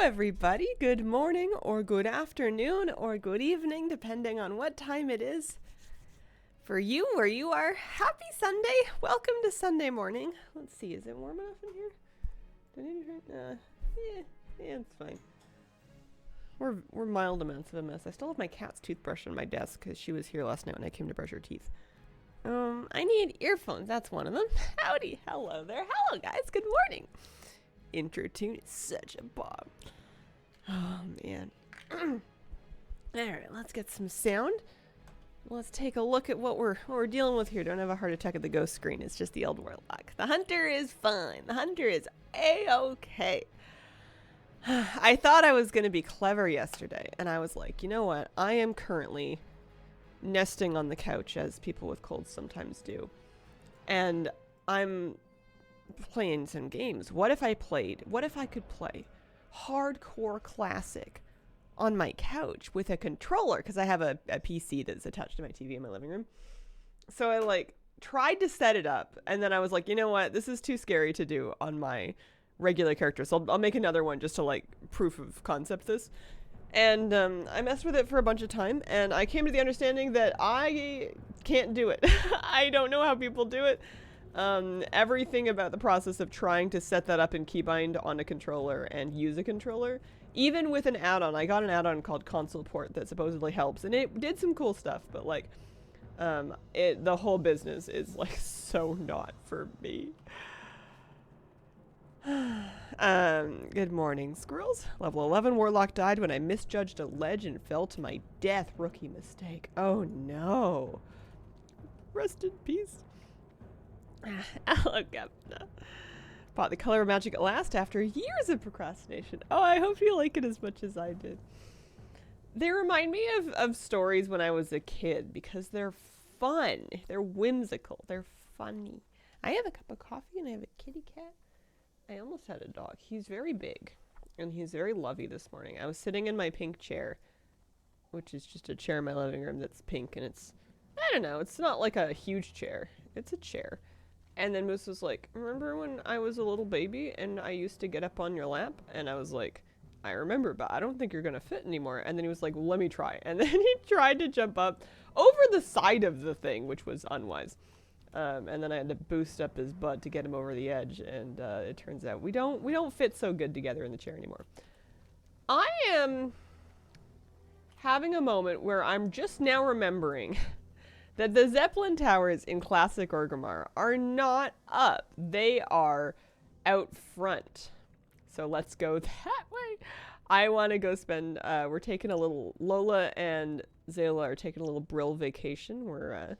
everybody. Good morning, or good afternoon, or good evening, depending on what time it is for you, where you are. Happy Sunday. Welcome to Sunday morning. Let's see, is it warm enough in here? Do I need to drink? Yeah, it's fine. We're mild amounts of a mess. I still have my cat's toothbrush on my desk because she was here last night when I came to brush her teeth. I need earphones. That's one of them. Howdy. Hello there. Hello, guys. Good morning. Intro tune is such a bomb. Oh, man. Alright, let's get some sound. Let's take a look at what we're dealing with here. Don't have a heart attack at the ghost screen. It's just the old warlock. The hunter is fine. The hunter is A-okay. I thought I was going to be clever yesterday, and I was like, you know what? I am currently nesting on the couch, as people with colds sometimes do. And I'm playing some games. What if I could play hardcore classic on my couch with a controller? Because I have a PC that's attached to my TV in my living room. So I tried to set it up, and then I was like, you know what? This is too scary to do on my regular character. So I'll make another one just to proof of concept this. And I messed with it for a bunch of time, and I came to the understanding that I can't do it. I don't know how people do it. Everything about the process of trying to set that up in keybind on a controller and use a controller, even with an add-on. I got an add-on called Console Port that supposedly helps, and it did some cool stuff, but the whole business is so not for me. Good morning, squirrels. Level 11 warlock died when I misjudged a ledge and fell to my death. Rookie mistake. Oh no. Rest in peace. Hello, Gavna. Bought The Color of Magic at last after years of procrastination. Oh, I hope you like it as much as I did. They remind me of stories when I was a kid because they're fun. They're whimsical. They're funny. I have a cup of coffee and I have a kitty cat. I almost had a dog. He's very big and he's very lovey this morning. I was sitting in my pink chair, which is just a chair in my living room that's pink, and I don't know, it's not like a huge chair. It's a chair. And then Moose was like, remember when I was a little baby and I used to get up on your lap? And I was like, I remember, but I don't think you're going to fit anymore. And then he was like, well, let me try. And then he tried to jump up over the side of the thing, which was unwise. And then I had to boost up his butt to get him over the edge. And it turns out we don't fit so good together in the chair anymore. I am having a moment where I'm just now remembering that the Zeppelin towers in classic Orgrimmar are not up. They are out front. So let's go that way. I want to go spend, we're taking a little, Lola and Zayla are taking a little Brill vacation. We're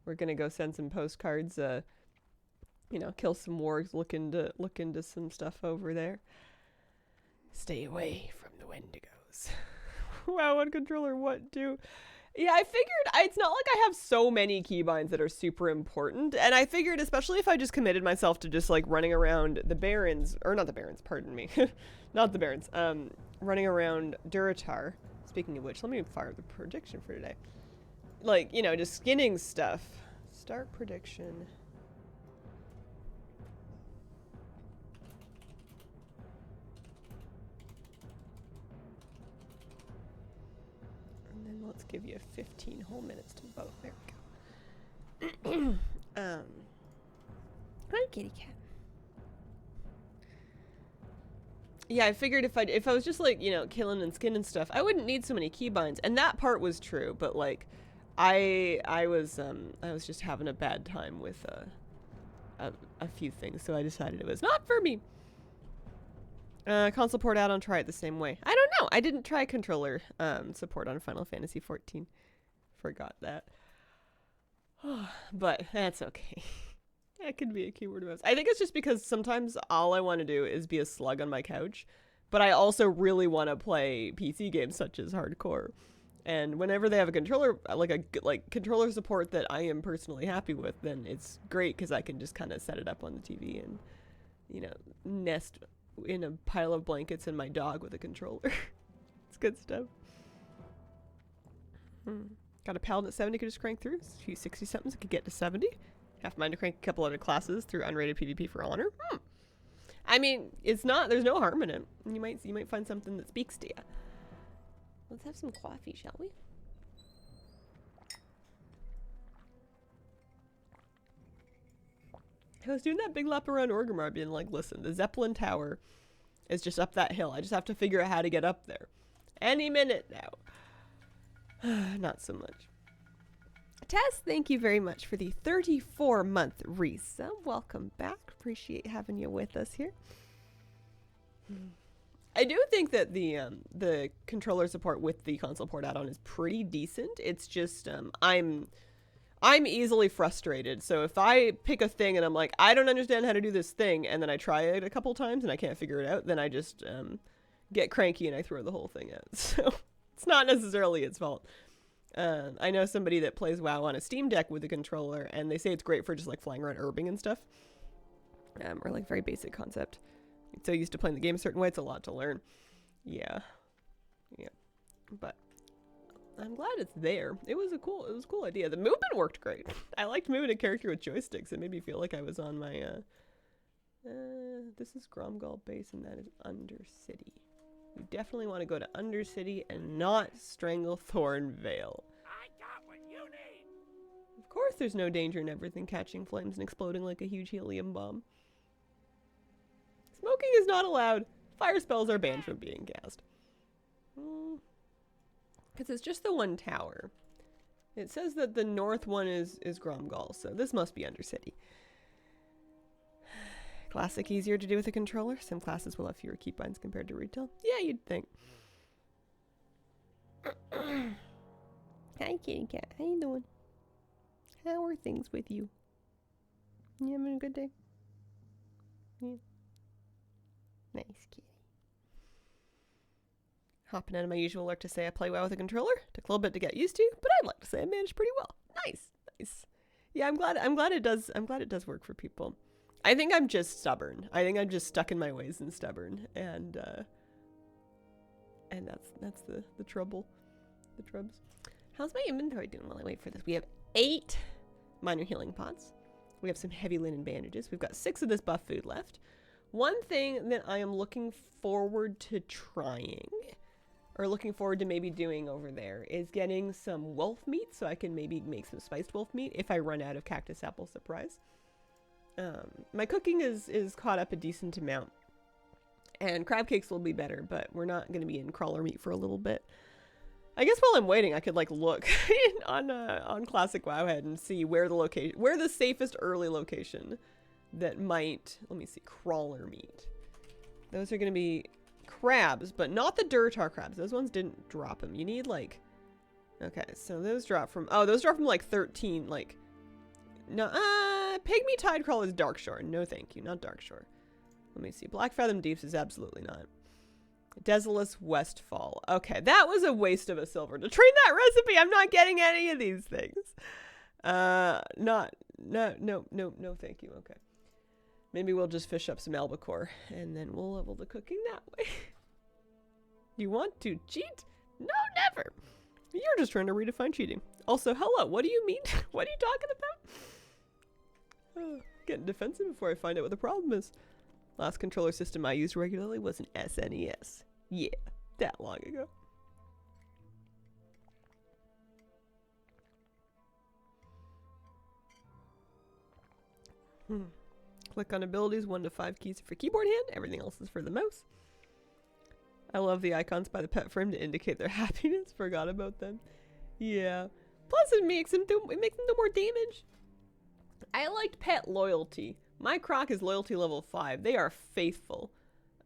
going to go send some postcards, kill some wargs, look into some stuff over there. Stay away from the Wendigos. Wow, one controller, what do? Yeah, I figured it's not like I have so many keybinds that are super important. And I figured, especially if I just committed myself to just running around the Barrens, or not the Barrens, pardon me. Not the Barrens. Running around Durotar. Speaking of which, let me fire the prediction for today. Just skinning stuff. Start prediction. Let's give you 15 whole minutes to vote. There we go. Hi, kitty cat. Yeah, I figured if I was just killing and skinning stuff, I wouldn't need so many keybinds, and that part was true. But I was just having a bad time with a few things, so I decided it was not for me. Console port add-on, try it the same way. I don't know. I didn't try controller support on Final Fantasy XIV. Forgot that. But that's okay. That could be a keyboard mouse. I think it's just because sometimes all I want to do is be a slug on my couch, but I also really want to play PC games such as hardcore. And whenever they have a controller, controller support that I am personally happy with, then it's great because I can just kind of set it up on the TV and, nest in a pile of blankets and my dog with a controller. It's good stuff. Got a paladin at 70 could just crank through. A few 60 somethings could get to 70. Half mind to crank a couple other classes through unrated PvP for honor. I mean, it's not, there's no harm in it. You might find something that speaks to you. Let's have some coffee, shall we? I was doing that big lap around Orgrimmar being like, listen, the Zeppelin Tower is just up that hill. I just have to figure out how to get up there. Any minute now. Not so much. Tess, thank you very much for the 34-month resub. Welcome back. Appreciate having you with us here. I do think that the controller support with the console port add-on is pretty decent. It's just I'm easily frustrated. So if I pick a thing and I'm like, I don't understand how to do this thing, and then I try it a couple times and I can't figure it out, then I just get cranky and I throw the whole thing out. So it's not necessarily its fault. I know somebody that plays WoW on a Steam Deck with a controller, and they say it's great for just like flying around herbing and stuff. Or like very basic concept. It's so used to playing the game a certain way, it's a lot to learn. Yeah. But I'm glad it's there. It was a cool idea. The movement worked great. I liked moving a character with joysticks. It made me feel like I was on my this is Gromgall base and that is Undercity. We definitely want to go to Undercity and not Stranglethorn Vale. I got what you need. Of course there's no danger in everything catching flames and exploding like a huge helium bomb. Smoking is not allowed. Fire spells are banned from being cast. Because it's just the one tower. It says that the north one is Gromgall, so this must be Undercity. Classic easier to do with a controller. Some classes will have fewer keybinds compared to retail. Yeah, you'd think. Hi, kitty cat. How you doing? How are things with you? You having a good day? Yeah. Nice kitty. Hopping out of my usual lurk to say I play well with a controller. Took a little bit to get used to, but I'd like to say I managed pretty well. Nice. Yeah, I'm glad it does work for people. I think I'm just stubborn. I think I'm just stuck in my ways and stubborn, and that's the trouble. The trubs. How's my inventory doing while I wait for this? We have 8 minor healing pots. We have some heavy linen bandages. We've got 6 of this buff food left. One thing that I am looking forward to trying, or looking forward to maybe doing over there, is getting some wolf meat, so I can maybe make some spiced wolf meat if I run out of cactus apple surprise. My cooking is caught up a decent amount, and crab cakes will be better, but we're not going to be in crawler meat for a little bit. I guess while I'm waiting, I could like look on Classic Wowhead and see where the safest early location that might, let me see, crawler meat. Those are going to be crabs, but not the Duratar crabs. Those ones didn't drop them. You need like, okay, so those drop from like 13, like, no, Pygmy Tide Crawl is Darkshore. No thank you, not Darkshore. Let me see, Black Fathom Deeps is absolutely not. Desolus Westfall. Okay, that was a waste of a silver to train that recipe. I'm not getting any of these things. No, thank you. Okay. Maybe we'll just fish up some albacore and then we'll level the cooking that way. You want to cheat? No, never. You're just trying to redefine cheating. Also, hello, what do you mean? What are you talking about? Getting defensive before I find out what the problem is. Last controller system I used regularly was an SNES. Yeah, that long ago. Click on abilities, 1 to 5 keys for keyboard hand. Everything else is for the mouse. I love the icons by the pet frame to indicate their happiness. Forgot about them. Yeah. Plus it makes them do more damage. I liked pet loyalty. My croc is loyalty level 5. They are faithful.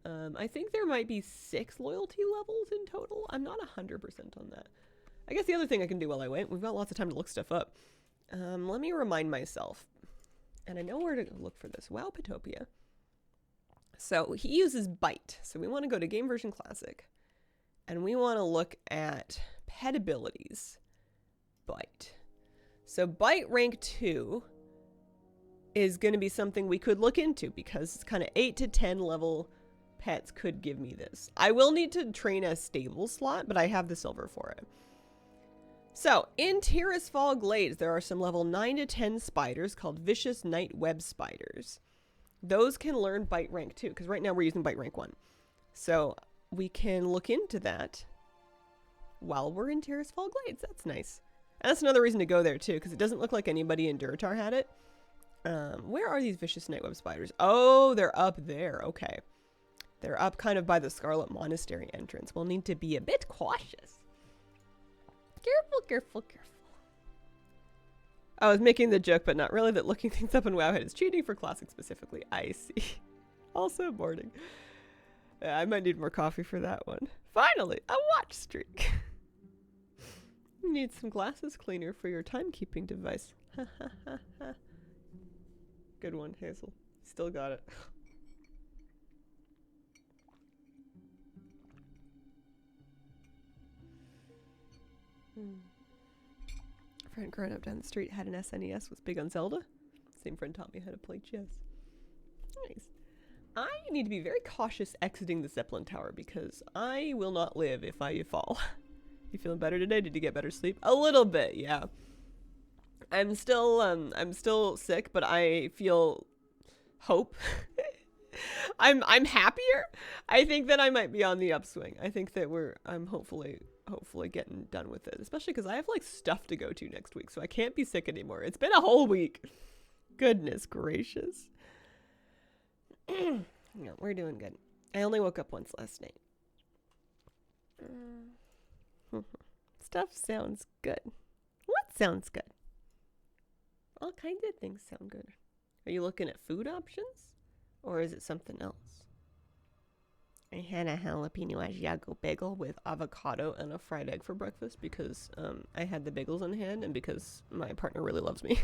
I think there might be 6 loyalty levels in total. I'm not 100% on that. I guess the other thing I can do while I wait, we've got lots of time to look stuff up. Let me remind myself. And I know where to look for this. Wow, Petopia. So he uses Bite. So we want to go to Game Version Classic. And we want to look at pet abilities. Bite. So Bite rank 2 is going to be something we could look into because it's kind of 8 to 10 level pets could give me this. I will need to train a stable slot, but I have the silver for it. So in Tirisfal Glades, there are some level 9 to 10 spiders called Vicious Night Web Spiders. those can learn bite rank too, because right now we're using bite rank 1. So we can look into that while we're in Terrace Fall Glades. That's nice. And that's another reason to go there too, because it doesn't look like anybody in Duratar had it. Where are these vicious nightweb spiders? Oh, they're up there. Okay. They're up kind of by the Scarlet Monastery entrance. We'll need to be a bit cautious. Careful, careful, careful. I was making the joke, but not really, that looking things up in Wowhead is cheating for Classic specifically. I see. Also morning. Yeah, I might need more coffee for that one. Finally, a watch streak. You need some glasses cleaner for your timekeeping device. Good one, Hazel. Still got it. A friend growing up down the street had an SNES, was big on Zelda. Same friend taught me how to play chess. Nice. I need to be very cautious exiting the Zeppelin Tower because I will not live if I fall. You feeling better today? Did you get better sleep? A little bit, yeah. I'm still sick, but I feel hope. I'm happier. I think that I might be on the upswing. I think that I'm hopefully getting done with it, especially because I have like stuff to go to next week, so I can't be sick anymore. It's been a whole week. Goodness gracious. No, we're doing good. I only woke up once last night. Stuff sounds good. What sounds good? All kinds of things sound good. Are you looking at food options? Or is it something else? I had a jalapeno Asiago bagel with avocado and a fried egg for breakfast because I had the bagels in hand and because my partner really loves me.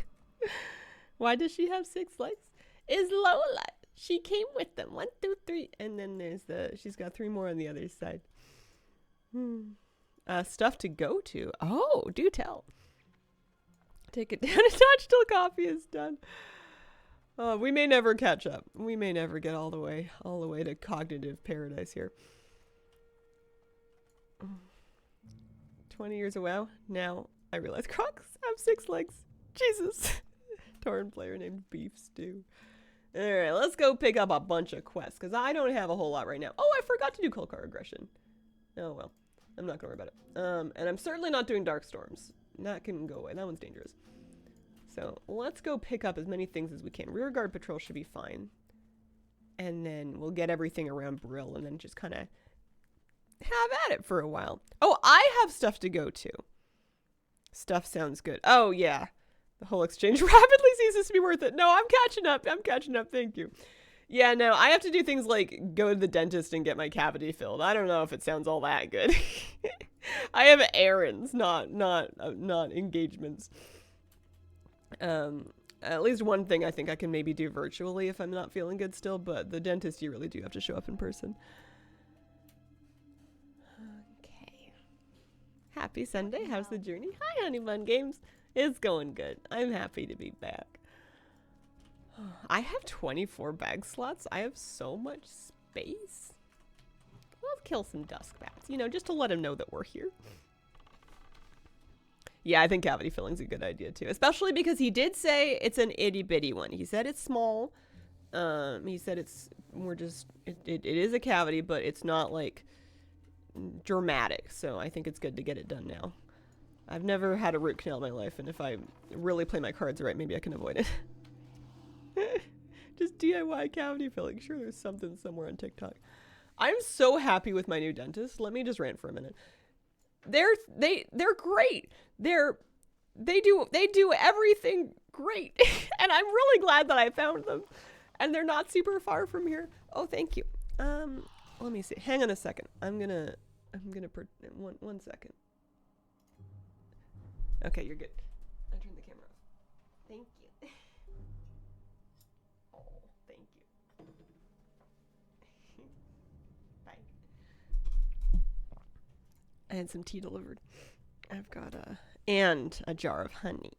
Why does she have 6 legs? Is Lola. She came with them. 1, 2, 3. And then she's got 3 more on the other side. Stuff to go to. Oh, do tell. Take it down a notch till coffee is done. We may never catch up. We may never get all the way to cognitive paradise here. 20 years of WoW. Now I realize crocs have 6 legs. Jesus. Torrent player named Beef Stew. Alright, let's go pick up a bunch of quests, because I don't have a whole lot right now. Oh, I forgot to do Kolkar Aggression. Oh, well. I'm not going to worry about it. And I'm certainly not doing Dark Storms. That can go away. That one's dangerous. So, let's go pick up as many things as we can. Rearguard Patrol should be fine. And then we'll get everything around Brill, and then just kind of have at it for a while. Oh, I have stuff to go to. Stuff sounds good. Oh, yeah. The whole exchange rapidly ceases to be worth it. No, I'm catching up. I'm catching up. Thank you. Yeah, no, I have to do things like go to the dentist and get my cavity filled. I don't know if it sounds all that good. I have errands, not engagements. At least one thing I think I can maybe do virtually if I'm not feeling good still, but the dentist you really do have to show up in person. Okay. Happy Sunday. How's the journey? Hi, Honey Bun Games. It's going good. I'm happy to be back. I have 24 bag slots. I have so much space. Let's kill some dusk bats, just to let them know that we're here. Yeah, I think cavity filling's a good idea too, especially because he did say it's an itty bitty one. He said it's small. He said it is a cavity, but it's not like dramatic. So I think it's good to get it done now. I've never had a root canal in my life, and if I really play my cards right, maybe I can avoid it. Just DIY cavity filling. Sure, there's something somewhere on TikTok. I'm so happy with my new dentist. Let me just rant for a minute. They're great. They do everything great. And I'm really glad that I found them. And they're not super far from here. Oh, thank you. Let me see. Hang on a second. I'm gonna one second. Okay, you're good. I turned the camera off. Thank you. Oh, thank you. Bye. I had some tea delivered. I've got and a jar of honey.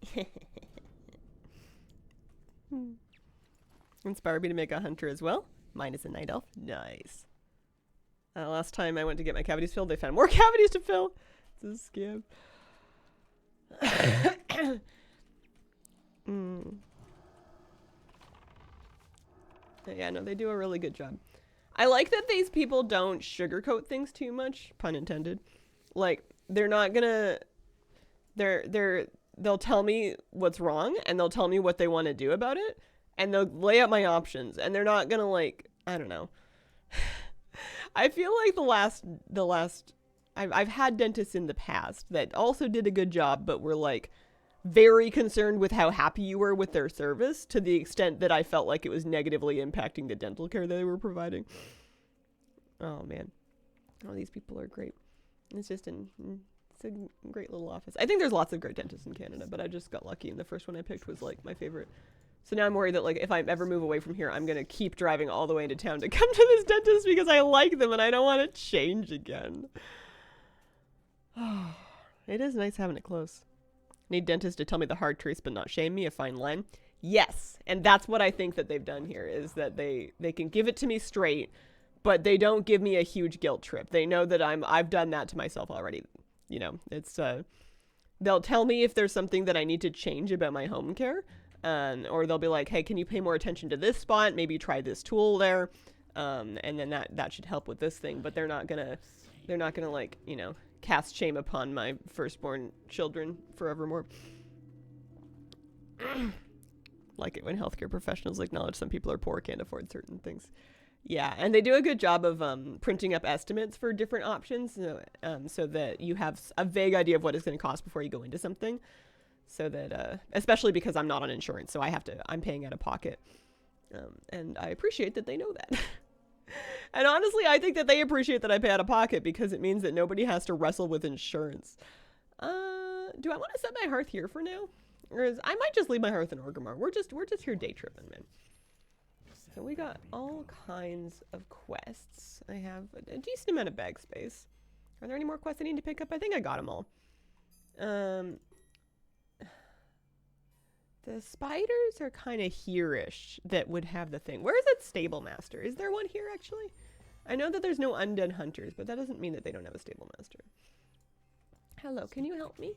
Inspired me to make a hunter as well. Mine is a night elf. Nice. Last time I went to get my cavities filled, they found more cavities to fill. It's a scam. Yeah, no, they do a really good job. I like that these people don't sugarcoat things too much, pun intended. Like, they're not gonna they'll tell me what's wrong and they'll tell me what they want to do about it and they'll lay out my options and they're not gonna, like, I don't know. I feel like the last I've had dentists in the past that also did a good job but were like very concerned with how happy you were with their service to the extent that I felt like it was negatively impacting the dental care they were providing. Oh man. Oh, these people are great. It's just it's a great little office. I think there's lots of great dentists in Canada, but I just got lucky and the first one I picked was like my favorite. So now I'm worried that, like, if I ever move away from here, I'm going to keep driving all the way into town to come to this dentist because I like them and I don't want to change again. Oh, it is nice having it close. Need dentists to tell me the hard truths but not shame me, a fine line. Yes, and that's what I think that they've done here, is that they can give it to me straight, but they don't give me a huge guilt trip. They know that I've done that to myself already. You know, it's they'll tell me if there's something that I need to change about my home care. Or they'll be like, hey, can you pay more attention to this spot? Maybe try this tool there. And then that should help with this thing. But they're not gonna like, you know, cast shame upon my firstborn children forevermore. Like it when healthcare professionals acknowledge some people are poor, can't afford certain things. Yeah, and they do a good job of printing up estimates for different options so that you have a vague idea of what it's going to cost before you go into something. So that, especially because I'm not on insurance, so I'm paying out of pocket. And I appreciate that they know that. And honestly, I think that they appreciate that I pay out of pocket because it means that nobody has to wrestle with insurance. Do I want to set my hearth here for now? Or I might just leave my hearth in Orgrimmar. We're just here day tripping, man. So we got all kinds of quests. I have a decent amount of bag space. Are there any more quests I need to pick up? I think I got them all. The spiders are kind of here-ish that would have the thing. Where is that stable master? Is there one here, actually? I know that there's no undead hunters, but that doesn't mean that they don't have a stable master. Hello, can you help me?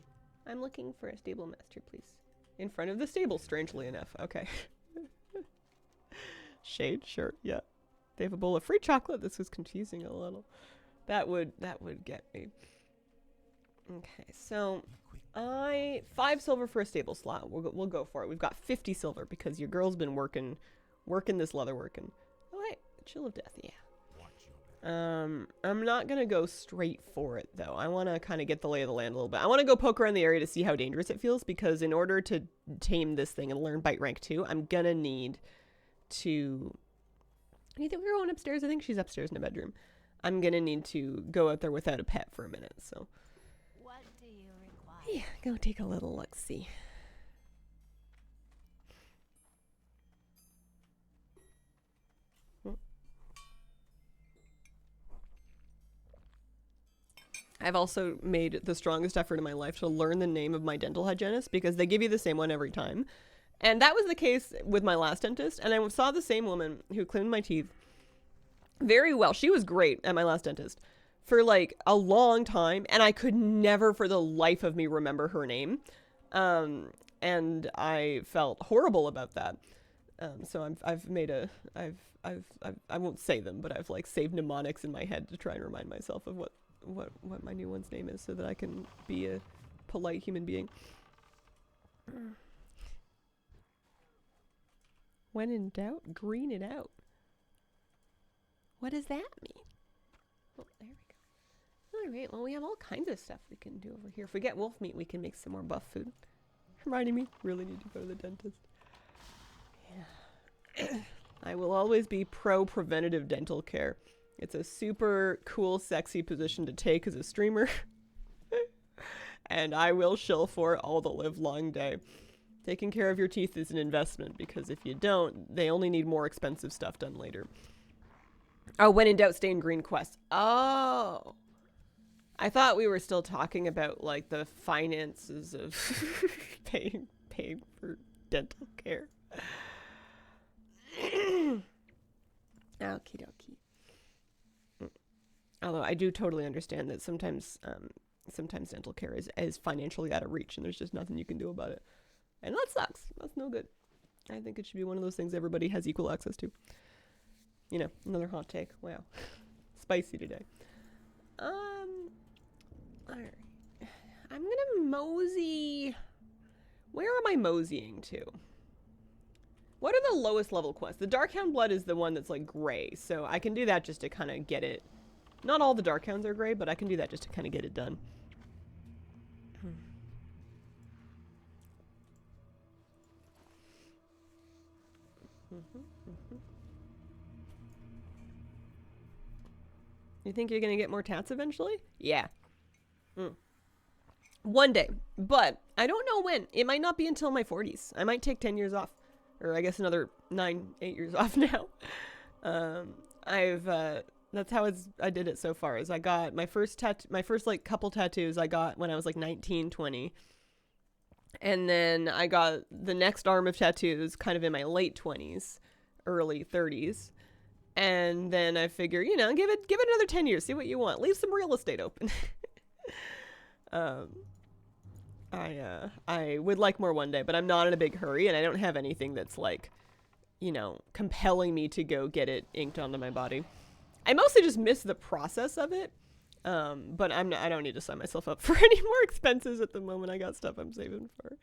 I'm looking for a stable master, please. In front of the stable, strangely enough. Okay. Shade, sure, yeah. They have a bowl of free chocolate. This was confusing a little. That would get me. Okay, so 5 silver for a stable slot. We'll go for it. We've got 50 silver because your girl's been working this leather working. Oh wait, chill of death, yeah. I'm not gonna go straight for it though. I want to kind of get the lay of the land a little bit. I want to go poke around the area to see how dangerous it feels because in order to tame this thing and learn bite rank 2, I'm gonna need to. I think we're going upstairs. I think she's upstairs in the bedroom. I'm gonna need to go out there without a pet for a minute. So. What do you require? Yeah, go take a little look-see. I've also made the strongest effort in my life to learn the name of my dental hygienist because they give you the same one every time. And that was the case with my last dentist. And I saw the same woman who cleaned my teeth very well. She was great at my last dentist for like a long time. And I could never for the life of me remember her name. And I felt horrible about that. So I've made I won't say them, but I've like saved mnemonics in my head to try and remind myself of what my new one's name is so that I can be a polite human being. When in doubt, green it out. What does that mean? Oh, there we go. All right, well, we have all kinds of stuff we can do over here. If we get wolf meat, we can make some more buff food. Reminding me, really need to go to the dentist. Yeah. I will always be pro preventative dental care. It's a super cool, sexy position to take as a streamer. And I will shill for it all the live long day. Taking care of your teeth is an investment because if you don't, they only need more expensive stuff done later. Oh, when in doubt, stay in green quest. Oh. I thought we were still talking about like the finances of paying for dental care. Okie dokie. Although I do totally understand that sometimes dental care is financially out of reach and there's just nothing you can do about it. And that sucks. That's no good. I think it should be one of those things everybody has equal access to. You know, another hot take. Wow. Spicy today. Alright. I'm gonna mosey. Where am I moseying to? What are the lowest level quests? The Darkhound Blood is the one that's like gray, so I can do that just to kind of get it. Not all the Darkhounds are gray, but I can do that just to kind of get it done. You think you're gonna get more tats eventually? Yeah. One day, but I don't know when. It might not be until my 40s. I might take 10 years off, or I guess another 8 years off now. That's how I did it so far. Is I got my first like couple tattoos I got when I was like 19, 20. And then I got the next arm of tattoos kind of in my late 20s, early 30s. And then I figure, you know, give it another 10 years, see what you want. Leave some real estate open. I would like more one day, but I'm not in a big hurry, and I don't have anything that's like, you know, compelling me to go get it inked onto my body. I mostly just miss the process of it. But I don't need to sign myself up for any more expenses at the moment. I got stuff I'm saving for.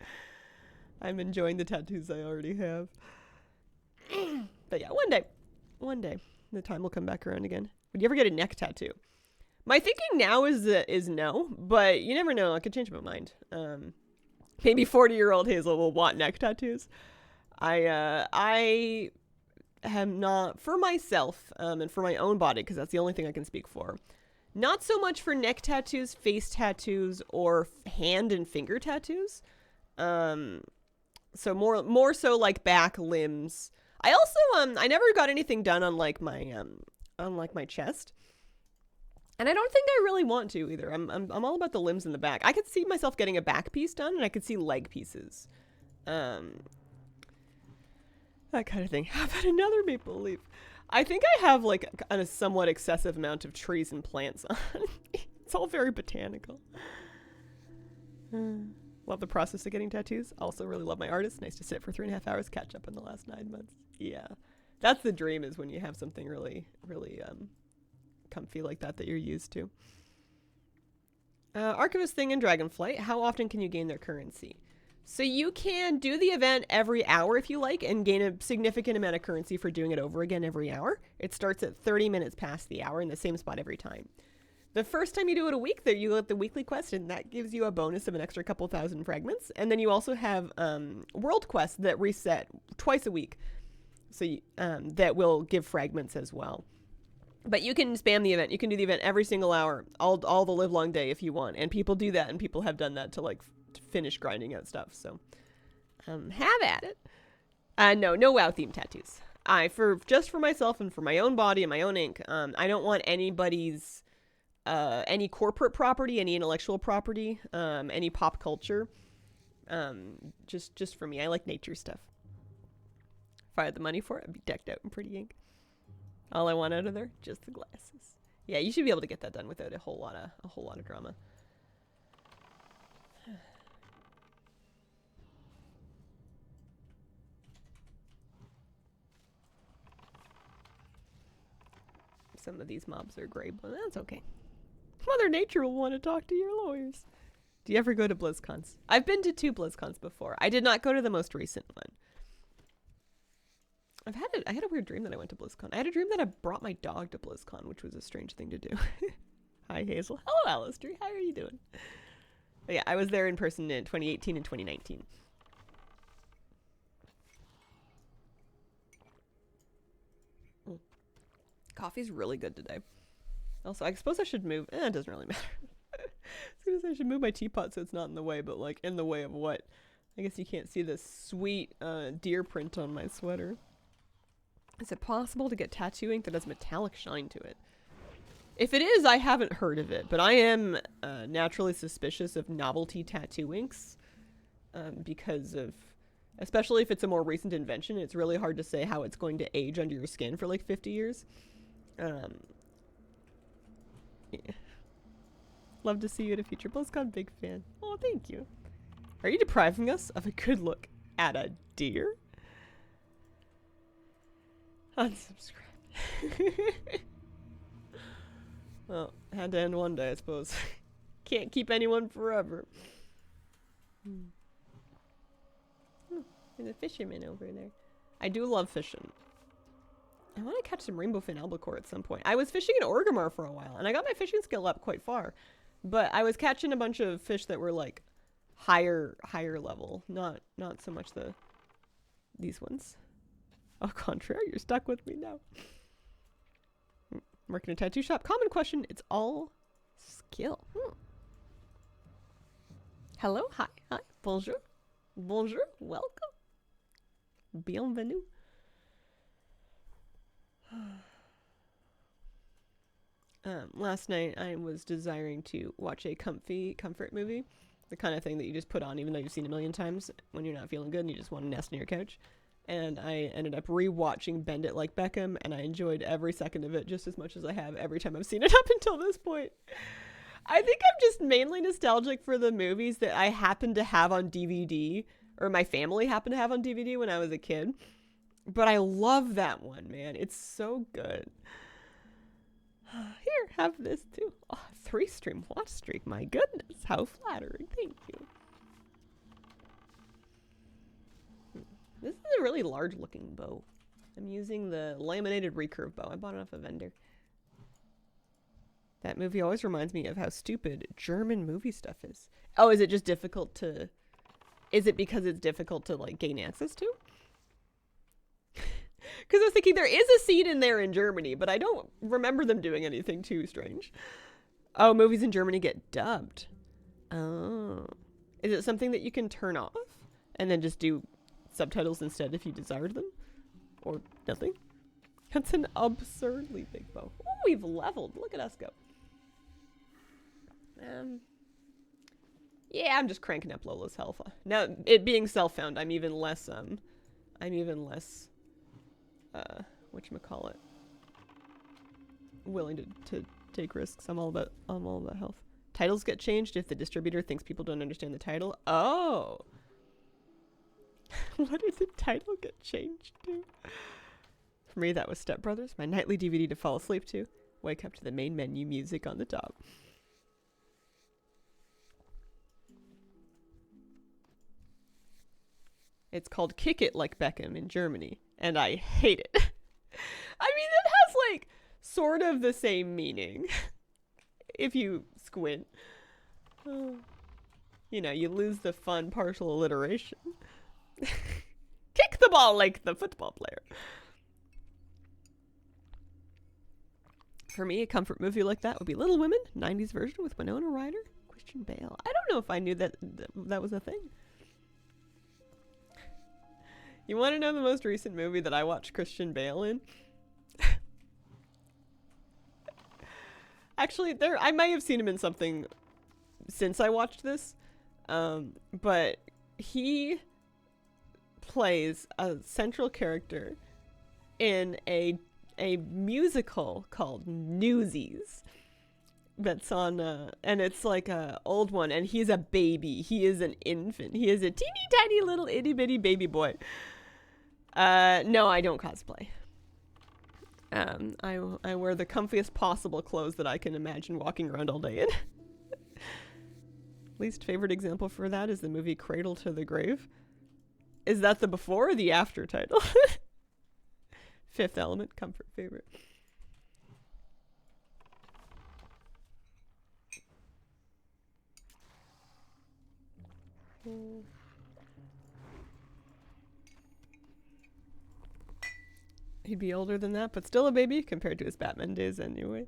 I'm enjoying the tattoos I already have. But yeah, one day, the time will come back around again. Would you ever get a neck tattoo? My thinking now is no, but you never know. I could change my mind. Maybe 40-year-old Hazel will want neck tattoos. I am not, for myself, and for my own body, because that's the only thing I can speak for. Not so much for neck tattoos, face tattoos, or hand and finger tattoos. So more so like back, limbs. I also I never got anything done on like my chest. And I don't think I really want to either. I'm all about the limbs in the back. I could see myself getting a back piece done, and I could see leg pieces. That kind of thing. How about another maple leaf? I think I have like a somewhat excessive amount of trees and plants on. It's all very botanical. Love the process of getting tattoos. Also really love my artist. Nice to sit for 3.5 hours, catch up in the last 9 months. Yeah. That's the dream, is when you have something really, really comfy like that you're used to. Archivist thing in Dragonflight. How often can you gain their currency? So you can do the event every hour if you like, and gain a significant amount of currency for doing it over again every hour. It starts at 30 minutes past the hour in the same spot every time. The first time you do it a week, there you get the weekly quest, and that gives you a bonus of an extra couple thousand fragments. And then you also have world quests that reset twice a week, so that will give fragments as well. But you can spam the event. You can do the event every single hour, all the live long day if you want. And people do that, and people have done that to like finish grinding out stuff. So have at it. No WoW themed tattoos. Just for myself and for my own body and my own ink. I don't want anybody's any corporate property, any intellectual property, any pop culture. Just for me. I like nature stuff. If I had the money for it, I'd be decked out in pretty ink. All I want out of there, just the glasses. Yeah, you should be able to get that done without a whole lot of drama. Some of these mobs are gray, but that's okay. Mother Nature will want to talk to your lawyers. Do you ever go to BlizzCons? I've been to 2 BlizzCons before. I did not go to the most recent one. I had a weird dream that I went to BlizzCon. I had a dream that I brought my dog to BlizzCon, which was a strange thing to do. Hi, Hazel. Hello, Alistair. How are you doing? But yeah, I was there in person in 2018 and 2019. Coffee's really good today. Also, I suppose I should move. It doesn't really matter. I was gonna say I should move my teapot so it's not in the way, but like in the way of what? I guess you can't see this sweet deer print on my sweater. Is it possible to get tattoo ink that has metallic shine to it? If it is, I haven't heard of it, but I am naturally suspicious of novelty tattoo inks because of, especially if it's a more recent invention, it's really hard to say how it's going to age under your skin for like 50 years. Yeah. Love to see you at a future BlizzCon. Big fan. Oh, thank you. Are you depriving us of a good look at a deer? Unsubscribe. Well, had to end one day, I suppose. Can't keep anyone forever. There's a fisherman over there. I do love fishing. I want to catch some rainbow fin albacore at some point. I was fishing in Orgrimmar for a while, and I got my fishing skill up quite far. But I was catching a bunch of fish that were like higher level, not so much these ones. Au contraire, you're stuck with me now. Working a tattoo shop. Common question. It's all skill. Hello. Hi. Bonjour. Bonjour. Welcome. Bienvenue. Last night I was desiring to watch a comfort movie. The kind of thing that you just put on even though you've seen a million times when you're not feeling good and you just want to nest in your couch. And I ended up re-watching Bend It Like Beckham, and I enjoyed every second of it just as much as I have every time I've seen it up until this point. I think I'm just mainly nostalgic for the movies that I happen to have on DVD, or my family happened to have on DVD when I was a kid. But I love that one, man. It's so good. Here, have this too. Oh, 3-stream watch streak. My goodness, how flattering. Thank you. This is a really large looking bow. I'm using the laminated recurve bow. I bought it off a vendor. That movie always reminds me of how stupid German movie stuff is. Oh, is it just difficult to... Is it because it's difficult to, like, gain access to? Because I was thinking there is a scene in there in Germany, but I don't remember them doing anything too strange. Oh, movies in Germany get dubbed. Oh. Is it something that you can turn off and then just do subtitles instead if you desired them? Or nothing? That's an absurdly big bow. Oh, we've leveled. Look at us go. Yeah, I'm just cranking up Lola's health. Now, it being self-found, I'm even less, whatchamacallit, willing to take risks. I'm all about health. Titles get changed if the distributor thinks people don't understand the title. Oh! What did the title get changed to? For me, that was Step Brothers, my nightly DVD to fall asleep to. Wake up to the main menu music on the top. It's called Kick It Like Beckham in Germany, and I hate it. I mean, it has, like, sort of the same meaning, if you squint. You know, you lose the fun partial alliteration. Kick the ball like the football player. For me, a comfort movie like that would be Little Women, 90s version with Winona Ryder, Christian Bale. I don't know if I knew that was a thing. You want to know the most recent movie that I watched Christian Bale in? Actually, I might have seen him in something since I watched this, but he plays a central character in a musical called Newsies. That's on, and it's like a old one, and he's a baby. He is an infant. He is a teeny tiny little itty bitty baby boy. No, I don't cosplay. I wear the comfiest possible clothes that I can imagine walking around all day in. Least favorite example for that is the movie Cradle to the Grave. Is that the before or the after title? Fifth Element, comfort favorite. He'd be older than that, but still a baby compared to his Batman days anyway.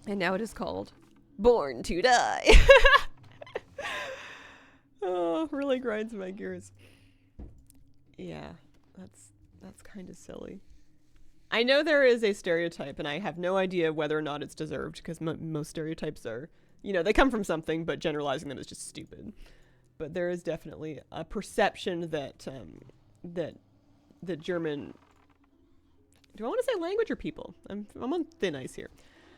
And now it is called Born to Die. Oh, really grinds my gears. Yeah, that's kind of silly. I know there is a stereotype, and I have no idea whether or not it's deserved, because most stereotypes are, you know, they come from something, but generalizing them is just stupid. But there is definitely a perception that that German, do I want to say language or people? I'm on thin ice here.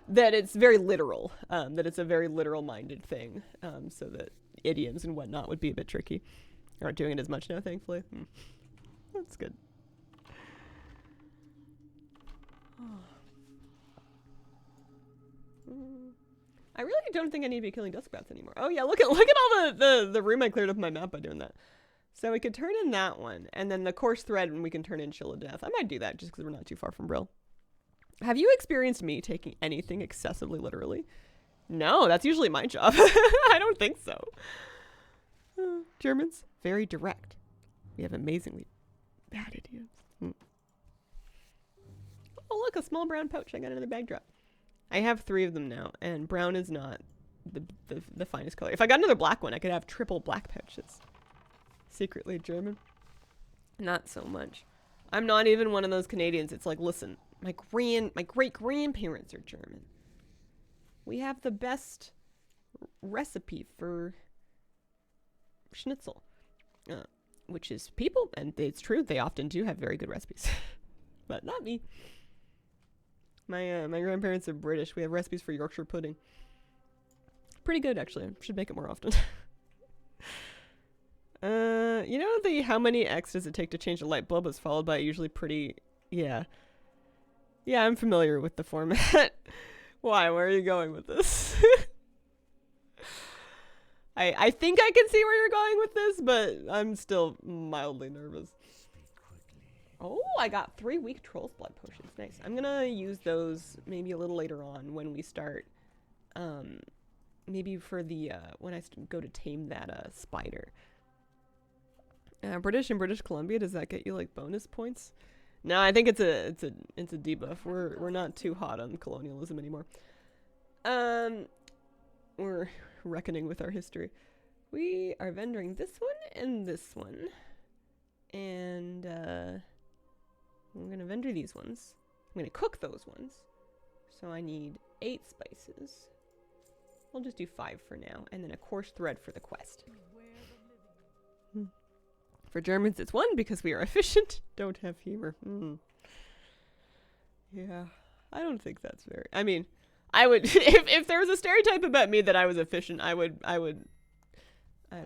That it's very literal, that it's a very literal-minded thing, so that idioms and whatnot would be a bit tricky. Aren't doing it as much now, thankfully. That's good. I really don't think I need to be killing dusk bats anymore. Oh yeah, look at all the room I cleared up my map by doing that. So we could turn in that one, and then the coarse thread, and we can turn in Chill of Death. I might do that just because we're not too far from Brill. Have you experienced me taking anything excessively literally? No, that's usually my job. I don't think so. Germans, very direct. We have amazingly bad idioms. Oh, look, a small brown pouch. I got another bag drop. I have 3 of them now, and brown is not the finest color. If I got another black one, I could have triple black pouches. Secretly German. Not so much. I'm not even one of those Canadians. It's like, listen, my great-grandparents are German. We have the best recipe for schnitzel, which is people, and it's true, they often do have very good recipes. But not me. My grandparents are British. We have recipes for Yorkshire pudding. Pretty good, actually. I should make it more often. You know the how many X does it take to change a light bulb is followed by usually pretty... Yeah. Yeah, I'm familiar with the format. Why? Where are you going with this? I think I can see where you're going with this, but I'm still mildly nervous. Oh, I got 3 weak Troll's Blood potions. Nice. I'm gonna use those maybe a little later on when we start. Maybe for the when I go to tame that spider. British and British Columbia, does that get you like bonus points? No, I think it's a debuff. We're not too hot on colonialism anymore. We're reckoning with our history. We are vendoring this one and this one. And I'm gonna vendor these ones. I'm gonna cook those ones. So I need 8 spices. We'll just do 5 for now, and then a coarse thread for the quest. For Germans, it's 1 because we are efficient. Don't have humor. Yeah, I don't think that's very. I mean, I would if there was a stereotype about me that I was efficient, I would. I don't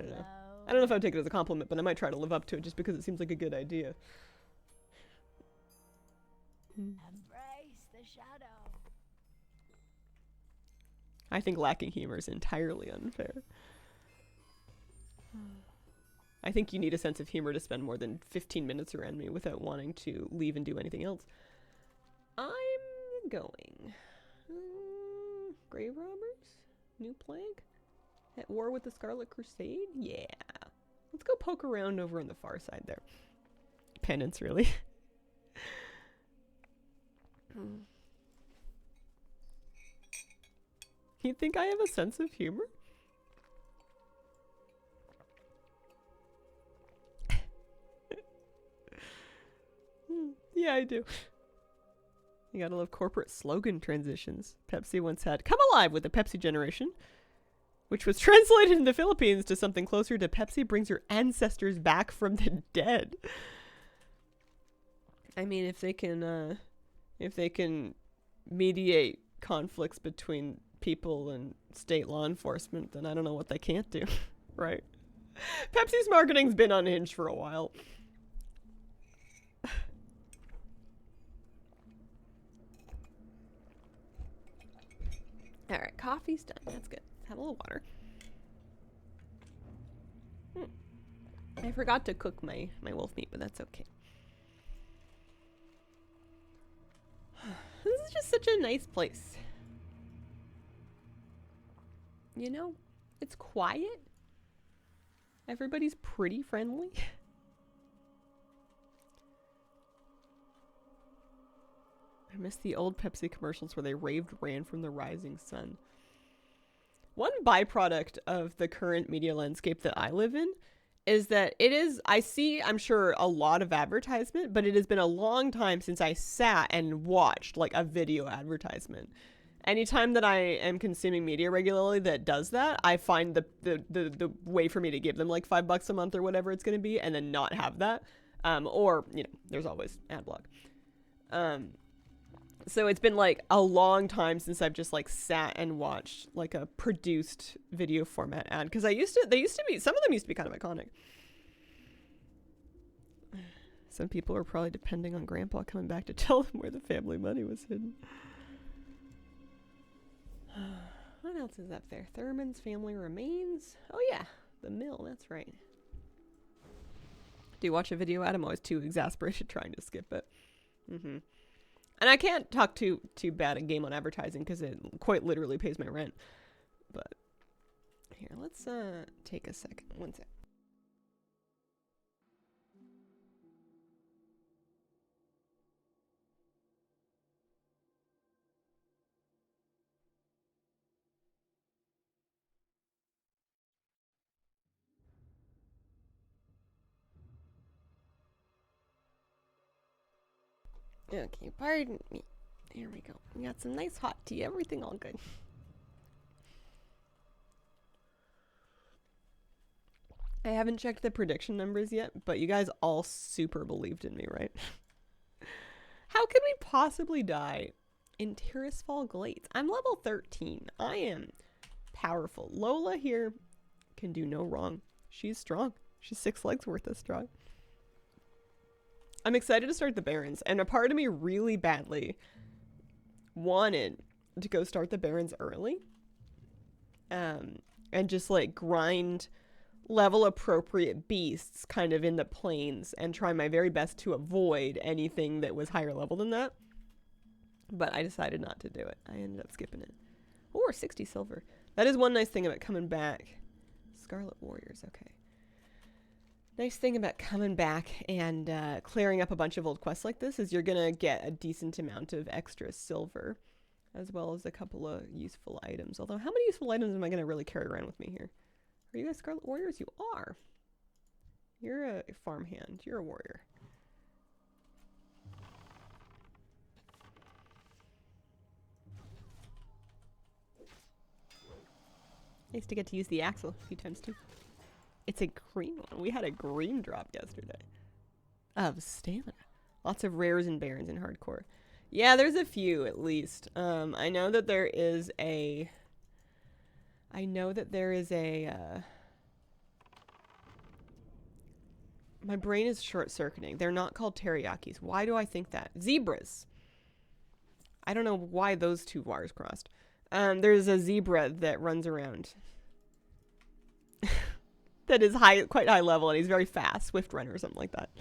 know. I don't know if I would take it as a compliment, but I might try to live up to it just because it seems like a good idea. Embrace the shadow. I think lacking humor is entirely unfair. I think you need a sense of humor to spend more than 15 minutes around me without wanting to leave and do anything else. I'm going. Grave Robbers? New Plague? At war with the Scarlet Crusade? Yeah. Let's go poke around over on the far side there. Penance, really. You think I have a sense of humor? Yeah, I do. You gotta love corporate slogan transitions. Pepsi once had "Come alive with the Pepsi generation," which was translated in the Philippines to something closer to "Pepsi brings your ancestors back from the dead." I mean, if they can mediate conflicts between people and state law enforcement, then I don't know what they can't do, right? Pepsi's marketing's been unhinged for a while. Alright, coffee's done. That's good. Have a little water. I forgot to cook my wolf meat, but that's okay. This is just such a nice place. You know, it's quiet. Everybody's pretty friendly. I miss the old Pepsi commercials where they ran from the rising sun. One byproduct of the current media landscape that I live in is that I'm sure, a lot of advertisement, but it has been a long time since I sat and watched like a video advertisement. Anytime that I am consuming media regularly that does that, I find the way for me to give them like $5 a month or whatever it's going to be and then not have that. Or, you know, there's always ad block. So it's been like a long time since I've just like sat and watched like a produced video format ad, because some of them used to be kind of iconic. Some people were probably depending on Grandpa coming back to tell them where the family money was hidden. What else is up there? Thurman's family remains? Oh yeah, the mill, that's right. Do you watch a video at? I'm always too exasperated trying to skip it. And I can't talk too bad a game on advertising because it quite literally pays my rent. But here, let's take a second. One sec. Okay, pardon me. There we go. We got some nice hot tea. Everything all good. I haven't checked the prediction numbers yet, but you guys all super believed in me, right? How could we possibly die in Tirisfal Glades? I'm level 13. I am powerful. Lola here can do no wrong. She's strong. She's 6 legs worth of strong. I'm excited to start the Barrens, and a part of me really badly wanted to go start the Barrens early. And just like grind level appropriate beasts kind of in the plains and try my very best to avoid anything that was higher level than that. But I decided not to do it. I ended up skipping it. Or 60 silver. That is one nice thing about coming back. Scarlet Warriors, okay. Nice thing about coming back and clearing up a bunch of old quests like this is you're gonna get a decent amount of extra silver, as well as a couple of useful items. Although, how many useful items am I gonna really carry around with me here? Are you guys Scarlet Warriors? You are. You're a farmhand. You're a warrior. Nice to get to use the axle a few times too. It's a green one. We had a green drop yesterday. Of stamina. Lots of rares and barons in hardcore. Yeah, there's a few at least. I know that there is a... My brain is short-circuiting. They're not called teriyakis. Why do I think that? Zebras. I don't know why those two wires crossed. There's a zebra that runs around. That is quite high level, and he's very fast. Swift runner or something like that.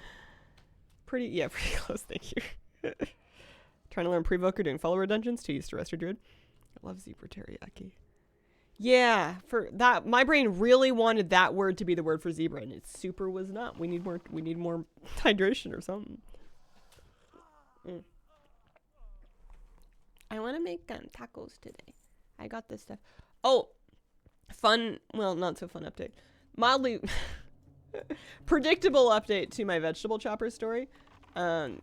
Pretty close, thank you. Trying to learn Prevoker, doing follower dungeons, too used to Rester Druid. I love zebra teriyaki. Yeah, for that, my brain really wanted that word to be the word for zebra, and it super was not. We need more hydration or something. I want to make tacos today. I got this stuff. Oh, fun, well, not so fun update. Mildly predictable update to my vegetable chopper story. On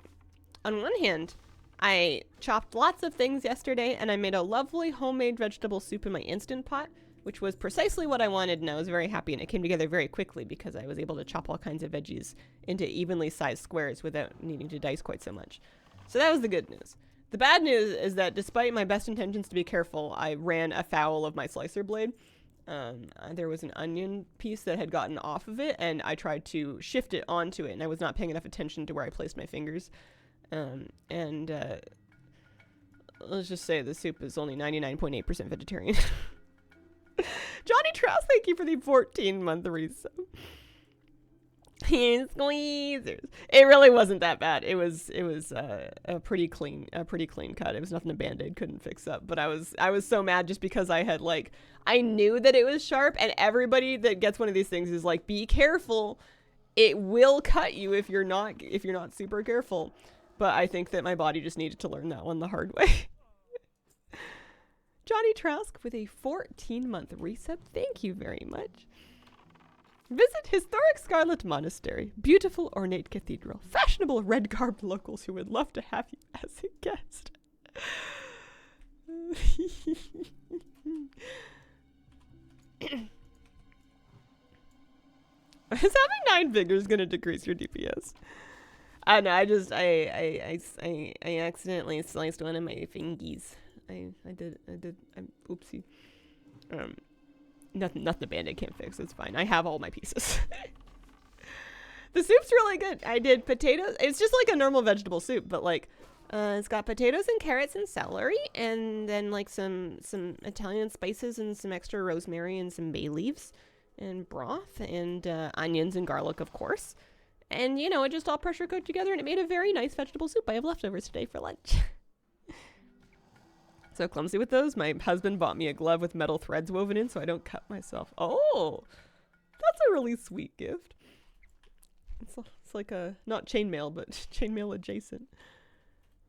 one hand, I chopped lots of things yesterday, and I made a lovely homemade vegetable soup in my Instant Pot, which was precisely what I wanted, and I was very happy, and it came together very quickly because I was able to chop all kinds of veggies into evenly sized squares without needing to dice quite so much. So that was the good news. The bad news is that despite my best intentions to be careful, I ran afoul of my slicer blade. There was an onion piece that had gotten off of it, and I tried to shift it onto it, and I was not paying enough attention to where I placed my fingers. Let's just say the soup is only 99.8% vegetarian. Johnny Trouse, thank you for the 14-month resub. Squeezers. It really wasn't that bad. It was a pretty clean cut. It was nothing a Band-Aid couldn't fix up. But I was so mad just because I knew that it was sharp, and everybody that gets one of these things is like, be careful. It will cut you if you're not super careful. But I think that my body just needed to learn that one the hard way. Johnny Trask with a 14-month resub. Thank you very much. Visit historic Scarlet Monastery, beautiful ornate cathedral, fashionable red-garbed locals who would love to have you as a guest. Is having 9 fingers gonna decrease your DPS? I know. I accidentally sliced one of my fingies. Oopsie. Nothing the Band-Aid can't fix. It's fine. I have all my pieces. The soup's really good. I did potatoes. It's just like a normal vegetable soup, but like it's got potatoes and carrots and celery, and then like some Italian spices and some extra rosemary and some bay leaves and broth and onions and garlic, of course. And you know, it just all pressure cooked together, and it made a very nice vegetable soup. I have leftovers today for lunch. So clumsy with those. My husband bought me a glove with metal threads woven in so I don't cut myself. Oh, that's a really sweet gift. It's like a, not chainmail, but chainmail adjacent.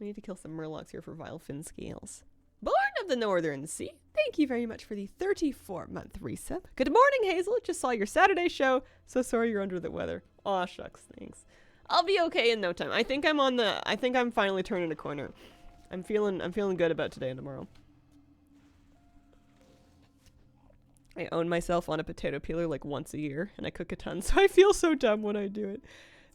We need to kill some murlocs here for vile fin scales. Born of the Northern Sea, thank you very much for the 34-month resub. Good morning, Hazel. Just saw your Saturday show. So sorry you're under the weather. Aw, shucks, thanks. I'll be okay in no time. I think I'm finally turning a corner. I'm feeling good about today and tomorrow. I own myself on a potato peeler like once a year, and I cook a ton, so I feel so dumb when I do it.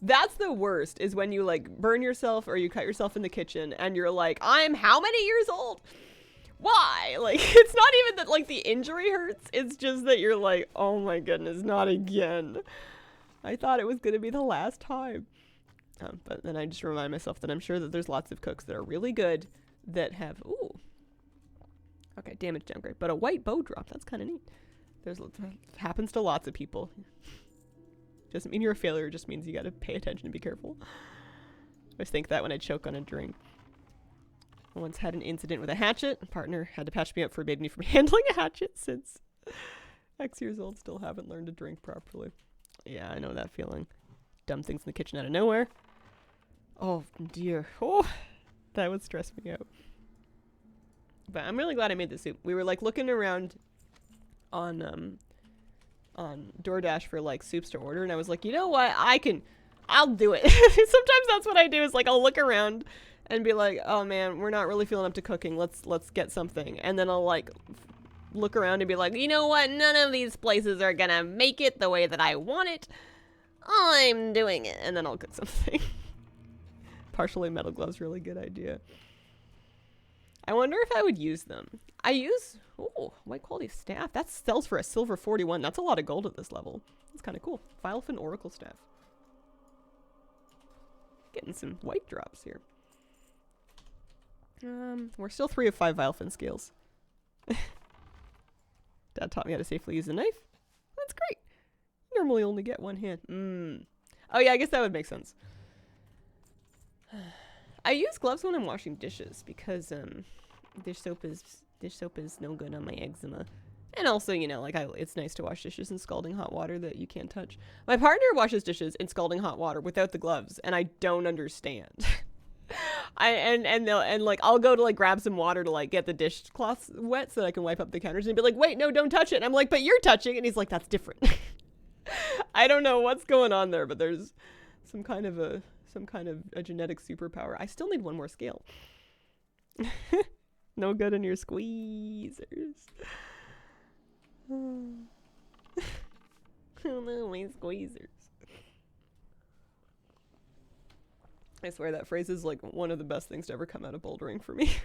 That's the worst, is when you like burn yourself or you cut yourself in the kitchen and you're like, I'm how many years old? Why? Like, it's not even that like the injury hurts, it's just that you're like, oh my goodness, not again. I thought it was gonna be the last time. But then I just remind myself that I'm sure that there's lots of cooks that are really good that have, ooh. Okay, damage downgrade, but a white bow drop, that's kind of neat. Happens to lots of people. Doesn't mean you're a failure, it just means you gotta pay attention and be careful. I always think that when I choke on a drink. I once had an incident with a hatchet. A partner had to patch me up, forbade me from handling a hatchet since X years old, still haven't learned to drink properly. Yeah, I know that feeling. Dumb things in the kitchen out of nowhere. Oh dear. Oh, that would stress me out. But I'm really glad I made the soup. We were like looking around on DoorDash for like soups to order, and I was like, you know what, I'll do it. Sometimes that's what I do, is like I'll look around and be like, oh man, we're not really feeling up to cooking, let's get something. And then I'll like look around and be like, you know what, none of these places are gonna make it the way that I want it, I'm doing it. And then I'll cook something. Partially metal gloves, really good idea. I wonder if I would use them. I use, oh, white quality staff. That sells for a silver 41. That's a lot of gold at this level. That's kind of cool. Filefin Oracle staff. Getting some white drops here. We're still 3 of 5 Vilefin scales. Dad taught me how to safely use a knife. That's great. Normally only get one hand. Oh yeah, I guess that would make sense. I use gloves when I'm washing dishes because dish soap is no good on my eczema. And also, you know, like it's nice to wash dishes in scalding hot water that you can't touch. My partner washes dishes in scalding hot water without the gloves, and I don't understand. Like I'll go to like grab some water to like get the dishcloths wet so that I can wipe up the counters, and he'd be like, "Wait, no, don't touch it." And I'm like, "But you're touching," and he's like, "That's different." I don't know what's going on there, but there's some kind of a genetic superpower. I still need one more scale. No good in your squeezers. Oh no, my squeezers. I swear that phrase is like one of the best things to ever come out of bouldering for me.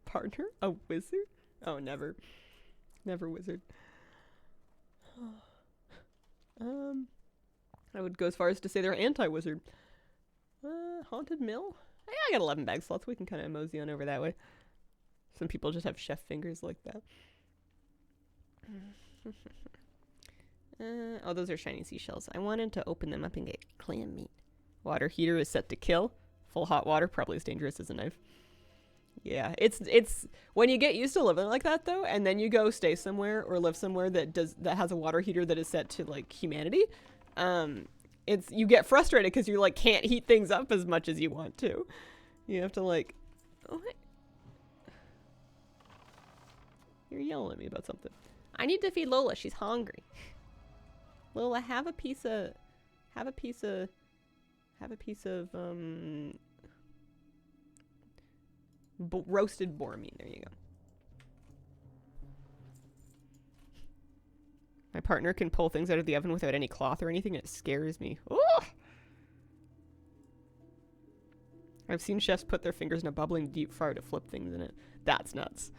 Partner? A wizard? Oh, never. Never wizard. I would go as far as to say they're anti-wizard. Haunted Mill? Yeah, I got 11 bag slots. We can kind of mosey on over that way. Some people just have chef fingers like that. Oh, those are shiny seashells. I wanted to open them up and get clam meat. Water heater is set to kill. Full hot water, probably as dangerous as a knife. Yeah, it's when you get used to living like that though, and then you go stay somewhere or live somewhere that has a water heater that is set to like humanity. You get frustrated because you like can't heat things up as much as you want to. You have to like, oh, hey. You're yelling at me about something. I need to feed Lola. She's hungry. Lola, have a piece of roasted boar meat. There you go. My partner can pull things out of the oven without any cloth or anything, and it scares me. Oh! I've seen chefs put their fingers in a bubbling deep fryer to flip things in it. That's nuts.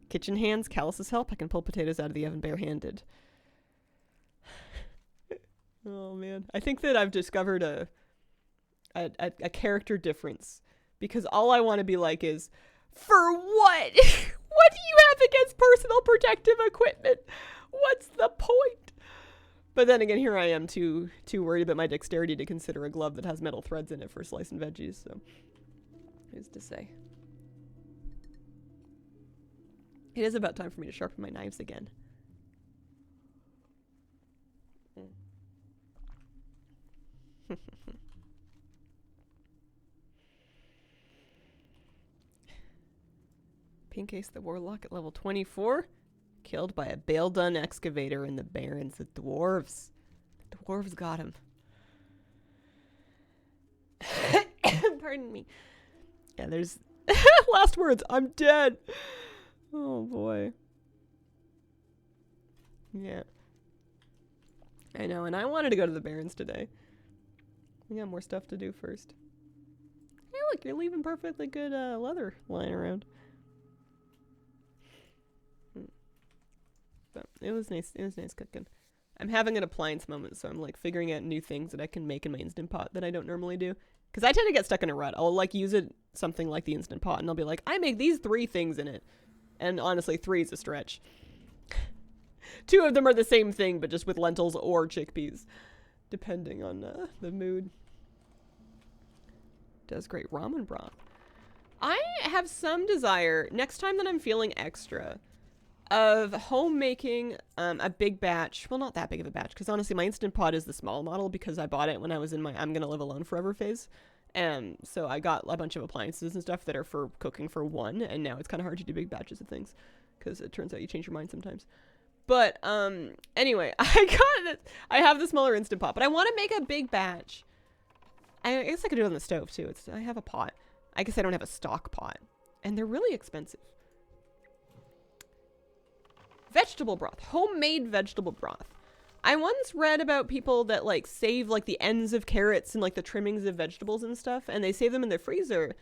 Kitchen hands, calluses help. I can pull potatoes out of the oven barehanded. Oh man, I think that I've discovered a character difference, because all I want to be like is, for what? What do you have against personal protective equipment? What's the point? But then again, here I am too worried about my dexterity to consider a glove that has metal threads in it for slicing veggies. So, who's to say? It is about time for me to sharpen my knives again. Pink Ace the Warlock at level 24. Killed by a bale-done excavator in the Barrens. The dwarves. The dwarves got him. Pardon me. Yeah, there's... Last words. I'm dead. Oh, boy. Yeah. I know, and I wanted to go to the Barrens today. We got more stuff to do first. Hey, look, you're leaving perfectly good leather lying around. But it was nice. It was nice cooking. I'm having an appliance moment, so I'm like figuring out new things that I can make in my Instant Pot that I don't normally do. Because I tend to get stuck in a rut. I'll like use it something like the Instant Pot, and I'll be like, I make these 3 things in it. And honestly, 3 is a stretch. 2 of them are the same thing, but just with lentils or chickpeas, depending on the mood. Does great ramen broth. I have some desire, next time that I'm feeling extra, of homemaking a big batch. Well, not that big of a batch, because honestly, my Instant Pot is the small model because I bought it when I was in my I'm gonna live alone forever phase. And so I got a bunch of appliances and stuff that are for cooking for one, and now it's kind of hard to do big batches of things because it turns out you change your mind sometimes. But anyway, I have the smaller Instant Pot, but I want to make a big batch. I guess I could do it on the stove too. I have a pot. I guess I don't have a stock pot, and they're really expensive. Vegetable broth. Homemade vegetable broth. I once read about people that like save like the ends of carrots and like the trimmings of vegetables and stuff, and they save them in their freezer,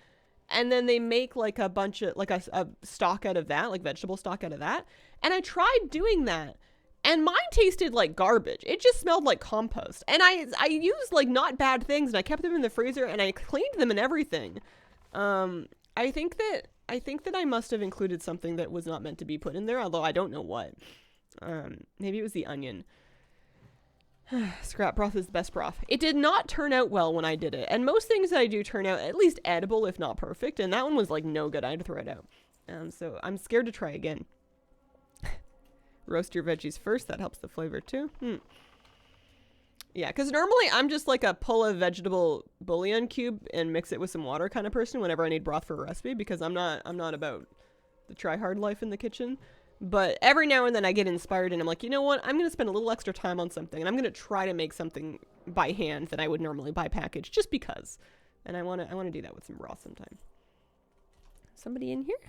and then they make like a bunch of like a stock out of that, like vegetable stock out of that. And I tried doing that, and mine tasted like garbage. It just smelled like compost. And I used like not bad things, and I kept them in the freezer, and I cleaned them and everything. I think that I must have included something that was not meant to be put in there, although I don't know what. Maybe it was the onion. Scrap broth is the best broth. It did not turn out well when I did it, and most things that I do turn out at least edible, if not perfect, and that one was like no good. I had to throw it out. So I'm scared to try again. Roast your veggies first. That helps the flavor too. Yeah, because normally I'm just like a pull a vegetable bouillon cube and mix it with some water kind of person whenever I need broth for a recipe, because I'm not about the try hard life in the kitchen. But every now and then I get inspired and I'm like, you know what? I'm going to spend a little extra time on something, and I'm going to try to make something by hand that I would normally buy packaged just because. And I want to do that with some broth sometime. Somebody in here?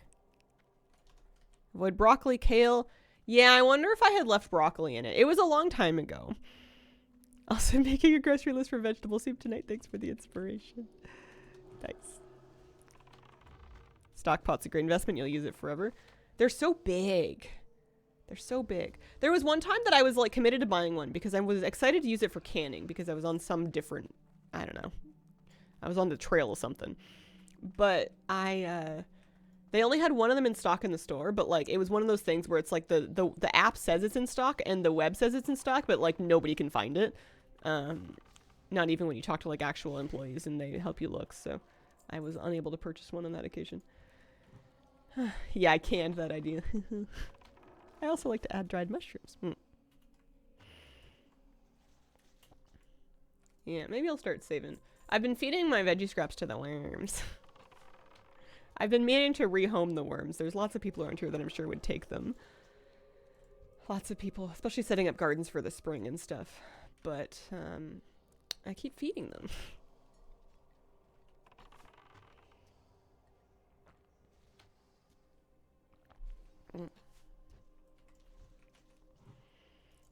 Avoid broccoli, kale. Yeah, I wonder if I had left broccoli in it. It was a long time ago. Also making a grocery list for vegetable soup tonight. Thanks for the inspiration. Thanks. Stock pot's a great investment. You'll use it forever. They're so big. They're so big. There was one time that I was like committed to buying one because I was excited to use it for canning because I was on some different, I don't know. I was on the trail of something. But they only had one of them in stock in the store, but like it was one of those things where it's like the app says it's in stock and the web says it's in stock, but like nobody can find it. Not even when you talk to like actual employees and they help you look. So I was unable to purchase one on that occasion. Yeah, I canned that idea. I also like to add dried mushrooms. Yeah, maybe I'll start saving. I've been feeding my veggie scraps to the worms. I've been meaning to rehome the worms. There's lots of people around here that I'm sure would take them. Lots of people, especially setting up gardens for the spring and stuff. But I keep feeding them.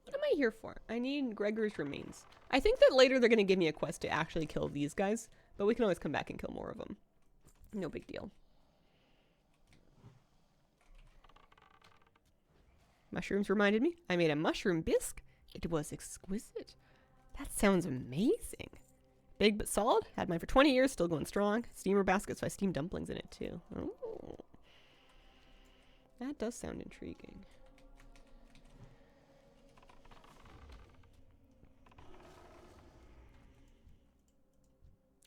What am I here for? I need Gregor's remains. I think that later they're going to give me a quest to actually kill these guys, but we can always come back and kill more of them. No big deal. Mushrooms reminded me. I made a mushroom bisque. It was exquisite. That sounds amazing. Big but solid. Had mine for 20 years, still going strong. Steamer basket, so I steam dumplings in it too. Oh. That does sound intriguing.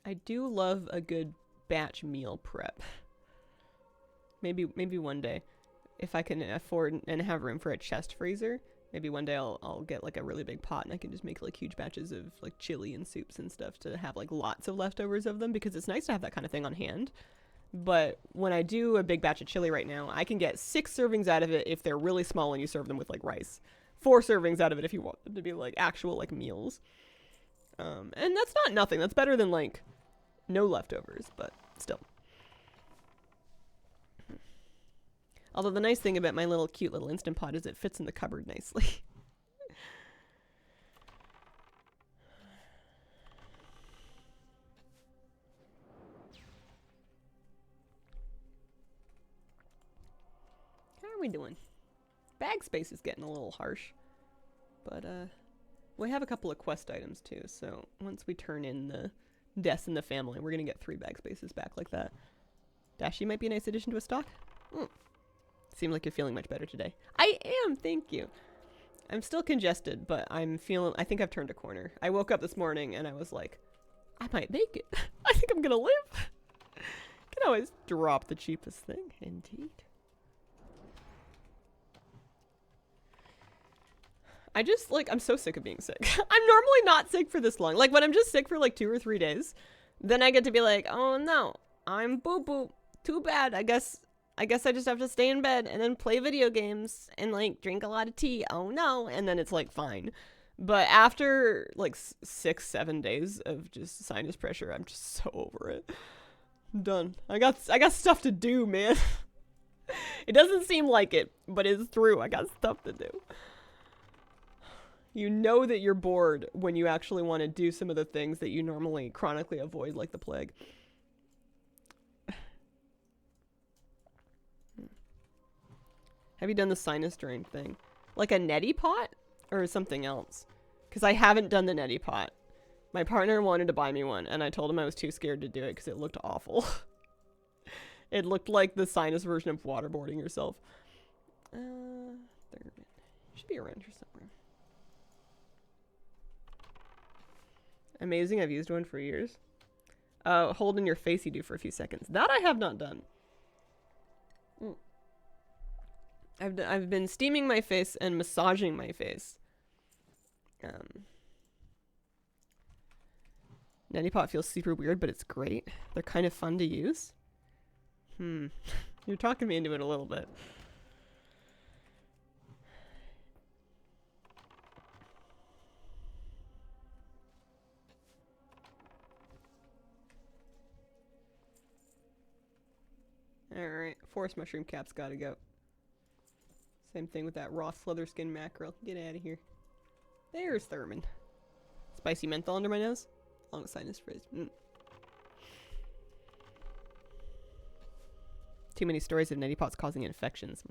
I do love a good batch meal prep. Maybe one day, if I can afford and have room for a chest freezer, maybe one day I'll get like a really big pot and I can just make like huge batches of like chili and soups and stuff to have like lots of leftovers of them, because it's nice to have that kind of thing on hand. But when I do a big batch of chili right now, I can get 6 servings out of it if they're really small and you serve them with like rice. 4 servings out of it if you want them to be like actual like meals. And that's not nothing. That's better than like no leftovers, but still. Although the nice thing about my little cute little Instant Pot is it fits in the cupboard nicely. How are we doing? Bag space is getting a little harsh. But we have a couple of quest items too, so once we turn in the deaths in the family, we're gonna get 3 bag spaces back like that. Dashi might be a nice addition to a stock. Seem like you're feeling much better today. I am, thank you. I'm still congested, but I think I've turned a corner. I woke up this morning and I was like, I might make it. I think I'm gonna live. Can always drop the cheapest thing, indeed. I just, like, I'm so sick of being sick. I'm normally not sick for this long. Like, when I'm just sick for, like, 2 or 3 days, then I get to be like, oh, no, I'm boo-boo. Too bad. I guess I just have to stay in bed and then play video games and, like, drink a lot of tea. Oh, no. And then it's, like, fine. But after, like, 6-7 days of just sinus pressure, I'm just so over it. I'm done. I got stuff to do, man. It doesn't seem like it, but it's true. I got stuff to do. You know that you're bored when you actually want to do some of the things that you normally chronically avoid, like the plague. Have you done the sinus drain thing? Like a neti pot? Or something else? Because I haven't done the neti pot. My partner wanted to buy me one, and I told him I was too scared to do it because it looked awful. It looked like the sinus version of waterboarding yourself. There it should be around here somewhere. Amazing, I've used one for years. Hold in your face you do for a few seconds. That I have not done. I've been steaming my face and massaging my face. Neti pot feels super weird, but it's great. They're kind of fun to use. You're talking me into it a little bit. Alright, forest mushroom cap's gotta go. Same thing with that raw leather skin mackerel. Get out of here. There's Thurman. Spicy menthol under my nose. Along with sinus frizz. Too many stories of neti pots causing infections.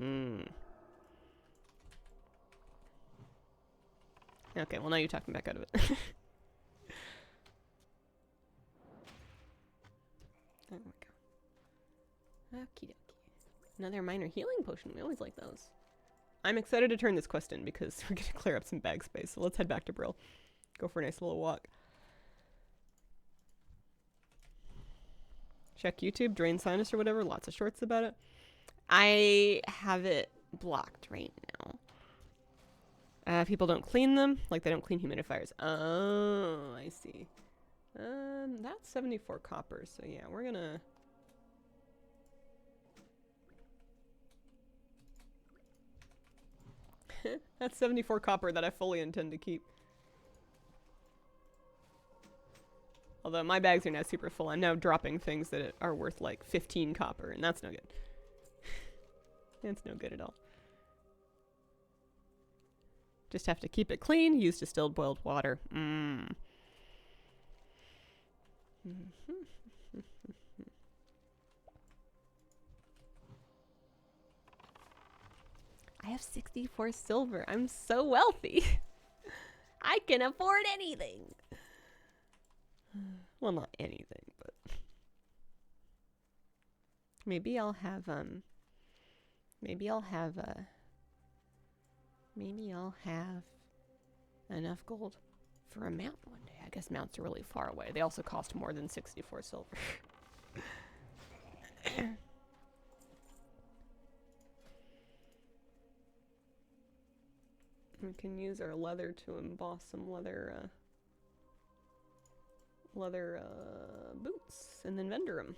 Okay, well now you're talking back out of it. Oh my god. Okie dokie. Another minor healing potion. We always like those. I'm excited to turn this quest in because we're gonna clear up some bag space. So let's head back to Brill. Go for a nice little walk. Check YouTube, drain sinus or whatever. Lots of shorts about it. I have it blocked right now. People don't clean them, like they don't clean humidifiers. Oh, I see. That's 74 copper, so yeah, we're gonna... That's 74 copper that I fully intend to keep. Although my bags are now super full. I'm now dropping things that are worth like 15 copper, and that's no good. That's no good at all. Just have to keep it clean. Use distilled boiled water. I have 64 silver. I'm so wealthy. I I can afford anything. Well, not anything, but maybe I'll have enough gold for a mount one day. I guess mounts are really far away. They also cost more than 64 silver. We can use our leather to emboss some leather boots and then vendor them.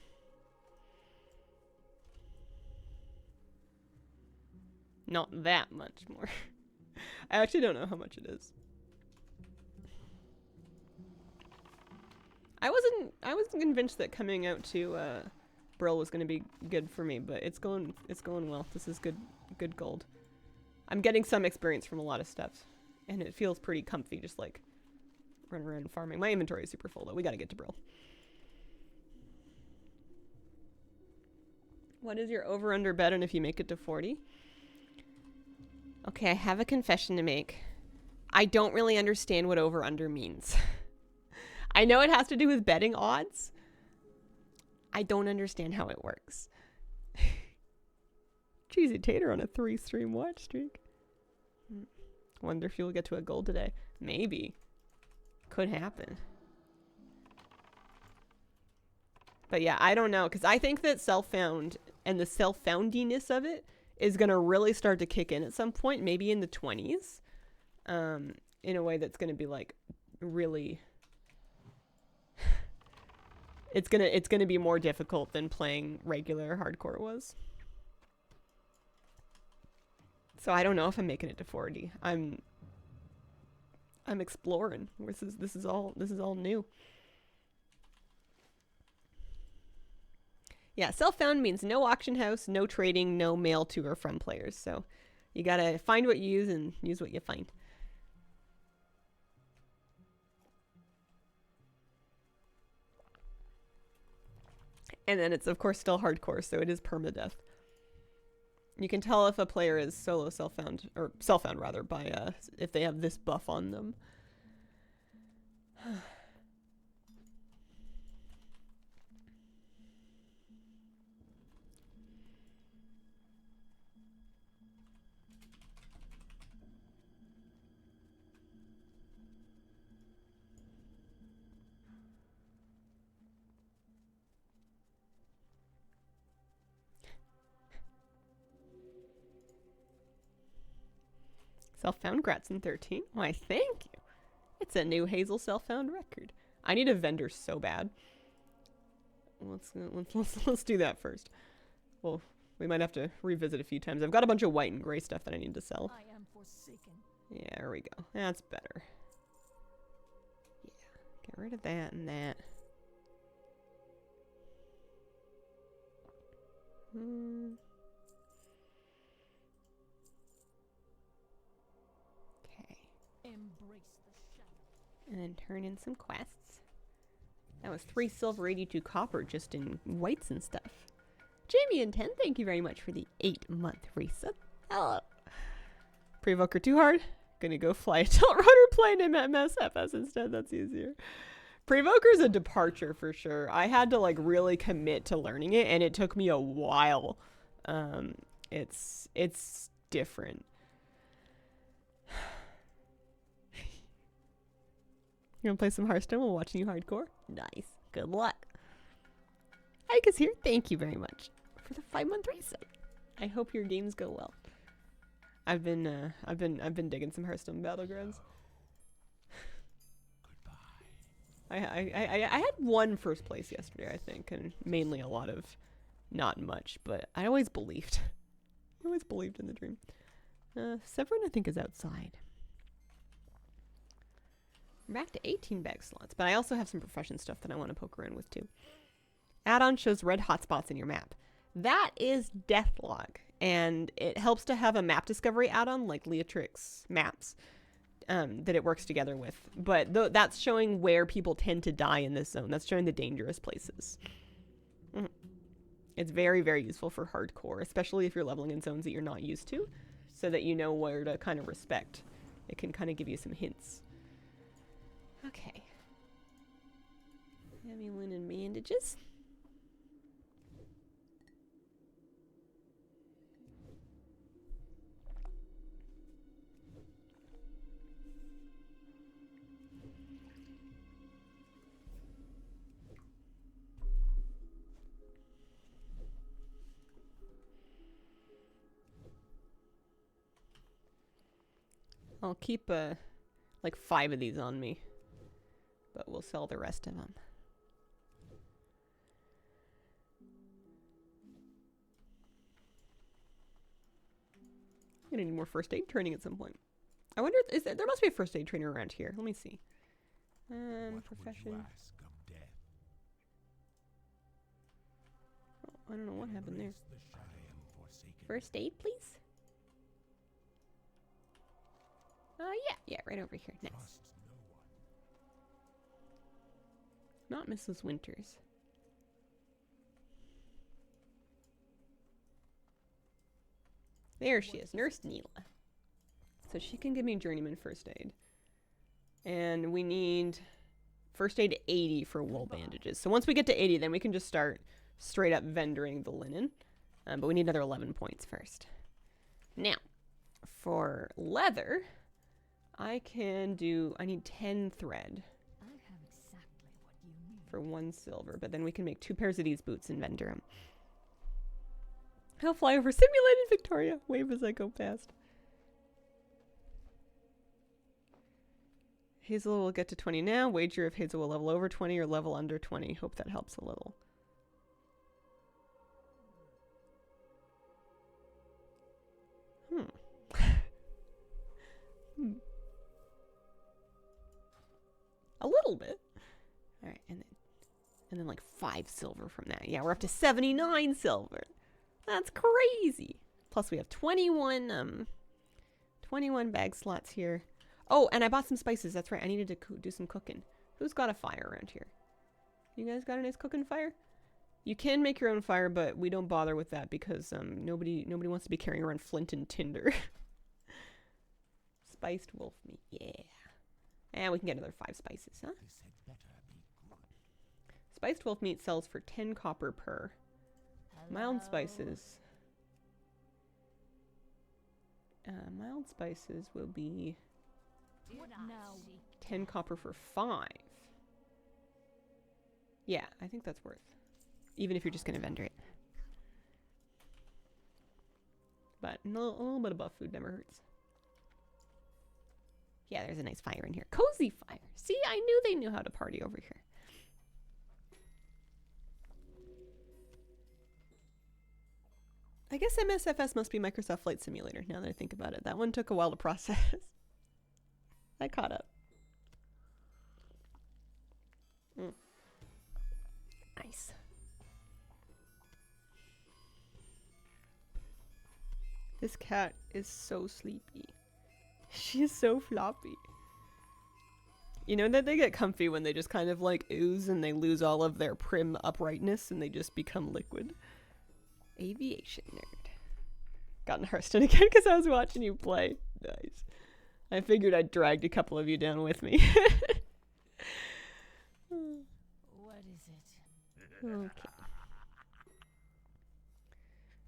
Not that much more. I actually don't know how much it is. I wasn't convinced that coming out to Brill was going to be good for me, but it's going well. This is good gold. I'm getting some experience from a lot of stuff, and it feels pretty comfy, just like running around farming. My inventory is super full though. We got to get to Brill. What is your over-under bet on if you make it to 40? Okay, I have a confession to make. I don't really understand what over-under means. I know it has to do with betting odds. I don't understand how it works. Cheesy Tater on a 3-stream watch streak. Wonder if you'll get to a goal today. Maybe. Could happen. But yeah, I don't know. Because I think that self-found and the self-foundiness of it is going to really start to kick in at some point. Maybe in the 20s. In a way that's going to be like really... It's gonna be more difficult than playing regular hardcore was. So I don't know if I'm making it to 40. I'm exploring. This is all new. Yeah, self-found means no auction house, no trading, no mail to or from players. So you gotta find what you use and use what you find. And then it's, of course, still hardcore, so it is permadeath. You can tell if a player is solo self-found, or self-found, rather, by if they have this buff on them. Self-found Grats in 13. Why, thank you. It's a new Hazel self-found record. I need a vendor so bad. Let's do that first. Well, we might have to revisit a few times. I've got a bunch of white and gray stuff that I need to sell. I am forsaken. Yeah, there we go. That's better. Yeah, get rid of that and that. Embrace the shadow. And then turn in some quests. That was 3 silver, 82 copper just in whites and stuff. Jamie and 10, thank you very much for the 8-month resub. Hello. Pre-Evoker too hard? Gonna go fly a tilt rotor plane in MSFS instead. That's easier. Pre-Evoker's a departure for sure. I had to like really commit to learning it, and it took me a while. It's different. You wanna play some Hearthstone while watching you hardcore? Nice. Good luck. Ike is here. Thank you very much for the 5-month reset. I hope your games go well. I've been digging some Hearthstone Battlegrounds. Goodbye. I had one first place yesterday, I think, and mainly a lot of not much, but I always believed. I always believed in the dream. Severin, I think, is outside. I'm back to 18 bag slots, but I also have some profession stuff that I want to poke around with too. Add-on shows red hotspots in your map. That is Deathlog, and it helps to have a map discovery add-on like Leatrix Maps that it works together with. But that's showing where people tend to die in this zone. That's showing the dangerous places. It's very, very useful for hardcore, especially if you're leveling in zones that you're not used to, so that you know where to kind of respect. It can kind of give you some hints. Okay. Heavy linen bandages. I'll keep like 5 of these on me, but we'll sell the rest of them. I'm gonna need more first aid training at some point. I wonder, there must be a first aid trainer around here. Let me see. Profession. Oh, I don't know what happened there. First aid, please. Yeah, right over here. Nice. Not Mrs. Winters. There she is, Nurse Neela. So she can give me journeyman first aid. And we need first aid 80 for wool bandages. So once we get to 80, then we can just start straight up vendoring the linen. But we need another 11 points first. Now, for leather, I need 10 thread. I have exactly what you need. For 1 silver, but then we can make 2 pairs of these boots and vendor them. I'll fly over simulated Victoria. Wave as I go past. Hazel will get to 20 now. Wager if Hazel will level over 20 or level under 20. Hope that helps a little. A little bit. All right, and then like 5 silver from that. Yeah, we're up to 79 silver. That's crazy. Plus we have 21 bag slots here. Oh, and I bought some spices. That's right. I needed to do some cooking. Who's got a fire around here? You guys got a nice cooking fire? You can make your own fire, but we don't bother with that because nobody wants to be carrying around flint and tinder. Spiced wolf meat. Yeah. And we can get another 5 spices, huh? Spiced wolf meat sells for 10 copper per. Mild spices. Mild spices will be 10 copper for 5. Yeah, I think that's worth. Even if you're just going to vendor it. But a little bit of buff food never hurts. Yeah, there's a nice fire in here. Cozy fire. See, I knew they knew how to party over here. I guess MSFS must be Microsoft Flight Simulator, now that I think about it. That one took a while to process. I caught up. Nice. This cat is so sleepy. She's so floppy. You know that they get comfy when they just kind of like ooze and they lose all of their prim uprightness and they just become liquid. Aviation nerd. Got in Hearthstone again because I was watching you play. Nice. I figured I'd dragged a couple of you down with me. What is it? Okay.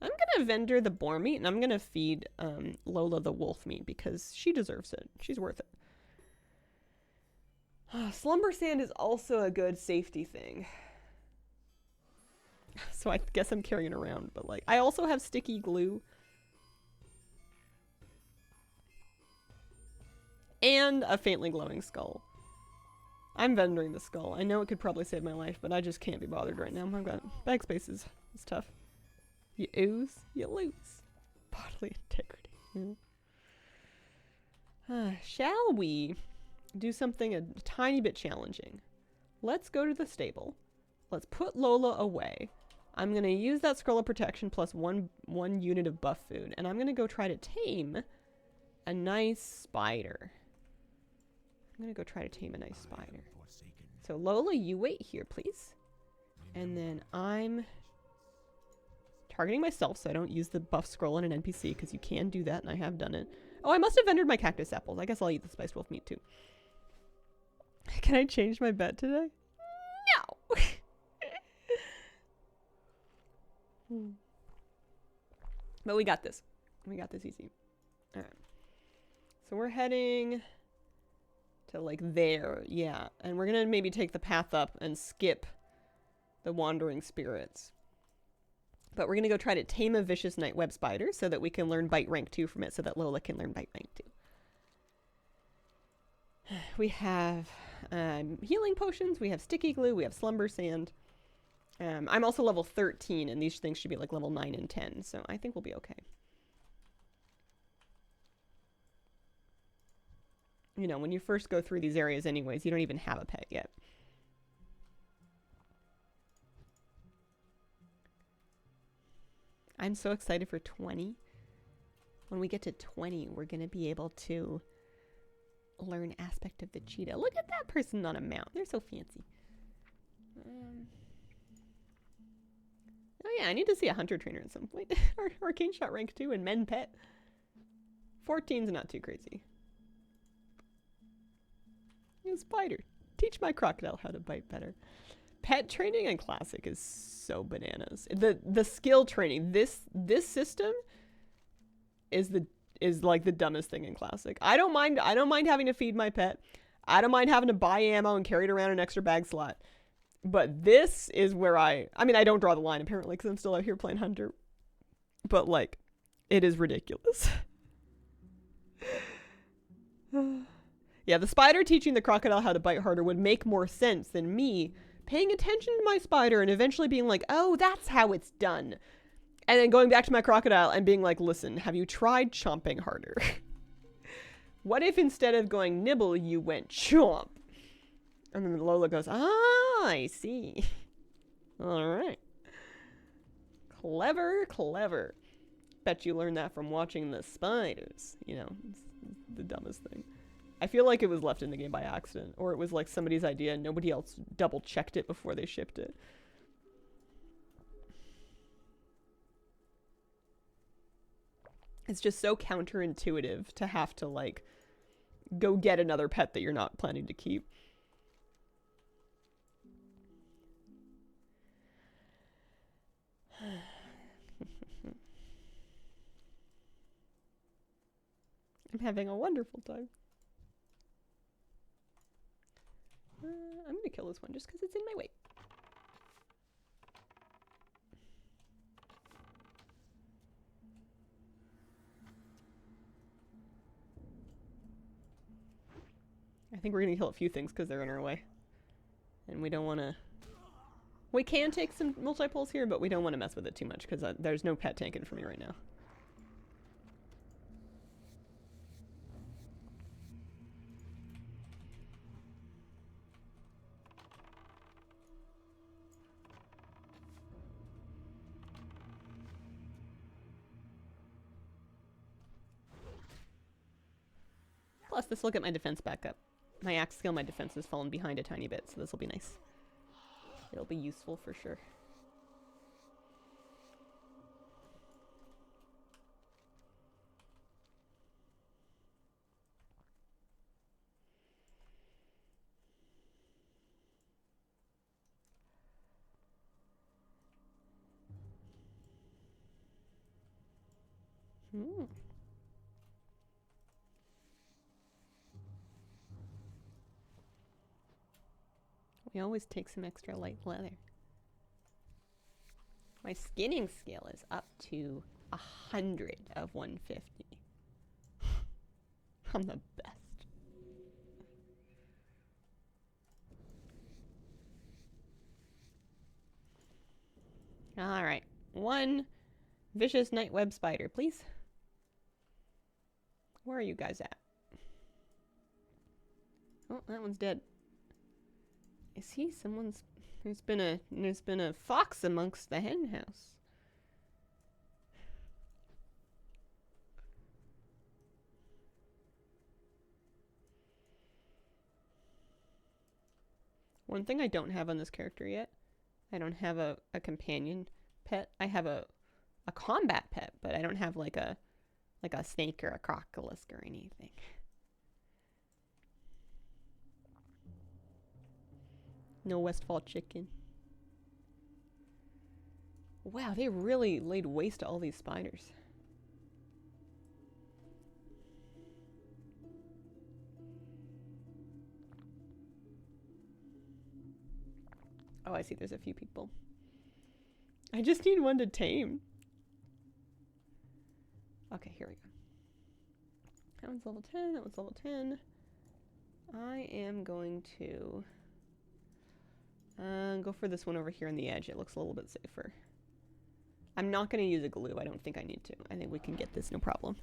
I'm gonna vendor the boar meat and I'm gonna feed Lola the wolf meat because she deserves it. She's worth it. Slumber sand is also a good safety thing. So I guess I'm carrying it around, but like I also have sticky glue. And a faintly glowing skull. I'm vendoring the skull. I know it could probably save my life, but I just can't be bothered right now. I've got bag spaces. It's tough. You ooze, you lose. Bodily integrity. Shall we do something a tiny bit challenging? Let's go to the stable. Let's put Lola away. I'm going to use that scroll of protection plus one unit of buff food. And I'm going to go try to tame a nice spider. I'm going to go try to tame a nice spider. So Lola, you wait here, please. And then I'm targeting myself so I don't use the buff scroll on an NPC because you can do that and I have done it. Oh, I must have vendored my cactus apples. I guess I'll eat the spiced wolf meat too. Can I change my bet today? No. But we got this. We got this easy. All right. So we're heading to like there. Yeah. And we're going to maybe take the path up and skip the wandering spirits. But we're going to go try to tame a vicious night web spider so that we can learn bite rank 2 from it so that Lola can learn bite rank 2. We have healing potions. We have sticky glue. We have slumber sand. I'm also level 13 and these things should be like level 9 and 10. So I think we'll be okay. You know, when you first go through these areas anyways, you don't even have a pet yet. I'm so excited for 20. When we get to 20, we're going to be able to learn aspect of the cheetah. Look at that person on a mount. They're so fancy. Oh yeah, I need to see a hunter trainer at some point. Arcane shot rank 2 and men pet. 14's not too crazy. A spider. Teach my crocodile how to bite better. Pet training in classic is so bananas. The skill training, this system is like the dumbest thing in classic. I don't mind having to feed my pet. I don't mind having to buy ammo and carry it around an extra bag slot. But this is where I mean I don't draw the line apparently because I'm still out here playing hunter. But like it is ridiculous. Yeah, the spider teaching the crocodile how to bite harder would make more sense than me paying attention to my spider and eventually being like, oh, that's how it's done. And then going back to my crocodile and being like, listen, have you tried chomping harder? What if instead of going nibble, you went chomp? And then Lola goes, ah, I see. All right. Clever, clever. Bet you learned that from watching the spiders. You know, it's the dumbest thing. I feel like it was left in the game by accident, or it was like somebody's idea and nobody else double checked it before they shipped it. It's just so counterintuitive to have to like go get another pet that you're not planning to keep. I'm having a wonderful time. I'm gonna kill this one just because it's in my way. I think we're gonna kill a few things because they're in our way. And we don't want to... We can take some multi-pulls here, but we don't want to mess with it too much because there's no pet tanking for me right now. Plus, this will get my defense back up. My axe skill, my defense has fallen behind a tiny bit, so this will be nice. It'll be useful for sure. We always take some extra light leather. My skinning skill is up to 100 of 150. I'm the best. Alright. One vicious night web spider, please. Where are you guys at? Oh, that one's dead. Is he someone's... There's been a fox amongst the hen house. One thing I don't have on this character yet, I don't have a companion pet. I have a combat pet, but I don't have like a snake or a crocolisk or anything. No Westfall chicken. Wow, they really laid waste to all these spiders. Oh, I see there's a few people. I just need one to tame. Okay, here we go. That one's level 10, that one's level 10. I am going to go for this one over here on the edge. It looks a little bit safer. I'm not going to use a glue. I don't think I need to. I think we can get this no problem.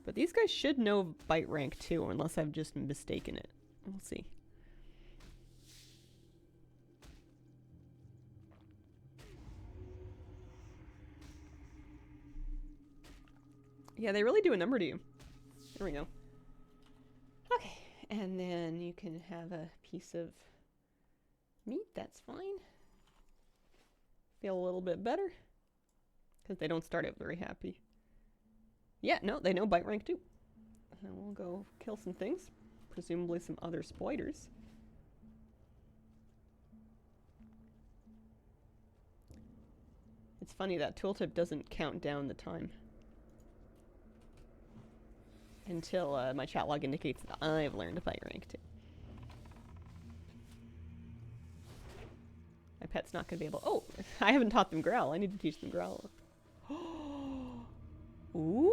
But these guys should know bite rank too, unless I've just mistaken it. We'll see. Yeah, they really do a number to you. There we go. Okay, and then you can have a piece of meat. That's fine. Feel a little bit better. Because they don't start out very happy. Yeah, no, they know bite rank too. And we'll go kill some things. Presumably some other spiders. It's funny that tooltip doesn't count down the time. Until my chat log indicates that I've learned bite rank too. My pet's not going to be able... Oh, I haven't taught them growl. I need to teach them growl. Ooh!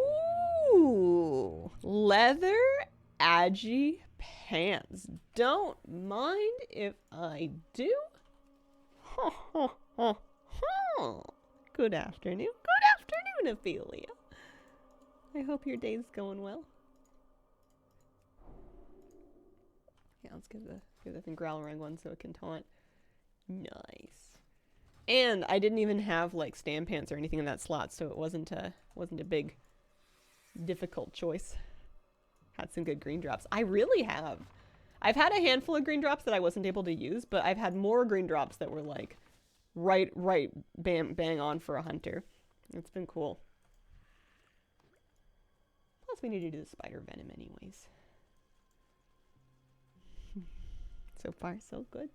Leather Agi pants. Don't mind if I do. Good afternoon. Good afternoon, Ophelia. I hope your day's going well. Yeah, let's give the thing Growlrang one so it can taunt. Nice. And I didn't even have like stand pants or anything in that slot, so it wasn't a big difficult choice. Had some good green drops. I really have. I've had a handful of green drops that I wasn't able to use, but I've had more green drops that were like right bang on for a hunter. It's been cool. Plus we need to do the spider venom anyways. So far, so good.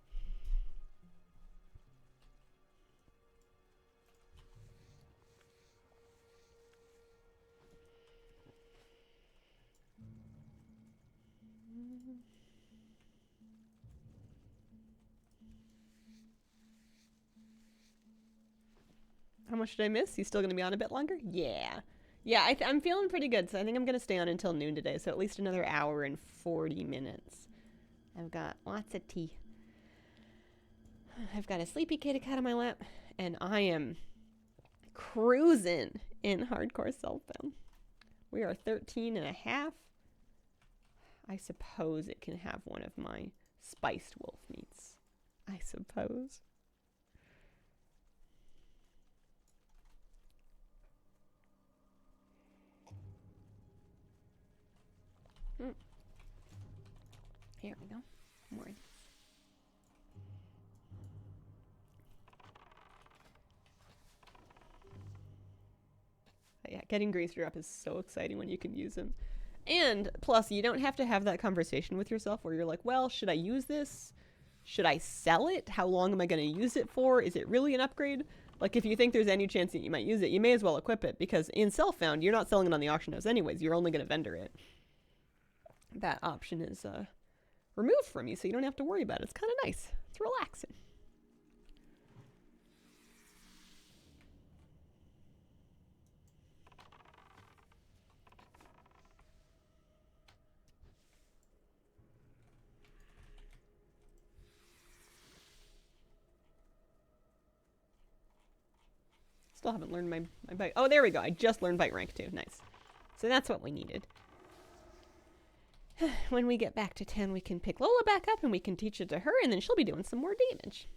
How much did I miss? You still gonna be on a bit longer? Yeah. Yeah, I'm feeling pretty good, so I think I'm gonna stay on until noon today, so at least another hour and 40 minutes. I've got lots of tea. I've got a sleepy kitty cat on my lap, and I am cruising in hardcore self-found. We are 13 and a half. I suppose it can have one of my spiced wolf meats. I suppose. Here we go. More. Yeah, getting greaser up is so exciting when you can use them. And plus, you don't have to have that conversation with yourself where you're like, well, should I use this? Should I sell it? How long am I going to use it for? Is it really an upgrade? Like, if you think there's any chance that you might use it, you may as well equip it, because in self-found, you're not selling it on the auction house anyways. You're only going to vendor it. That option is removed from you, so you don't have to worry about it. It's kind of nice. It's relaxing. Still haven't learned my bite. Oh, there we go. I just learned bite rank 2. Nice. So that's what we needed. When we get back to 10, we can pick Lola back up and we can teach it to her, and then she'll be doing some more damage.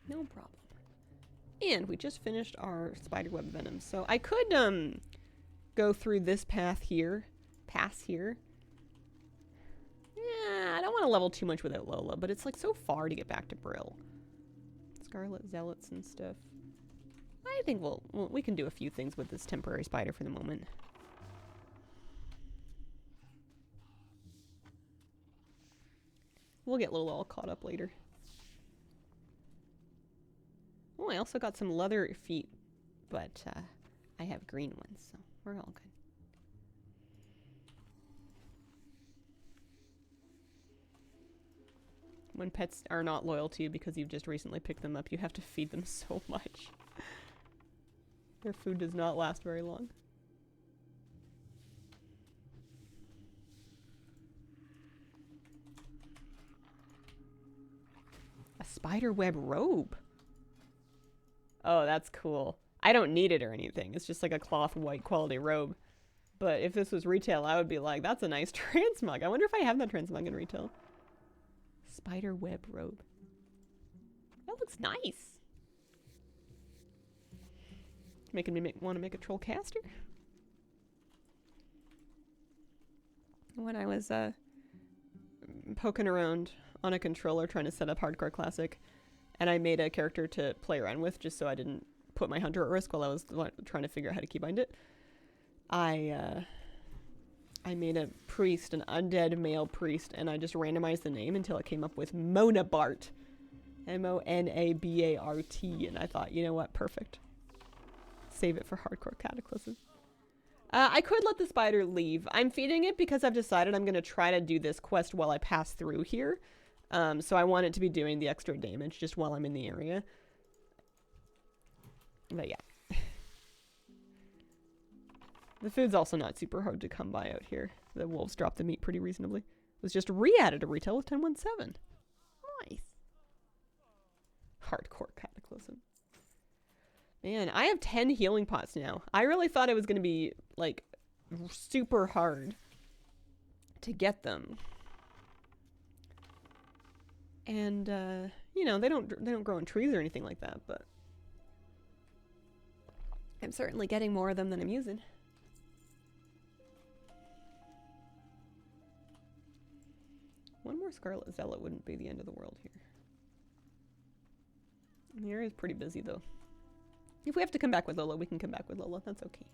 No problem. And we just finished our spiderweb venom. So I could go through this pass here. Yeah, I don't want to level too much without Lola, but it's like so far to get back to Brill. Scarlet Zealots and stuff. I think we can do a few things with this temporary spider for the moment. We'll get Lola all caught up later. Oh, I also got some leather feet, but I have green ones, so we're all good. When pets are not loyal to you because you've just recently picked them up, you have to feed them so much. Their food does not last very long. A spider web robe. Oh, that's cool. I don't need it or anything. It's just like a cloth white quality robe. But if this was retail, I would be like, that's a nice transmog. I wonder if I have that transmog in retail. Spider web robe. That looks nice. Making me want to make a troll caster. When I was poking around on a controller trying to set up Hardcore Classic, and I made a character to play around with just so I didn't put my hunter at risk while I was trying to figure out how to keybind it. I made a priest, an undead male priest, and I just randomized the name until it came up with Monabart. M-O-N-A-B-A-R-T, and I thought, you know what, perfect. Save it for Hardcore Cataclysm. I could let the spider leave. I'm feeding it because I've decided I'm going to try to do this quest while I pass through here. So I want it to be doing the extra damage just while I'm in the area. But yeah. The food's also not super hard to come by out here. The wolves drop the meat pretty reasonably. It was just re-added to retail with 10.17. Nice. Hardcore Cataclysm. Man, I have 10 healing pots now. I really thought it was going to be, like, super hard to get them. And, you know, they don't grow on trees or anything like that, but I'm certainly getting more of them than I'm using. One more Scarlet Zealot wouldn't be the end of the world here. The area is pretty busy, though. If we have to come back with Lola, we can come back with Lola. That's okay.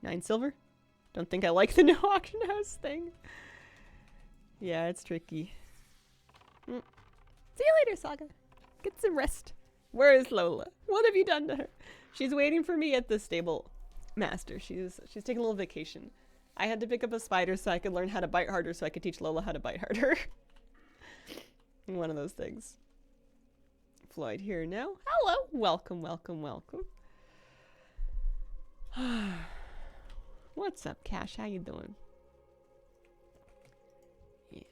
9 silver? Don't think I like the no auction house thing. Yeah, it's tricky. See you later, Saga. Get some rest. Where is Lola? What have you done to her? She's waiting for me at the stable master. She's taking a little vacation. I had to pick up a spider so I could learn how to bite harder so I could teach Lola how to bite harder. One of those things. Floyd here now. Hello. Welcome, welcome, welcome. What's up, Cash? How you doing? Yeah.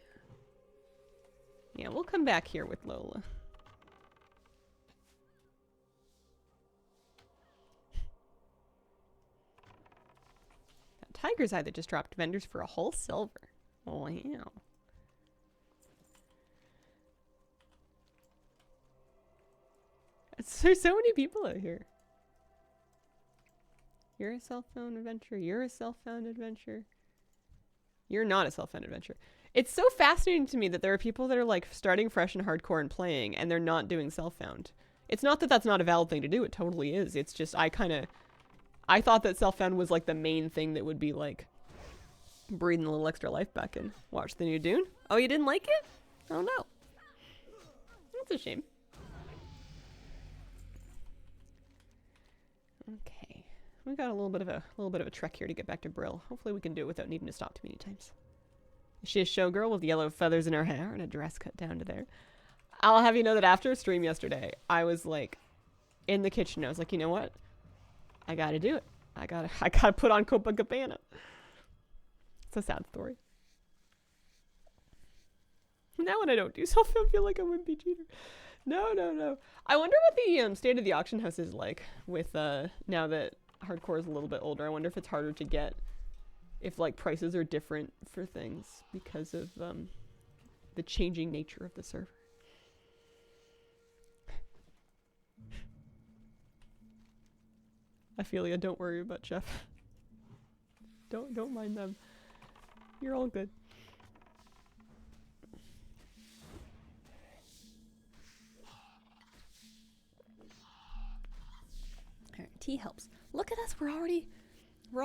Yeah, we'll come back here with Lola. Tiger's Eye that just dropped vendors for a whole silver. Wow. There's so many people out here. You're a self-found adventure. You're a self-found adventure. You're not a self-found adventure. It's so fascinating to me that there are people that are like starting fresh in hardcore and playing and they're not doing self-found. It's not that that's not a valid thing to do. It totally is. It's just I thought that self-found was like the main thing that would be like breathing a little extra life back in. Watch the new Dune. Oh, you didn't like it? Oh no. That's a shame. Okay. We got a little bit of a trek here to get back to Brill. Hopefully we can do it without needing to stop too many times. Is she a showgirl with yellow feathers in her hair and a dress cut down to there? I'll have you know that after a stream yesterday, I was like in the kitchen. I was like, you know what? I gotta do it. I gotta put on Copacabana. It's a sad story. Now when I don't do self, I feel like I wouldn't be cheater. No. I wonder what the state of the auction house is like with now that hardcore is a little bit older. I wonder if it's harder to get, if like prices are different for things because of the changing nature of the server. Ophelia, don't worry about Jeff. Don't mind them. You're all good. Alright, tea helps. Look at us, we're already, why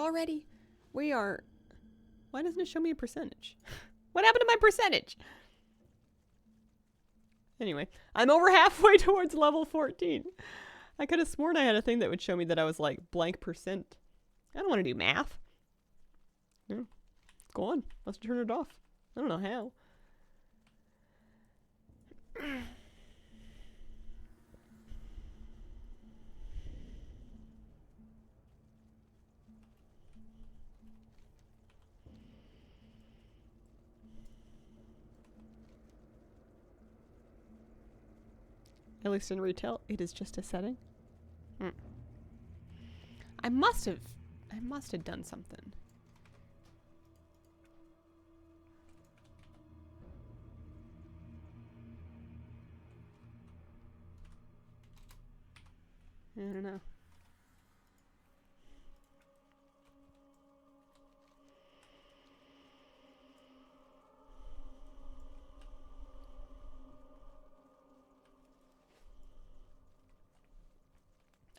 doesn't it show me a percentage? What happened to my percentage? Anyway, I'm over halfway towards level 14. I could have sworn I had a thing that would show me that I was like blank percent. I don't want to do math. No. Go on. Let's turn it off. I don't know how. At least in retail, it is just a setting. I must have done something. I don't know.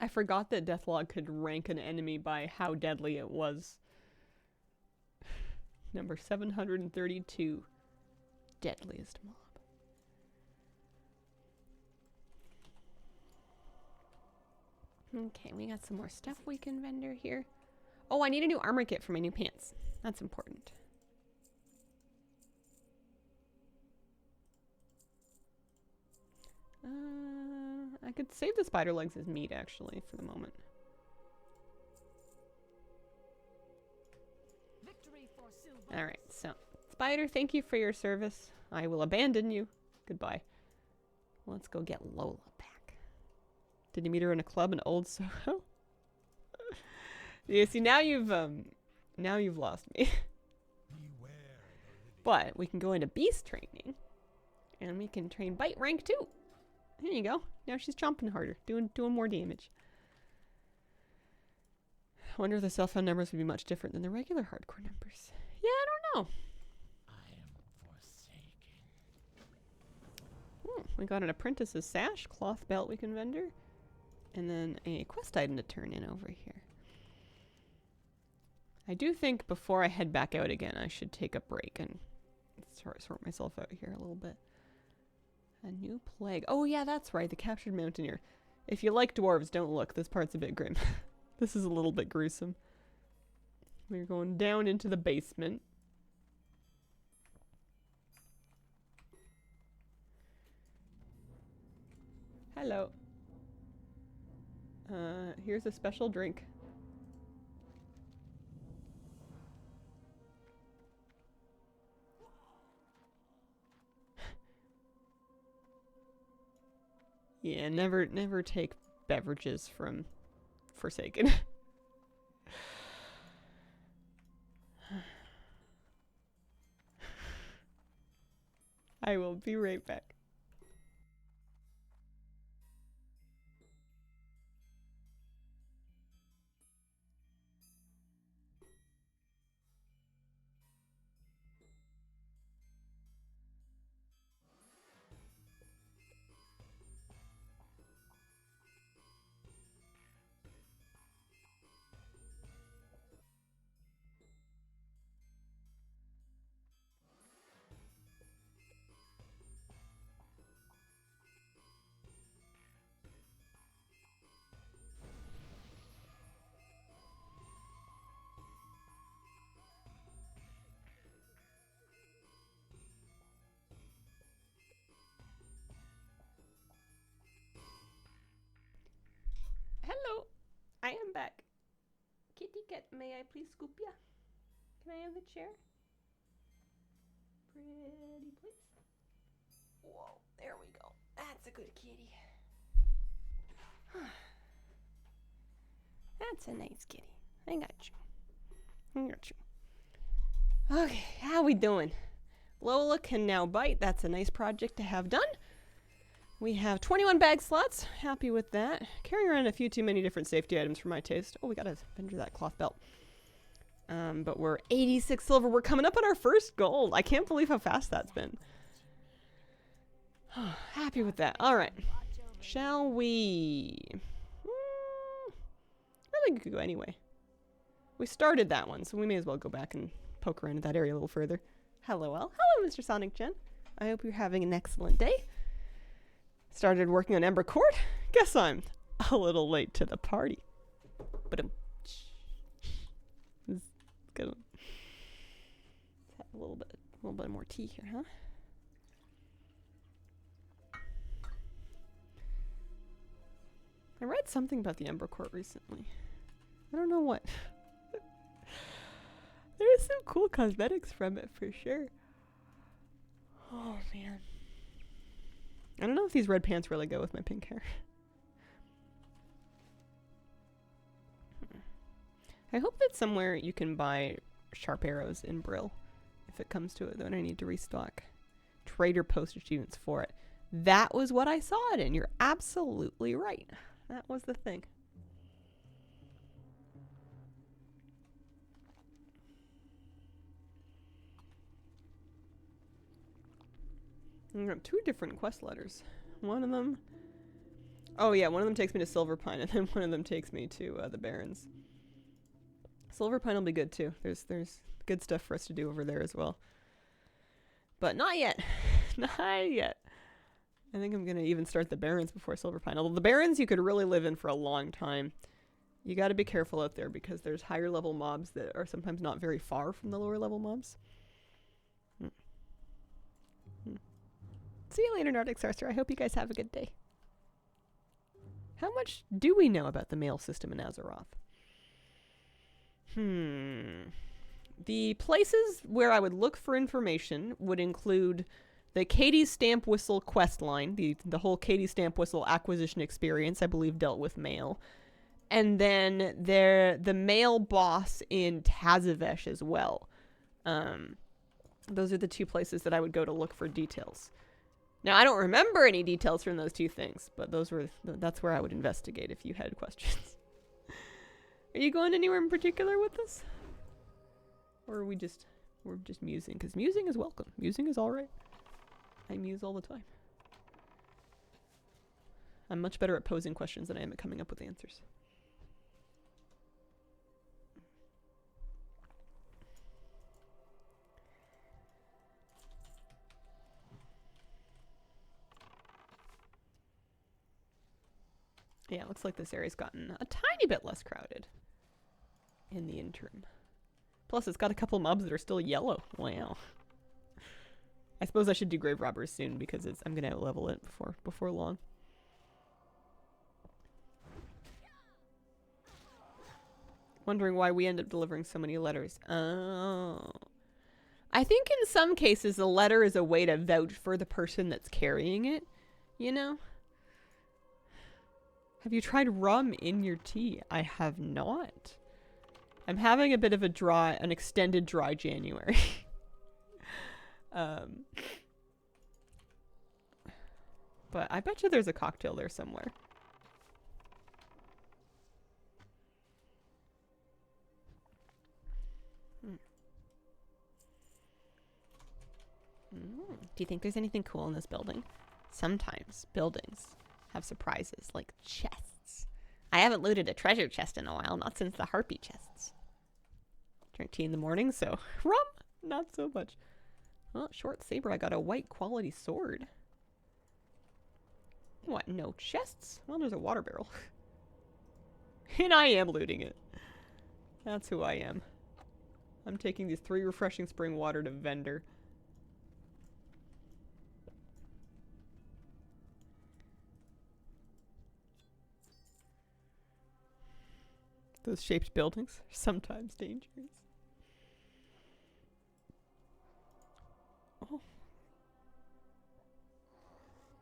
I forgot that Deathlog could rank an enemy by how deadly it was. Number 732. Deadliest mob. Okay, we got some more stuff we can vendor here. Oh, I need a new armor kit for my new pants. That's important. I could save the spider legs as meat, actually, for the moment. Alright, so. Spider, thank you for your service. I will abandon you. Goodbye. Let's go get Lola back. Did you meet her in a club in Old Soho? Yeah, see, now you've lost me. But we can go into beast training. And we can train bite rank 2. There you go. Now she's chomping harder, doing more damage. I wonder if the self-found numbers would be much different than the regular hardcore numbers. Yeah, I don't know. I am forsaken. We got an apprentice's sash, cloth belt we can vendor, and then a quest item to turn in over here. I do think before I head back out again, I should take a break and sort myself out here a little bit. A new plague. Oh yeah, that's right, the captured mountaineer. If you like dwarves, don't look. This part's a bit grim. This is a little bit gruesome. We're going down into the basement. Hello. Here's a special drink. Yeah, never take beverages from Forsaken. I will be right back. Hello, I am back. Kitty cat, may I please scoop ya? Can I have the chair? Pretty please. Whoa, there we go. That's a good kitty. That's a nice kitty. I got you. I got you. Okay, how we doing? Lola can now bite. That's a nice project to have done. We have 21 bag slots. Happy with that. Carrying around a few too many different safety items for my taste. Oh, we gotta vendor that cloth belt. But we're 86 silver. We're coming up on our first gold. I can't believe how fast that's been. Happy with that. All right. Shall we? Really could go anyway. We started that one, so we may as well go back and poke around in that area a little further. Hello, hello, Mr. Sonic Gen. I hope you're having an excellent day. Started working on Ember Court. Guess I'm a little late to the party. But let's have a little bit more tea here, huh? I read something about the Ember Court recently. I don't know what. There is some cool cosmetics from it for sure. Oh man. I don't know if these red pants really go with my pink hair. I hope that somewhere you can buy sharp arrows in Brill. If it comes to it, then I need to restock. Trader postage units for it. That was what I saw it in. You're absolutely right. That was the thing. I got 2 different quest letters. One of them... Oh yeah, one of them takes me to Silverpine, and then one of them takes me to the Barrens. Silverpine will be good too. There's good stuff for us to do over there as well. But not yet. Not yet. I think I'm going to even start the Barrens before Silverpine. Although the Barrens you could really live in for a long time. You got to be careful out there because there's higher level mobs that are sometimes not very far from the lower level mobs. See you later, Nordic Sorcerer. I hope you guys have a good day. How much do we know about the mail system in Azeroth? The places where I would look for information would include the Katie's Stamp Whistle quest line. The whole Katie's Stamp Whistle acquisition experience, I believe, dealt with mail. And then the mail boss in Tazavesh as well. Those are the 2 places that I would go to look for details. Now, I don't remember any details from those 2 things, but that's where I would investigate if you had questions. Are you going anywhere in particular with this? Or are we're just musing? Because musing is welcome. Musing is alright. I muse all the time. I'm much better at posing questions than I am at coming up with answers. Yeah, it looks like this area's gotten a tiny bit less crowded in the interim. Plus, it's got a couple mobs that are still yellow. Wow. I suppose I should do Grave Robbers soon because I'm going to out-level it before long. Wondering why we end up delivering so many letters. Oh. I think in some cases a letter is a way to vouch for the person that's carrying it, you know? Have you tried rum in your tea? I have not. I'm having a bit of an extended dry January. But I bet you there's a cocktail there somewhere. Do you think there's anything cool in this building? Sometimes buildings have surprises like chests. I haven't looted a treasure chest in a while, not since the harpy chests. Drink tea in the morning, so rum, not so much. Oh, short saber, I got a white quality sword. What, no chests? Well, there's a water barrel. And I am looting it. That's who I am. I'm taking these 3 refreshing spring water to vendor. Those shaped buildings are sometimes dangerous. Oh.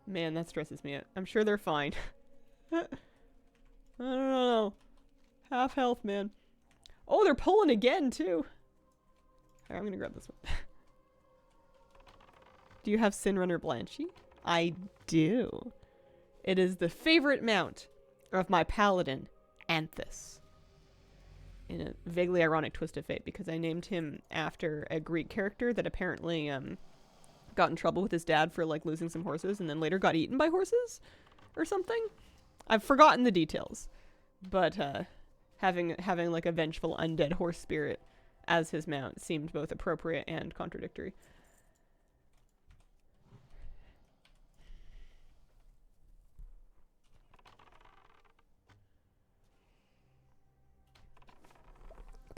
Man, that stresses me out. I'm sure they're fine. I don't know. Half health, man. Oh, they're pulling again, too. Alright, I'm gonna grab this one. Do you have Sinrunner Blanchie? I do. It is the favorite mount of my paladin, Anthus. In a vaguely ironic twist of fate, because I named him after a Greek character that apparently got in trouble with his dad for like losing some horses and then later got eaten by horses or something. I've forgotten the details, but having like a vengeful undead horse spirit as his mount seemed both appropriate and contradictory.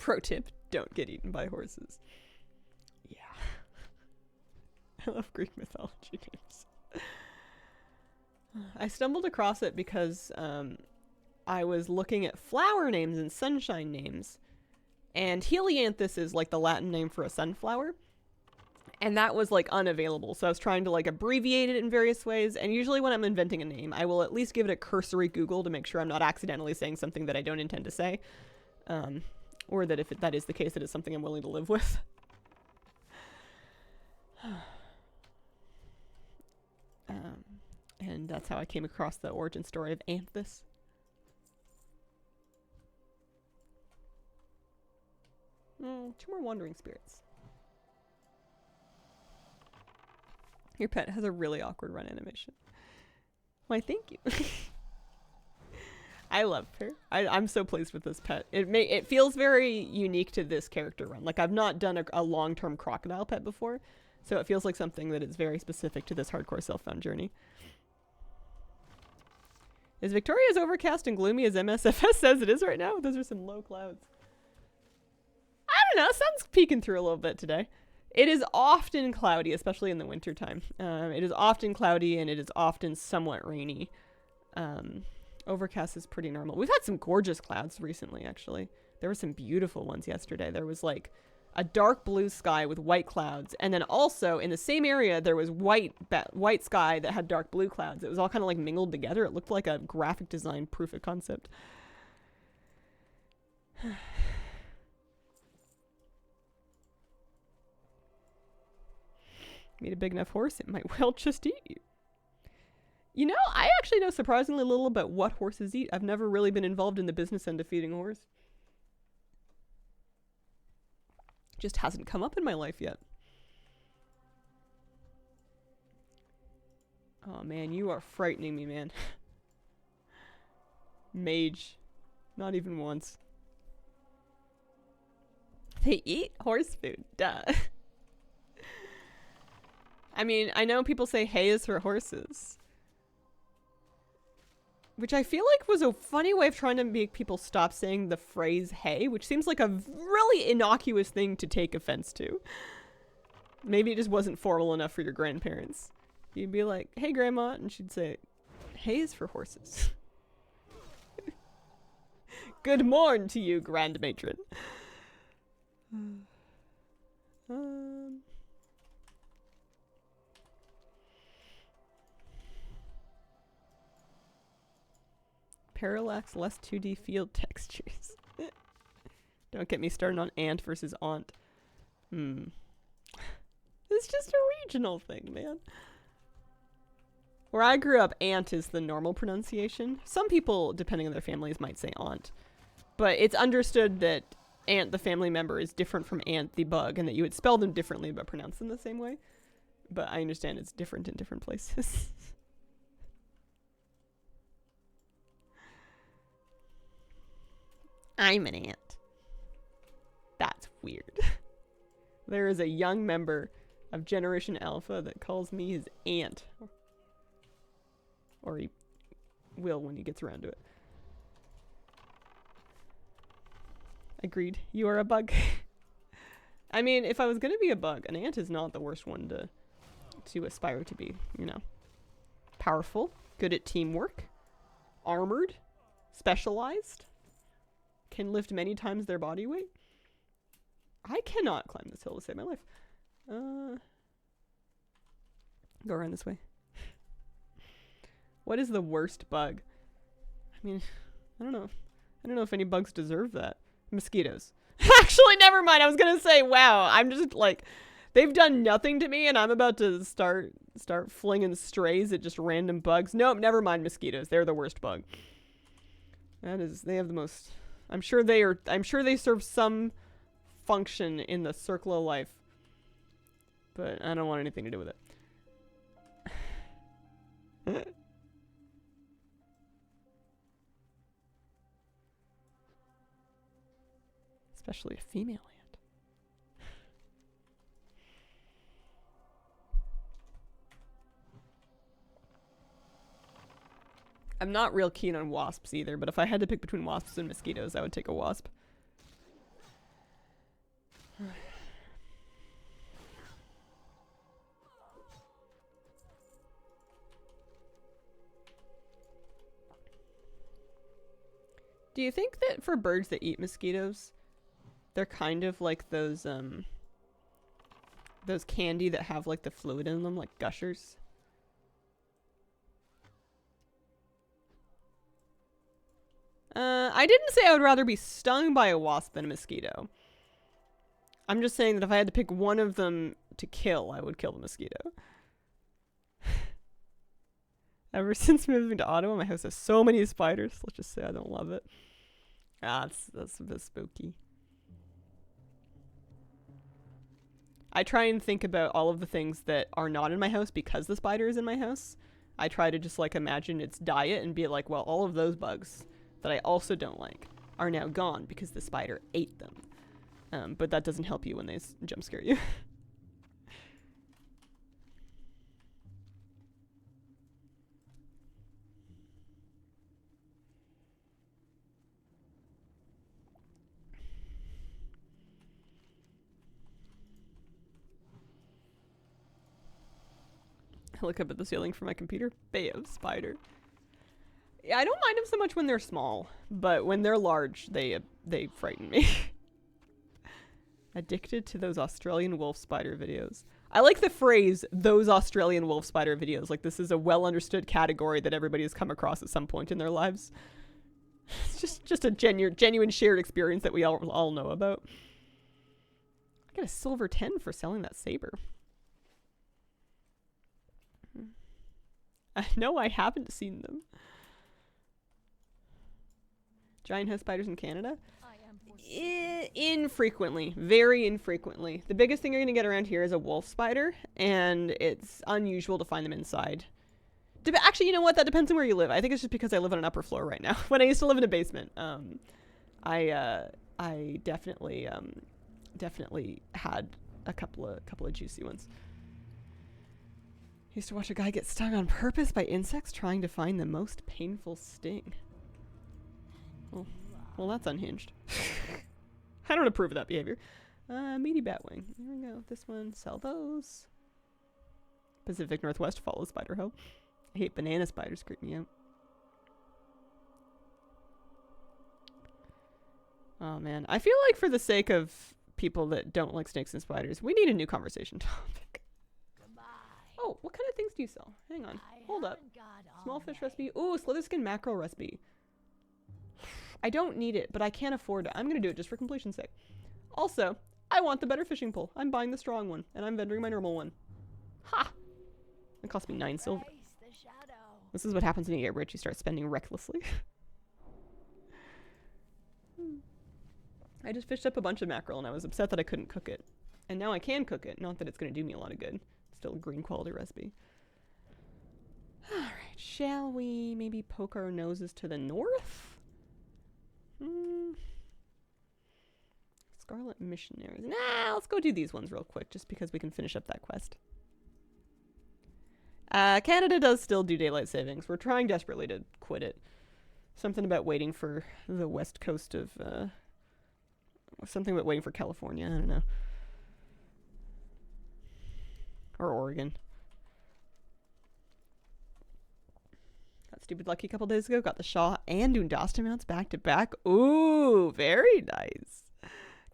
Pro tip, don't get eaten by horses. Yeah. I love Greek mythology names. I stumbled across it because I was looking at flower names and sunshine names. And helianthus is like the Latin name for a sunflower. And that was like unavailable. So I was trying to like abbreviate it in various ways. And usually when I'm inventing a name, I will at least give it a cursory Google to make sure I'm not accidentally saying something that I don't intend to say. Or that if that is the case, it is something I'm willing to live with. And that's how I came across the origin story of Anthus. Two more wandering spirits. Your pet has a really awkward run animation. Why, thank you. I love her. I'm so pleased with this pet. It feels very unique to this character run. Like, I've not done a long-term crocodile pet before, so it feels like something that is very specific to this hardcore self-found journey. Is Victoria as overcast and gloomy as MSFS says it is right now? Those are some low clouds. I don't know. Sun's peeking through a little bit today. It is often cloudy, especially in the wintertime. It is often cloudy and it is often somewhat rainy. Overcast is pretty normal. We've had some gorgeous clouds recently, actually. There were some beautiful ones yesterday. There was like a dark blue sky with white clouds. And then also in the same area, there was white sky that had dark blue clouds. It was all kind of like mingled together. It looked like a graphic design proof of concept. Meet a big enough horse, it might well just eat you. You know, I actually know surprisingly little about what horses eat. I've never really been involved in the business end of feeding a horse. Just hasn't come up in my life yet. Oh man, you are frightening me, man. Mage. Not even once. They eat horse food. Duh. I mean, I know people say hay is for horses. Which I feel like was a funny way of trying to make people stop saying the phrase hay, which seems like a really innocuous thing to take offense to. Maybe it just wasn't formal enough for your grandparents. You'd be like, hey grandma, and she'd say, hay is for horses. Good morn to you, grand matron. Parallax, less 2D field textures. Don't get me started on ant versus aunt. It's just a regional thing, man. Where I grew up, ant is the normal pronunciation. Some people, depending on their families, might say aunt. But it's understood that ant, the family member, is different from ant, the bug, and that you would spell them differently but pronounce them the same way. But I understand it's different in different places. I'm an ant. That's weird. There is a young member of Generation Alpha that calls me his aunt. Or he will when he gets around to it. Agreed. You are a bug. I mean, if I was going to be a bug, an ant is not the worst one to aspire to be, you know. Powerful, good at teamwork, armored, specialized. Can lift many times their body weight. I cannot climb this hill to save my life. Go around this way. What is the worst bug? I mean, I don't know. I don't know if any bugs deserve that. Mosquitoes. Actually, never mind. I was gonna say, wow, I'm just like, they've done nothing to me and I'm about to start flinging strays at just random bugs. Nope, never mind mosquitoes. They're the worst bug. They have the most... I'm sure they serve some function in the circle of life. But I don't want anything to do with it. Especially a female ant. I'm not real keen on wasps either, but if I had to pick between wasps and mosquitoes, I would take a wasp. Do you think that for birds that eat mosquitoes, they're kind of like those candy that have like the fluid in them, like gushers? I didn't say I would rather be stung by a wasp than a mosquito. I'm just saying that if I had to pick one of them to kill, I would kill the mosquito. Ever since moving to Ottawa, my house has so many spiders. Let's just say I don't love it. That's a bit spooky. I try and think about all of the things that are not in my house because the spider is in my house. I try to just like imagine its diet and be like, well, all of those bugs that I also don't like are now gone because the spider ate them. But that doesn't help you when they jump scare you. I look up at the ceiling for my computer. Bay of spider. Yeah, I don't mind them so much when they're small, but when they're large, they frighten me. Addicted to those Australian wolf spider videos. I like the phrase, those Australian wolf spider videos. Like this is a well understood category that everybody has come across at some point in their lives. It's just a genuine shared experience that we all know about. I got a silver 10 for selling that saber. No, I haven't seen them. Giant house spiders in Canada? Infrequently. Very infrequently. The biggest thing you're going to get around here is a wolf spider, and it's unusual to find them inside. Actually, you know what? That depends on where you live. I think it's just because I live on an upper floor right now. When I used to live in a basement, I definitely had a couple of juicy ones. Used to watch a guy get stung on purpose by insects trying to find the most painful sting. Well, that's unhinged. I don't approve of that behavior. Meaty batwing. There we go. This one, sell those. Pacific Northwest follows spider hoe. I hate banana spiders, creep me out. Oh man, I feel like for the sake of people that don't like snakes and spiders, we need a new conversation topic. Oh, what kind of things do you sell? Hang on. Hold up. Small fish recipe. Ooh, slither skin mackerel recipe. I don't need it, but I can't afford it. I'm going to do it just for completion's sake. Also, I want the better fishing pole. I'm buying the strong one, and I'm vending my normal one. Ha! It cost me 9 silver. This is what happens when you get rich. You start spending recklessly. I just fished up a bunch of mackerel, and I was upset that I couldn't cook it. And now I can cook it. Not that it's going to do me a lot of good. Still a green quality recipe. Alright, shall we maybe poke our noses to the north? Scarlet Missionaries. Nah, let's go do these ones real quick, just because we can finish up that quest. Canada does still do daylight savings. We're trying desperately to quit it. Something about waiting for the west coast of, something about waiting for California, I don't know. Or Oregon. Got stupid lucky a couple days ago. Got the Shaw and Undasta mounts back to back. Ooh, very nice.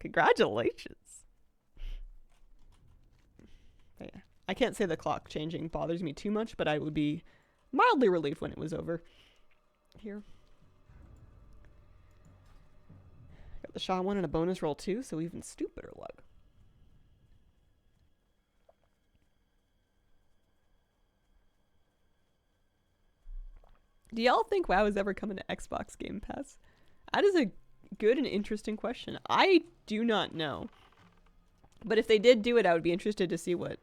Congratulations. But yeah, I can't say the clock changing bothers me too much, but I would be mildly relieved when it was over. Here. Got the Shaw one and a bonus roll too, so even stupider luck. Do y'all think WoW is ever coming to Xbox Game Pass? That is a good and interesting question. I do not know. But if they did do it, I would be interested to see what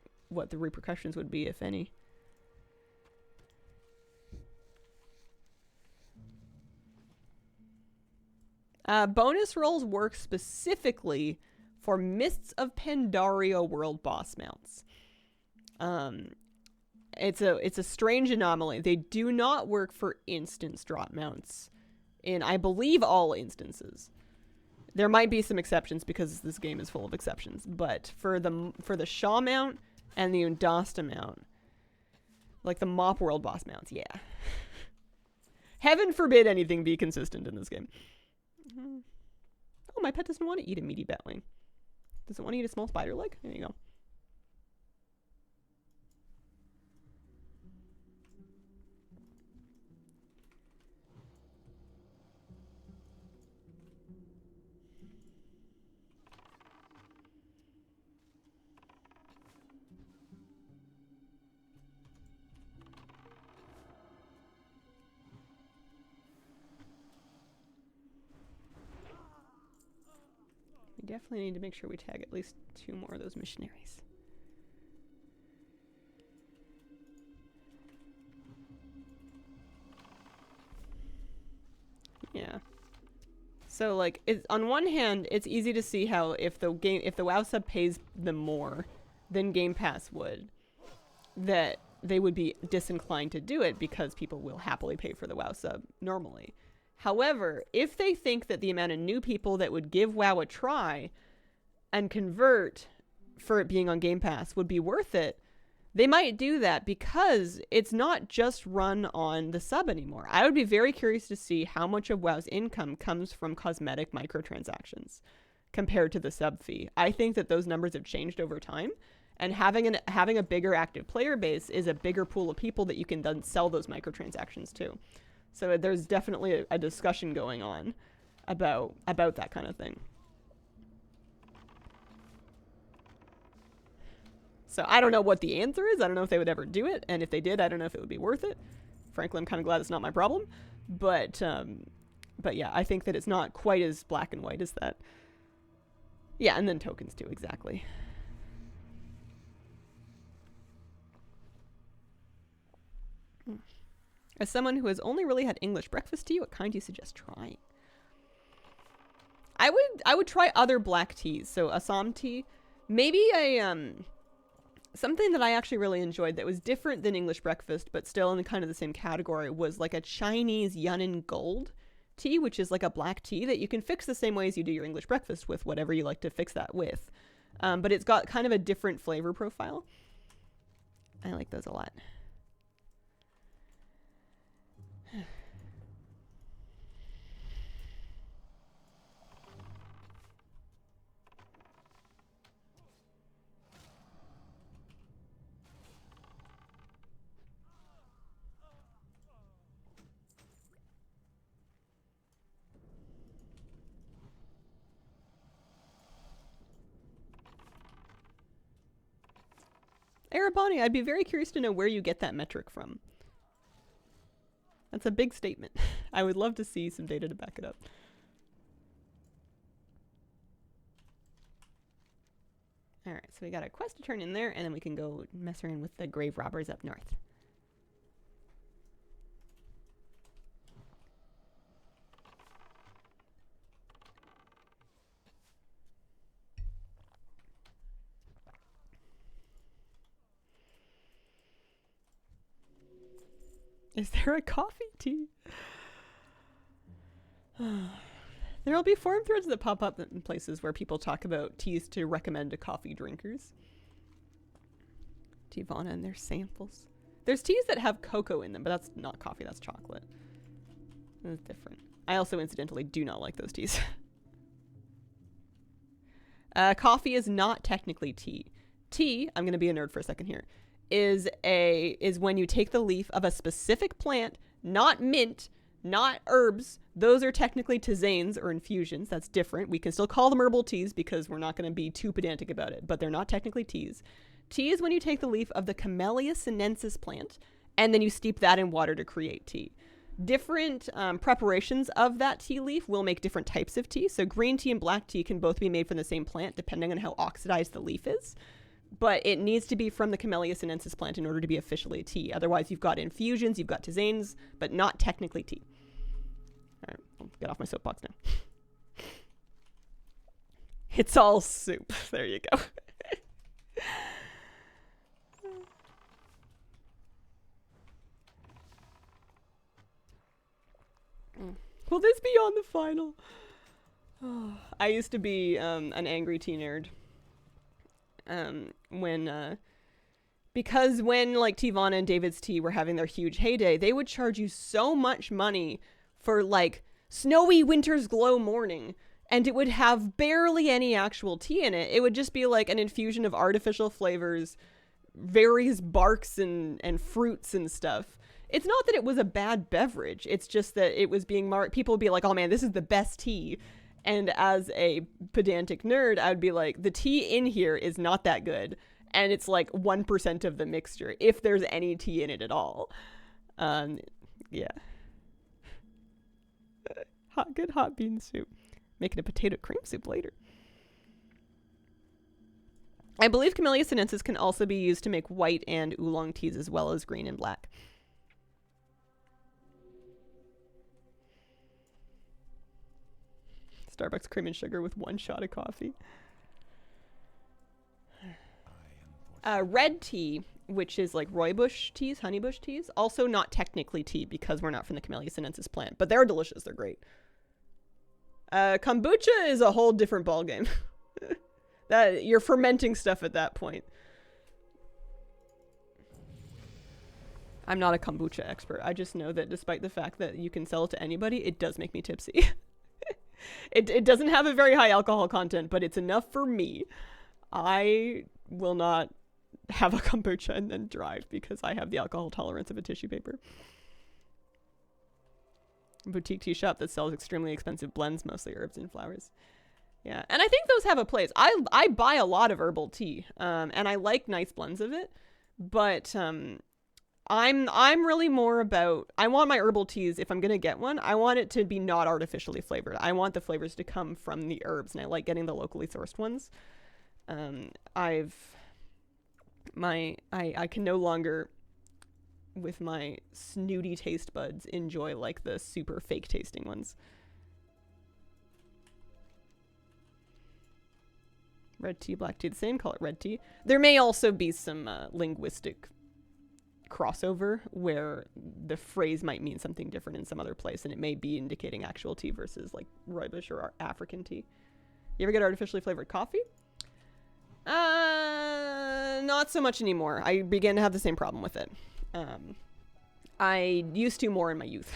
the repercussions would be, if any. Bonus rolls work specifically for Mists of Pandaria world boss mounts. It's a strange anomaly. They do not work for instance drop mounts in, I believe, all instances. There might be some exceptions because this game is full of exceptions, but for the Shaw mount and the Undasta mount, like the Mop world boss mounts, yeah. Heaven forbid anything be consistent in this game. Oh, my pet doesn't want to eat a meaty batwing. Does it want to eat a small spider leg? There you go. We definitely need to make sure we tag at least 2 more of those missionaries. Yeah. So like, on one hand, it's easy to see how if the WoW sub pays them more than Game Pass would, that they would be disinclined to do it because people will happily pay for the WoW sub normally. However, if they think that the amount of new people that would give WoW a try and convert for it being on Game Pass would be worth it, they might do that because it's not just run on the sub anymore. I would be very curious to see how much of WoW's income comes from cosmetic microtransactions compared to the sub fee. I think that those numbers have changed over time, and having a bigger active player base is a bigger pool of people that you can then sell those microtransactions to. So there's definitely a discussion going on about that kind of thing. So I don't know what the answer is. I don't know if they would ever do it. And if they did, I don't know if it would be worth it. Frankly, I'm kind of glad it's not my problem. But yeah, I think that it's not quite as black and white as that. Yeah, and then tokens too, exactly. As someone who has only really had English breakfast tea, what kind do you suggest trying? I would try other black teas. So Assam tea, maybe something that I actually really enjoyed that was different than English breakfast, but still in kind of the same category, was like a Chinese Yunnan Gold tea, which is like a black tea that you can fix the same way as you do your English breakfast with whatever you like to fix that with. But it's got kind of a different flavor profile. I like those a lot. Arabani, I'd be very curious to know where you get that metric from. That's a big statement. I would love to see some data to back it up. Alright, so we got a quest to turn in there, and then we can go mess around with the grave robbers up north. Is there a coffee tea? There will be forum threads that pop up in places where people talk about teas to recommend to coffee drinkers. Tivana and their samples. There's teas that have cocoa in them, but that's not coffee, that's chocolate. That's different. I also incidentally do not like those teas. Coffee is not technically tea. Tea, I'm going to be a nerd for a second here, is when you take the leaf of a specific plant, not mint, not herbs. Those are technically tisanes or infusions. That's different. We can still call them herbal teas because we're not going to be too pedantic about it, but they're not technically teas. Tea is when you take the leaf of the Camellia sinensis plant and then you steep that in water to create tea. Different preparations of that tea leaf will make different types of tea. So green tea and black tea can both be made from the same plant depending on how oxidized the leaf is. But it needs to be from the Camellia sinensis plant in order to be officially tea. Otherwise, you've got infusions, you've got tisanes, but not technically tea. All right, I'll get off my soapbox now. It's all soup. There you go. Will this be on the final? Oh, I used to be an angry tea nerd. Because when like Tivana and David's Tea were having their huge heyday, they would charge you so much money for like Snowy Winter's Glow Morning, and it would have barely any actual tea in it. It would just be like an infusion of artificial flavors, various barks and fruits and stuff. It's not that it was a bad beverage. It's just that it was being people would be like, oh man, this is the best tea. And as a pedantic nerd, I would be like, the tea in here is not that good. And it's like 1% of the mixture, if there's any tea in it at all. Yeah. Good hot bean soup. Making a potato cream soup later. I believe Camellia sinensis can also be used to make white and oolong teas as well as green and black. Starbucks cream and sugar with 1 shot of coffee. Red tea, which is like rooibos teas, honeybush teas, also not technically tea because we're not from the Camellia sinensis plant, but they're delicious. They're great. Kombucha is a whole different ballgame. That you're fermenting stuff at that point. I'm not a kombucha expert. I just know that despite the fact that you can sell it to anybody, it does make me tipsy. It doesn't have a very high alcohol content, but it's enough for me. I will not have a kombucha and then drive because I have the alcohol tolerance of a tissue paper. Boutique tea shop that sells extremely expensive blends, mostly herbs and flowers. Yeah, and I think those have a place. I buy a lot of herbal tea, and I like nice blends of it, but I'm really more about, I want my herbal teas, if I'm going to get one, I want it to be not artificially flavored. I want the flavors to come from the herbs, and I like getting the locally sourced ones. I can no longer, with my snooty taste buds, enjoy like the super fake tasting ones. Red tea, black tea, the same, call it red tea. There may also be some linguistic crossover where the phrase might mean something different in some other place, and it may be indicating actual tea versus like rooibos or African tea. You ever get artificially flavored coffee? Not so much anymore. I began to have the same problem with it. I used to more in my youth.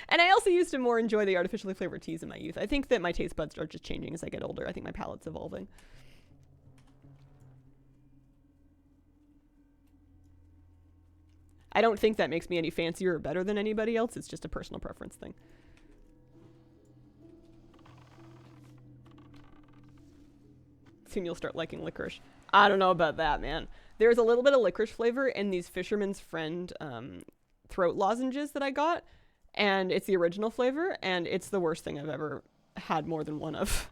And I also used to more enjoy the artificially flavored teas in my youth. I think that my taste buds are just changing as I get older. I think my palate's evolving. I don't think that makes me any fancier or better than anybody else. It's just a personal preference thing. Soon you'll start liking licorice. I don't know about that, man. There's a little bit of licorice flavor in these Fisherman's Friend throat lozenges that I got. And it's the original flavor, and it's the worst thing I've ever had more than one of.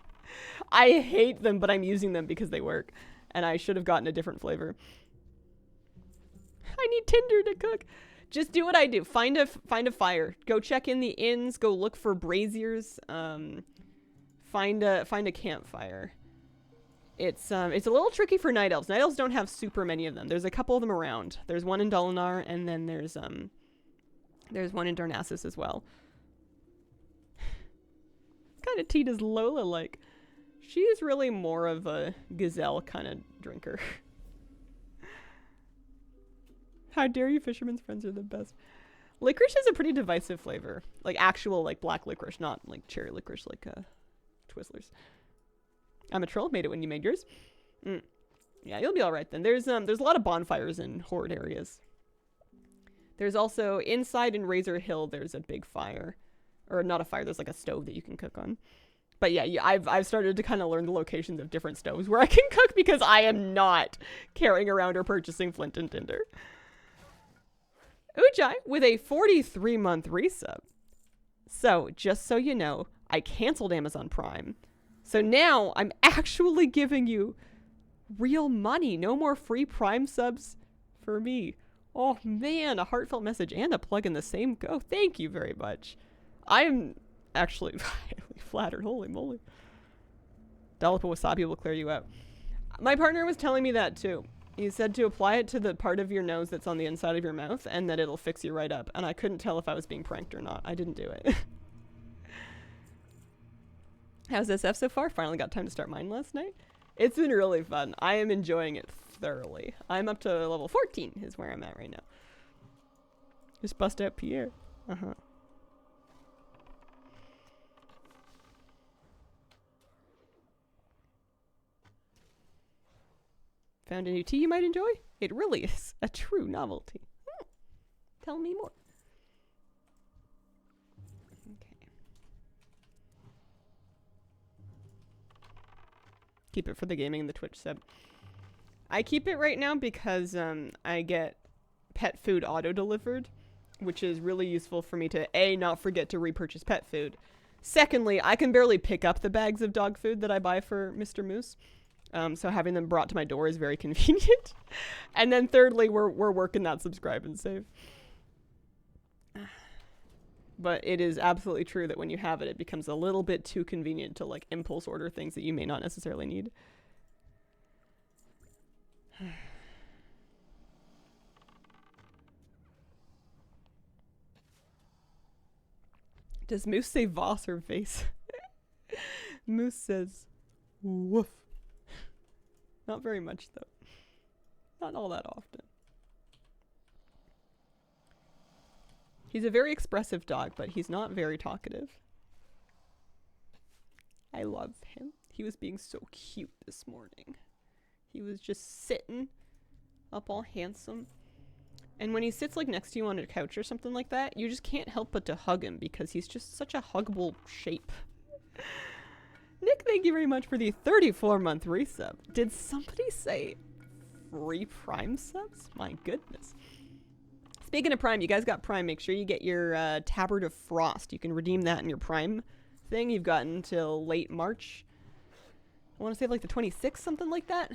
I hate them, but I'm using them because they work. And I should have gotten a different flavor. I need tinder to cook. Just do what I do. Find a fire. Go check in the inns. Go look for braziers. Find a campfire. It's a little tricky for night elves. Night elves don't have super many of them. There's a couple of them around. There's one in Dolinar, and then there's one in Darnassus as well. What kind of tea does Lola like? She's really more of a gazelle kind of drinker. How dare you, Fisherman's Friends are the best. Licorice is a pretty divisive flavor. Like actual like black licorice, not like cherry licorice like Twizzlers. I'm a troll. Made it when you made yours. Yeah, you'll be all right then. There's a lot of bonfires in Horde areas. There's also inside in Razor Hill. There's a big fire, or not a fire. There's like a stove that you can cook on. But yeah, I've started to kind of learn the locations of different stoves where I can cook because I am not carrying around or purchasing flint and tinder. Ujai with a 43-month resub. So just so you know, I canceled Amazon Prime. So now I'm actually giving you real money. No more free Prime subs for me. Oh man, a heartfelt message and a plug in the same go. Thank you very much. I'm actually highly flattered. Holy moly. Dollop of wasabi will clear you out. My partner was telling me that too. He said to apply it to the part of your nose that's on the inside of your mouth and that it'll fix you right up. And I couldn't tell if I was being pranked or not. I didn't do it. How's SF so far? Finally got time to start mine last night. It's been really fun. I am enjoying it thoroughly. I'm up to level 14 is where I'm at right now. Just bust out Pierre. Found a new tea you might enjoy? It really is a true novelty. Tell me more. Okay. Keep it for the gaming and the Twitch sub. I keep it right now because I get pet food auto-delivered, which is really useful for me to, A, not forget to repurchase pet food. Secondly, I can barely pick up the bags of dog food that I buy for Mr. Moose. So having them brought to my door is very convenient. And then thirdly, we're working that subscribe and save. But it is absolutely true that when you have it, it becomes a little bit too convenient to like impulse order things that you may not necessarily need. Does Moose say Voss or Vase? Moose says woof. Not very much though. Not all that often. He's a very expressive dog, but he's not very talkative. I love him. He was being so cute this morning. He was just sitting up all handsome. And when he sits like next to you on a couch or something like that, you just can't help but to hug him because he's just such a huggable shape. Nick, thank you very much for the 34-month resub. Did somebody say free Prime subs? My goodness. Speaking of Prime, you guys got Prime. Make sure you get your Tabard of Frost. You can redeem that in your Prime thing. You've got until late March. I want to say like the 26th, something like that.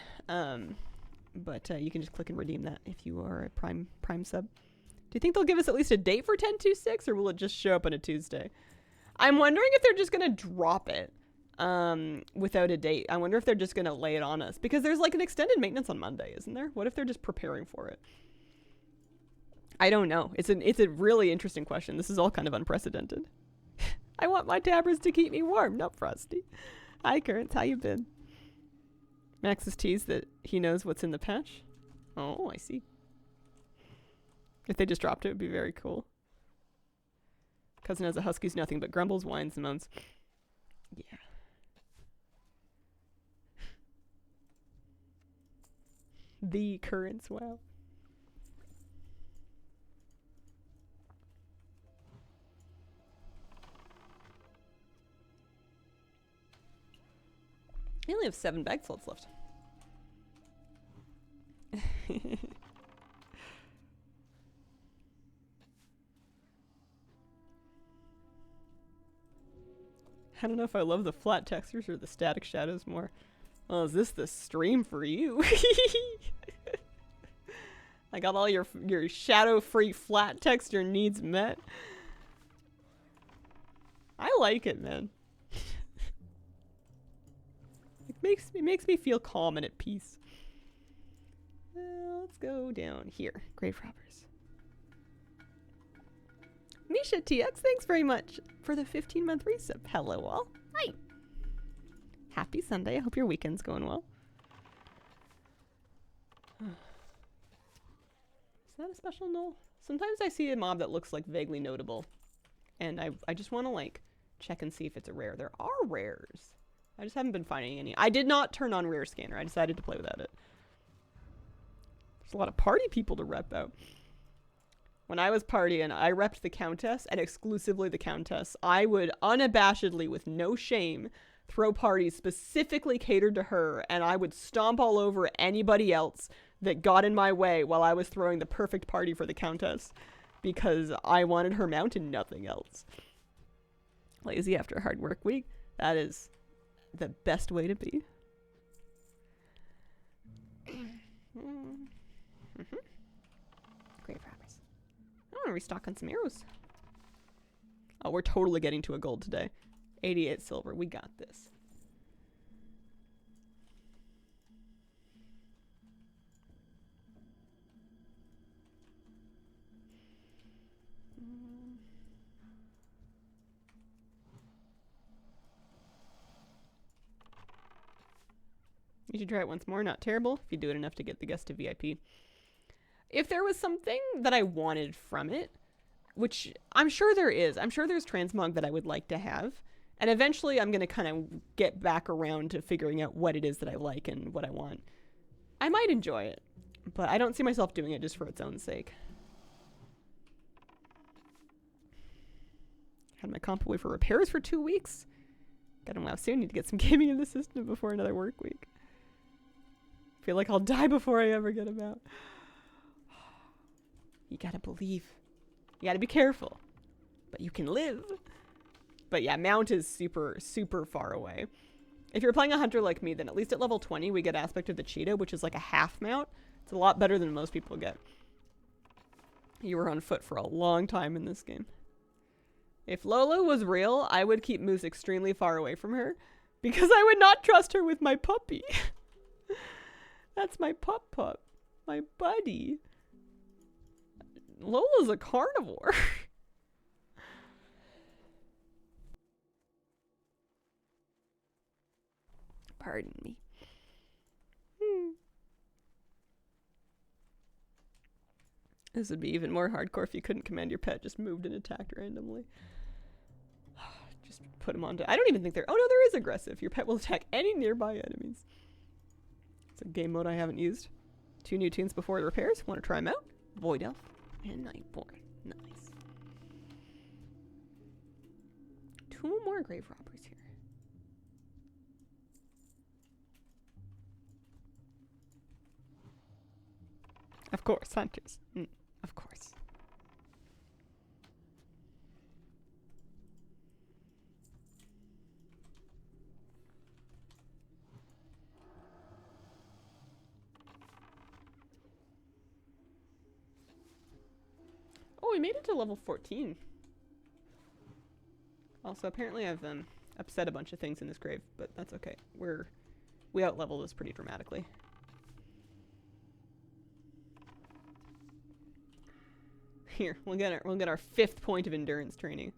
But you can just click and redeem that if you are a Prime sub. Do you think they'll give us at least a date for 10/26, or will it just show up on a Tuesday? I'm wondering if they're just going to drop it without a date. I wonder if they're just going to lay it on us. Because there's like an extended maintenance on Monday, isn't there? What if they're just preparing for it? I don't know. It's a really interesting question. This is all kind of unprecedented. I want my tabbers to keep me warm. No, Frosty. Hi, Currents. How you been? Max is teased that he knows what's in the patch. Oh, I see. If they just dropped it, it would be very cool. Cousin has a husky's nothing but grumbles, whines, and moans. Yeah. The Currents, wow. I only have 7 bag slots left. I don't know if I love the flat textures or the static shadows more. Well, is this the stream for you? I got all your shadow-free flat texture needs met. I like it, man. It makes me feel calm and at peace. Let's go down here. Grave robbers. Misha TX, thanks very much for the 15-month resub. Hello all. Hi. Happy Sunday. I hope your weekend's going well. Is that a special null? Sometimes I see a mob that looks like vaguely notable. And I just want to like check and see if it's a rare. There are rares. I just haven't been finding any. I did not turn on Rare Scanner. I decided to play without it. There's a lot of party people to rep out. When I was partying, I repped the Countess, and exclusively the Countess. I would unabashedly, with no shame, throw parties specifically catered to her, and I would stomp all over anybody else that got in my way while I was throwing the perfect party for the Countess, because I wanted her mount and nothing else. Lazy after a hard work week. That is the best way to be. Great rappers. I want to restock on some arrows. Oh, we're totally getting to a gold today. 88 silver. We got this. You should try it once more. Not terrible if you do it enough to get the guest to VIP. If there was something that I wanted from it, which I'm sure there is. I'm sure there's transmog that I would like to have. And eventually I'm going to kind of get back around to figuring out what it is that I like and what I want. I might enjoy it, but I don't see myself doing it just for its own sake. Had my comp away for repairs for 2 weeks. Got him out soon. Need to get some gaming in the system before another work week. Feel like I'll die before I ever get him out. You gotta believe. You gotta be careful. But you can live. But yeah, mount is super, super far away. If you're playing a hunter like me, then at least at level 20, we get aspect of the cheetah, which is like a half mount. It's a lot better than most people get. You were on foot for a long time in this game. If Lola was real, I would keep Moose extremely far away from her because I would not trust her with my puppy. That's my pup, my buddy. Lola's a carnivore. Pardon me. This would be even more hardcore if you couldn't command your pet, just moved and attacked randomly. Just put him onto... I don't even think they're... Oh no, there is aggressive. Your pet will attack any nearby enemies. It's a game mode I haven't used. 2 new tunes before the repairs. Want to try them out? Void Elf and Nightborn. Nice. 2 more grave robbers here. Of course, hunters. Of course. Oh, we made it to level 14. Also, apparently I've upset a bunch of things in this grave, but that's okay. We out-leveled this pretty dramatically. Here, we'll get our 5th point of endurance training.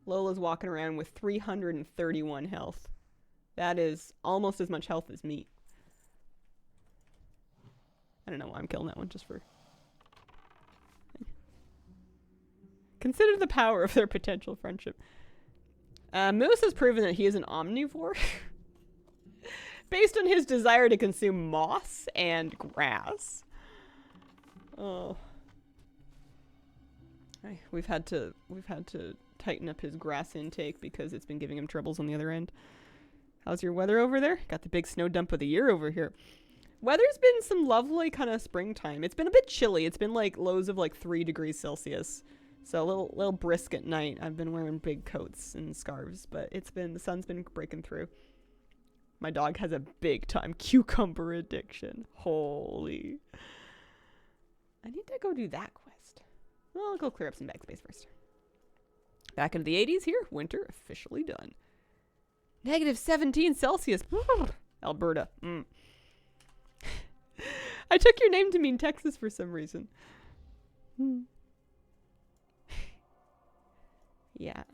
Lola's walking around with 331 health. That is almost as much health as me. I don't know why I'm killing that one, just for... Consider the power of their potential friendship. Moose has proven that he is an omnivore. Based on his desire to consume moss and grass. Oh. We've had to tighten up his grass intake because it's been giving him troubles on the other end. How's your weather over there? Got the big snow dump of the year over here. Weather's been some lovely kind of springtime. It's been a bit chilly. It's been like lows of like 3 degrees Celsius. So a little brisk at night. I've been wearing big coats and scarves, but the sun's been breaking through. My dog has a big time cucumber addiction. Holy. I need to go do that quest. Well, I'll go clear up some bag space first. Back into the 80s here. Winter officially done. -17 Celsius. Alberta. I took your name to mean Texas for some reason. Yeah.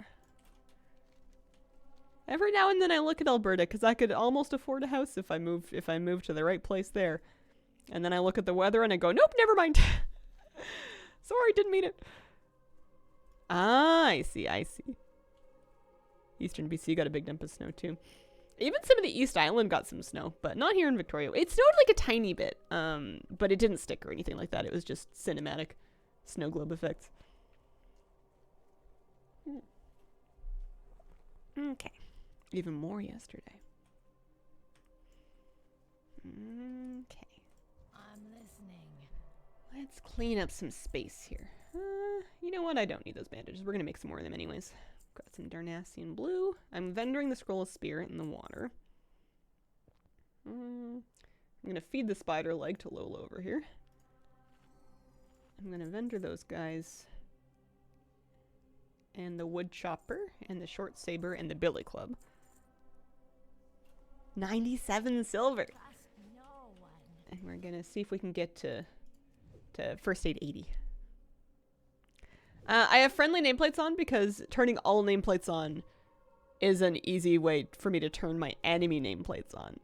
Every now and then I look at Alberta because I could almost afford a house if I move to the right place there. And then I look at the weather and I go, nope, never mind. Sorry, didn't mean it. Ah, I see. Eastern BC got a big dump of snow too. Even some of the East Island got some snow, but not here in Victoria. It snowed like a tiny bit, but it didn't stick or anything like that. It was just cinematic snow globe effects. Okay. Even more yesterday. Okay. I'm listening. Let's clean up some space here. You know what? I don't need those bandages. We're going to make some more of them anyways. Got some Darnassian blue. I'm vendoring the Scroll of Spirit in the water. I'm going to feed the spider leg to Lola over here. I'm going to vendor those guys. And the wood chopper. And the short saber. And the billy club. 97 silver. Trust no one. And we're going to see if we can get to first aid 80. I have friendly nameplates on because turning all nameplates on is an easy way for me to turn my enemy nameplates on.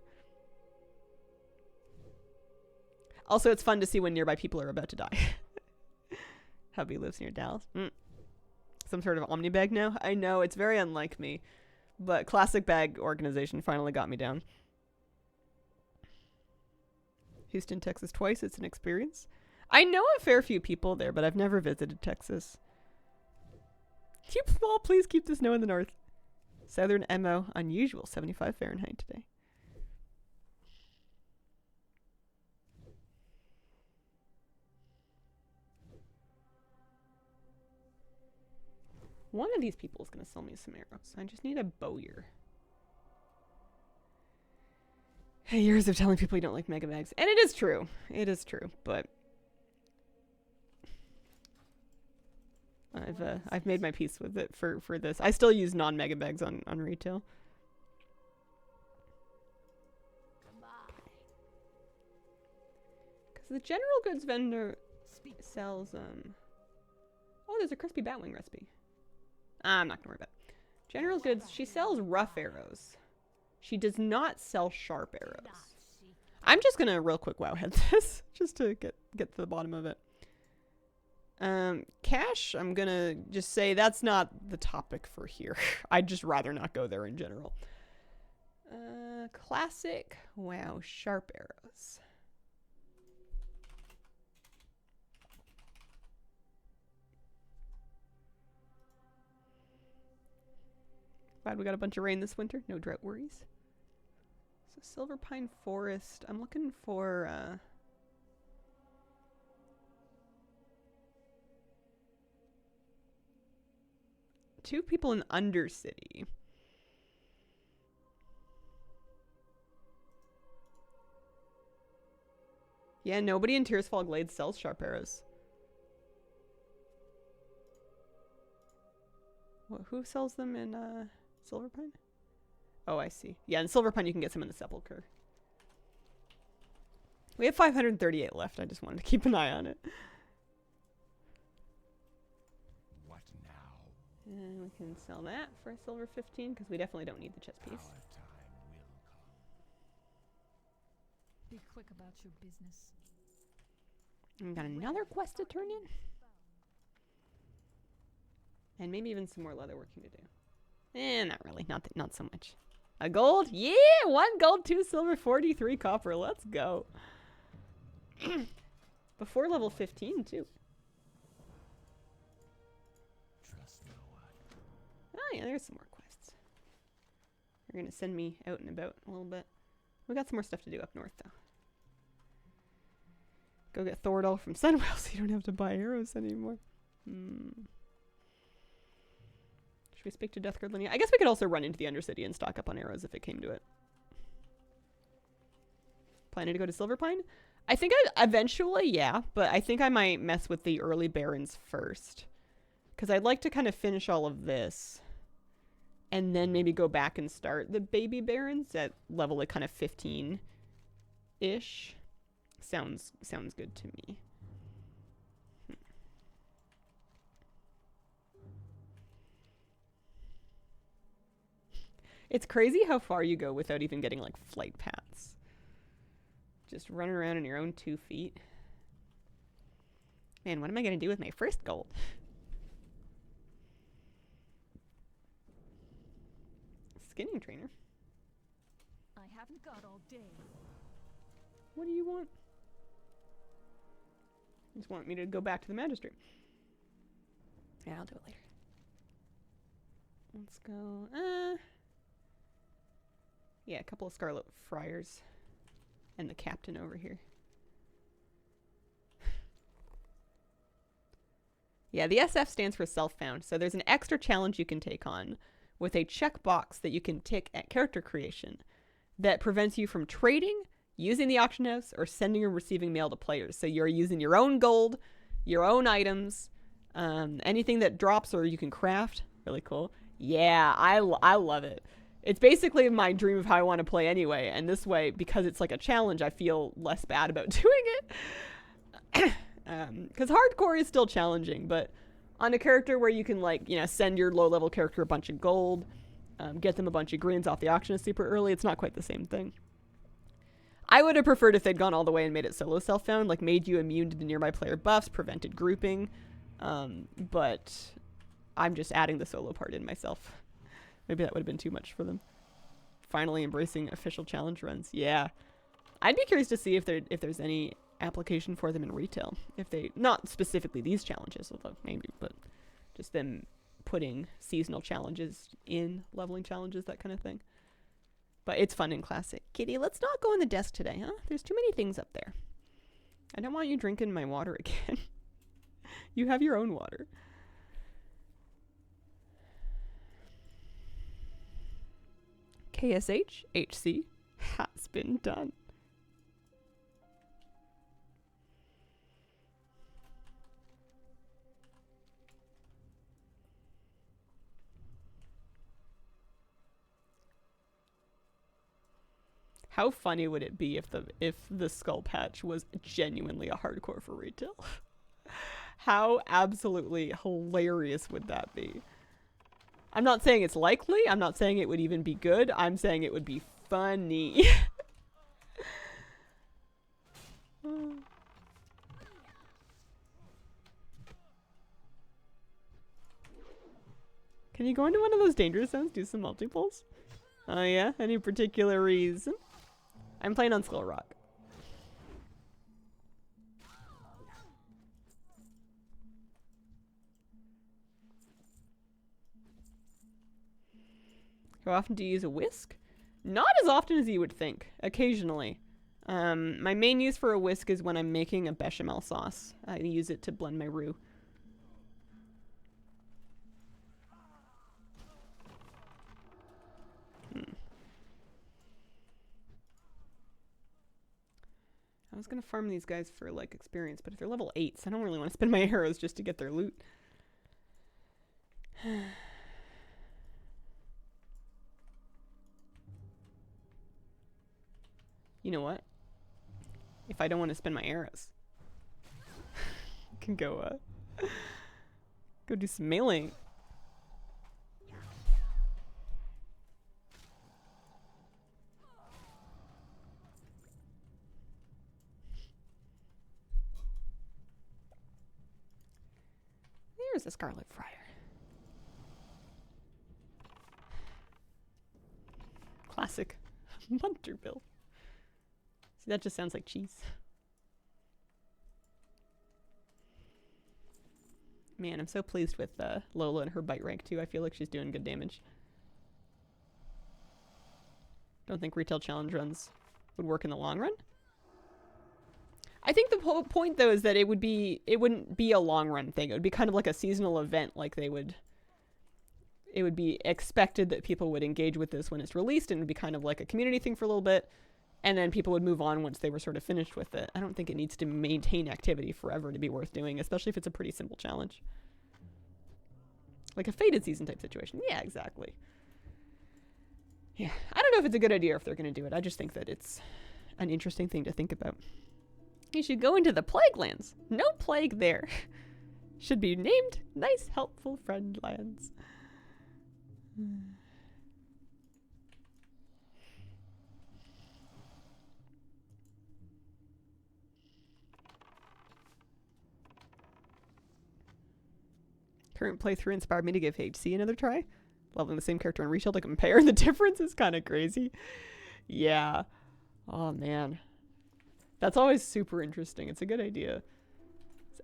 Also, it's fun to see when nearby people are about to die. Hubby lives near Dallas. Some sort of omni bag now? I know, it's very unlike me. But classic bag organization finally got me down. Houston, Texas twice. It's an experience. I know a fair few people there, but I've never visited Texas. Please keep the snow in the north. Southern MO, unusual, 75 Fahrenheit today. One of these people is going to sell me some arrows. I just need a bowyer. Years of telling people you don't like mega bags. And it is true. It is true, but I've made my peace with it for this. I still use non-mega bags on retail. Because the general goods vendor sells oh, there's a crispy batwing recipe. I'm not gonna worry about it. General goods, she sells rough arrows. She does not sell sharp arrows. I'm just gonna real quick wow head this just to get to the bottom of it. Cash, I'm gonna just say that's not the topic for here. I'd just rather not go there in general. Classic, wow, sharp arrows. Glad we got a bunch of rain this winter. No drought worries. So Silver Pine Forest. I'm looking for two people in Undercity. Yeah, nobody in Tearsfall Glades sells sharp arrows. What, who sells them in Silver Pine? Oh, I see. Yeah, in Silver Pine you can get some in the Sepulchre. We have 538 left. I just wanted to keep an eye on it. What now? And we can sell that for a silver 15 because we definitely don't need the chess piece. Our time will come. Be quick about your business. And we got another quest to turn in. And maybe even some more leather working to do. Not really. Not so much. A gold? Yeah! 1 gold, 2 silver, 43 copper. Let's go. Before level 15, too. Trust no one. Oh, yeah, there's some more quests. They're going to send me out and about a little bit. We got some more stuff to do up north, though. Go get Thordal from Sunwell so you don't have to buy arrows anymore. Should we speak to Deathguard Linnea? I guess we could also run into the Undercity and stock up on arrows if it came to it. Planning to go to Silverpine? I think eventually, yeah, but I think I might mess with the early Barons first. Because I'd like to kind of finish all of this. And then maybe go back and start the baby Barons at level like kind of 15-ish. Sounds good to me. It's crazy how far you go without even getting like flight paths. Just running around in your own 2 feet. Man, what am I going to do with my first gold? Skinning trainer. I haven't got all day. What do you want? You just want me to go back to the magistrate. Yeah, I'll do it later. Let's go. Yeah, a couple of Scarlet Friars. And the captain over here. Yeah, the SF stands for self-found. So there's an extra challenge you can take on with a checkbox that you can tick at character creation that prevents you from trading, using the auction house, or sending or receiving mail to players. So you're using your own gold, your own items, anything that drops or you can craft. Really cool. Yeah, I love it. It's basically my dream of how I want to play anyway. And this way, because it's like a challenge, I feel less bad about doing it. Because hardcore is still challenging, but on a character where you can, like, you know, send your low-level character a bunch of gold, get them a bunch of greens off the auction super early, it's not quite the same thing. I would have preferred if they'd gone all the way and made it solo self-found, like made you immune to the nearby player buffs, prevented grouping, but I'm just adding the solo part in myself. Maybe that would have been too much for them. Finally embracing official challenge runs. Yeah. I'd be curious to see if there's any application for them in retail. If they, not specifically these challenges, although maybe, but just them putting seasonal challenges in leveling challenges, that kind of thing. But it's fun in Classic. Kitty, let's not go on the desk today, huh? There's too many things up there. I don't want you drinking my water again. You have your own water. KSH HC has been done. How funny would it be if the skull patch was genuinely a hardcore for retail? How absolutely hilarious would that be? I'm not saying it's likely. I'm not saying it would even be good. I'm saying it would be funny. Can you go into one of those dangerous zones, do some multiples? Oh yeah? Any particular reason? I'm playing on Skull Rock. How often do you use a whisk? Not as often as you would think. Occasionally. My main use for a whisk is when I'm making a bechamel sauce. I use it to blend my roux. I was gonna farm these guys for like experience, but if they're level 8s, I don't really want to spend my arrows just to get their loot. You know what? If I don't want to spend my arrows, I can go go do some mailing. There's a Scarlet Friar. Classic Hunter build. See, that just sounds like cheese. Man, I'm so pleased with Lola and her bite rank too. I feel like she's doing good damage. Don't think retail challenge runs would work in the long run. I think the whole point though is that it wouldn't be a long run thing. It would be kind of like a seasonal event. Like it would be expected that people would engage with this when it's released, and it would be kind of like a community thing for a little bit, and then people would move on once they were sort of finished with it. I don't think it needs to maintain activity forever to be worth doing, especially if it's a pretty simple challenge. Like a faded season type situation. Yeah, exactly. Yeah, I don't know if it's a good idea or if they're going to do it. I just think that it's an interesting thing to think about. You should go into the plague lands. No plague there. Should be named Nice Helpful Friend Lands. Current playthrough inspired me to give HC another try. Leveling the same character in retail to compare the difference is kind of crazy. Yeah. Oh man. That's always super interesting. It's a good idea.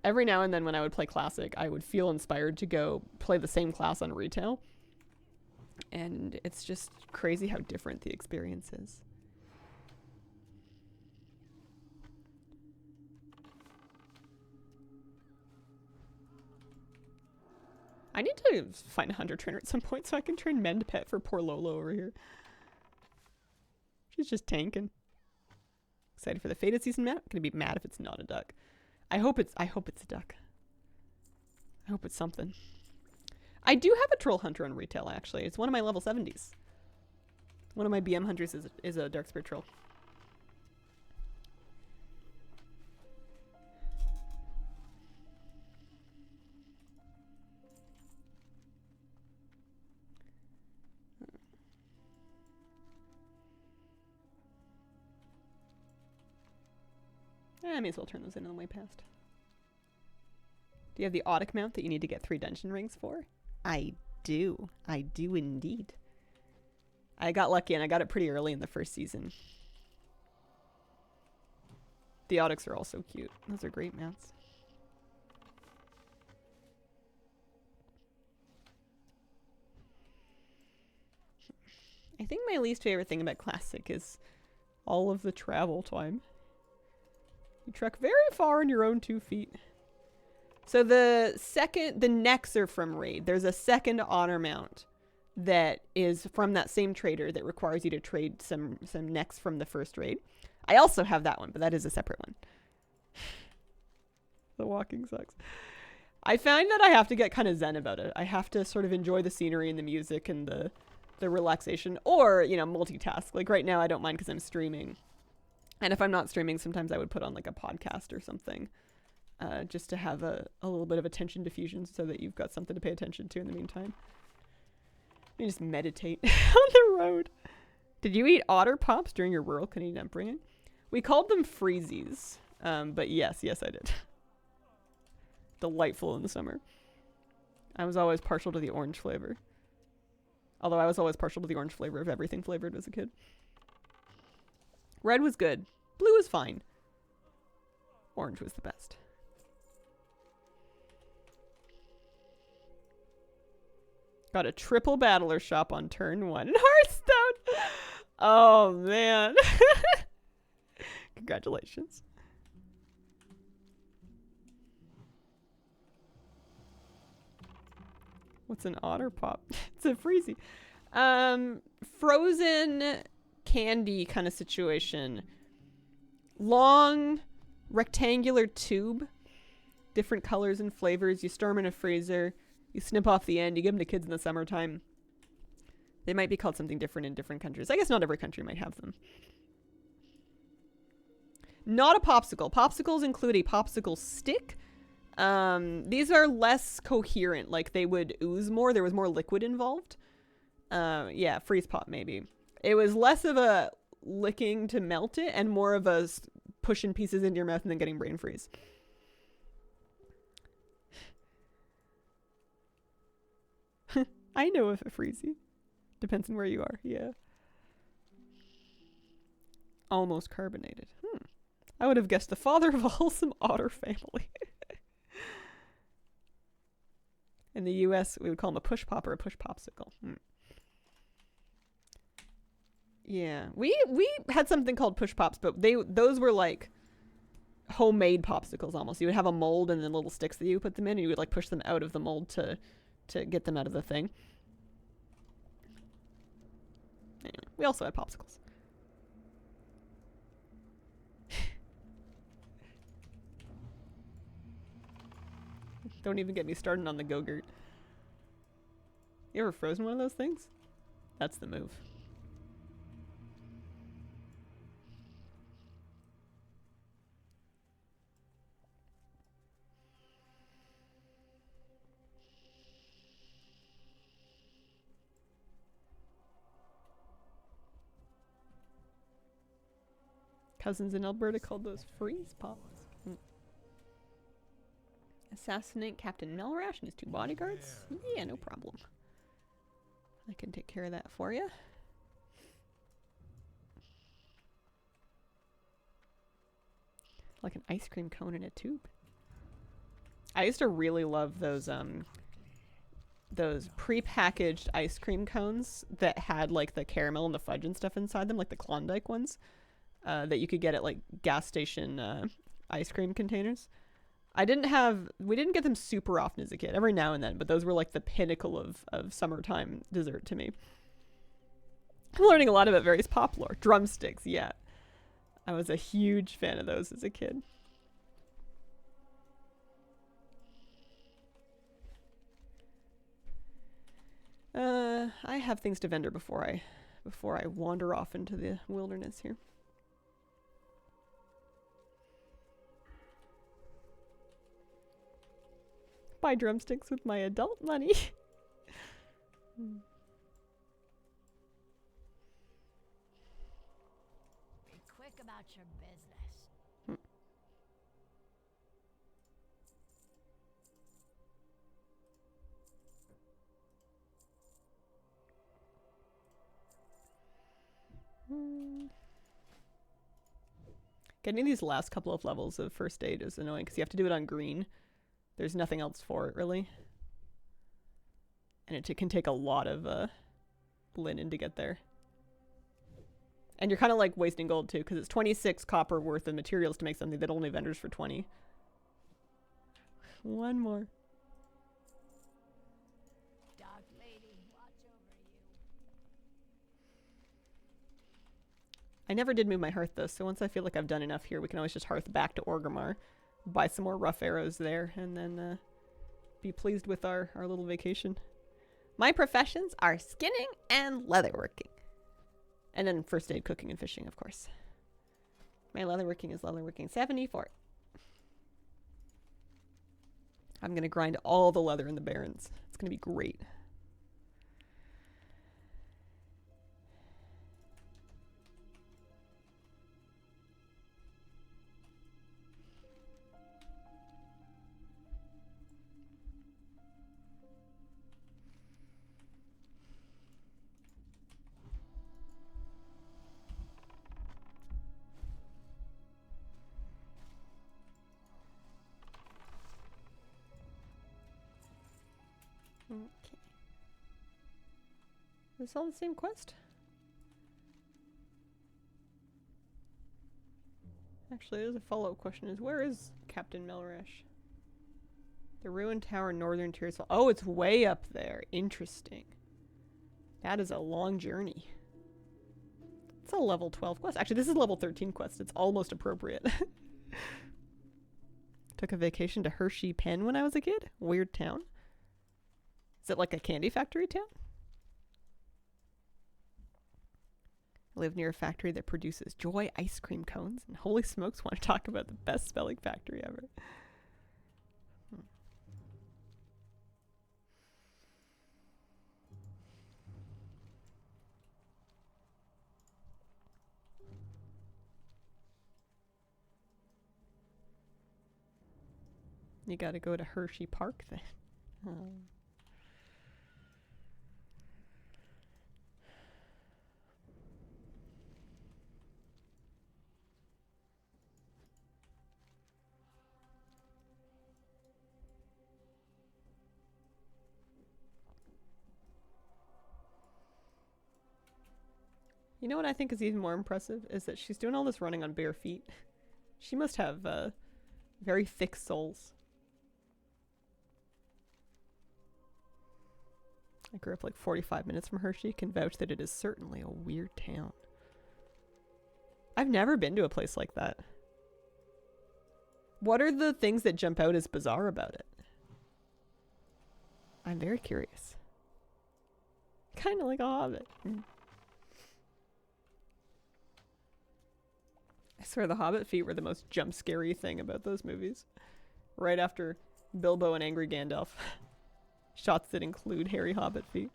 Every now and then when I would play Classic, I would feel inspired to go play the same class on retail. And it's just crazy how different the experience is. I need to find a hunter trainer at some point so I can train Mend Pet for poor Lola over here. She's just tanking. Excited for the faded season map. Gonna be mad if it's not a duck. I hope it's a duck. I hope it's something. I do have a troll hunter on retail actually. It's one of my level 70s. One of my BM hunters is a dark spirit troll. I may as well turn those in on the way past. Do you have the Audic mount that you need to get 3 dungeon rings for? I do. I do indeed. I got lucky and I got it pretty early in the first season. The Audix are also cute. Those are great mounts. I think my least favorite thing about Classic is all of the travel time. You trek very far on your own 2 feet. So the necks are from Raid. There's a second honor mount that is from that same trader that requires you to trade some necks from the first raid. I also have that one, but that is a separate one. The walking sucks. I find that I have to get kind of zen about it. I have to sort of enjoy the scenery and the music and the relaxation, or, you know, multitask. Like right now I don't mind because I'm streaming. And if I'm not streaming, sometimes I would put on like a podcast or something. Just to have a little bit of attention diffusion so that you've got something to pay attention to in the meantime. You just meditate on the road. Did you eat otter pops during your rural Canadian upbringing? We called them freezies. But yes, I did. Delightful in the summer. I was always partial to the orange flavor. Although I was always partial to the orange flavor of everything flavored as a kid. Red was good. Blue was fine. Orange was the best. Got a triple battler shop on turn 1 in Hearthstone. Oh, man. Congratulations. What's an otter pop? It's a freezy. Frozen candy kind of situation. Long rectangular tube. Different colors and flavors. You store them in a freezer. You snip off the end. You give them to kids in the summertime. They might be called something different in different countries. I guess not every country might have them. Not a popsicle. Popsicles include a popsicle stick. These are less coherent. Like they would ooze more. There was more liquid involved. Yeah, freeze pop maybe. It was less of a licking to melt it and more of a pushing pieces into your mouth and then getting brain freeze. I know of a freezy. Depends on where you are. Yeah. Almost carbonated. I would have guessed the father of a wholesome otter family. In the US, we would call them a push pop or a push popsicle. Yeah. We had something called push pops, but those were like homemade popsicles almost. You would have a mold and then little sticks that you put them in and you would like push them out of the mold to get them out of the thing. Anyway, we also had popsicles. Don't even get me started on the Go-Gurt. You ever frozen one of those things? That's the move. Cousins in Alberta called those freeze pops. Assassinate Captain Melrash and his 2 bodyguards? Yeah, no problem. I can take care of that for you. Like an ice cream cone in a tube. I used to really love those pre-packaged ice cream cones that had like the caramel and the fudge and stuff inside them, like the Klondike ones that you could get at like gas station ice cream containers. We didn't get them super often as a kid, every now and then, but those were like the pinnacle of summertime dessert to me. I'm learning a lot about various pop lore. Drumsticks, yeah. I was a huge fan of those as a kid. I have things to vendor before I wander off into the wilderness here. Buy drumsticks with my adult money. Be quick about your business. Getting these last couple of levels of first aid is annoying because you have to do it on green. There's nothing else for it, really. And it can take a lot of linen to get there. And you're kind of like wasting gold too, because it's 26 copper worth of materials to make something that only vendors for 20. One more. Dark lady, watch over you. I never did move my hearth though, so once I feel like I've done enough here, we can always just hearth back to Orgrimmar, buy some more rough arrows there, and then be pleased with our little vacation. My professions are skinning and leatherworking. And then first aid, cooking, and fishing, of course. My leatherworking is leatherworking 74. I'm going to grind all the leather in the Barrens. It's going to be great. Okay. Is this all the same quest? Actually, there's a follow-up question is, where is Captain Melrash? The ruined tower in northern Tirsfall. Oh, it's way up there. Interesting. That is a long journey. It's a level 12 quest. Actually, this is level 13 quest. It's almost appropriate. Took a vacation to Hershey Pen when I was a kid. Weird town. Is it like a candy factory town? I live near a factory that produces Joy ice cream cones, and holy smokes, want to talk about the best spelling factory ever. You gotta go to Hershey Park then. You know what I think is even more impressive is that she's doing all this running on bare feet. She must have very thick soles. I grew up like 45 minutes from Hershey, can vouch that it is certainly a weird town. I've never been to a place like that. What are the things that jump out as bizarre about it? I'm very curious. Kind of like a Hobbit. I swear the Hobbit feet were the most jump-scary thing about those movies. Right after Bilbo and Angry Gandalf. Shots that include hairy Hobbit feet.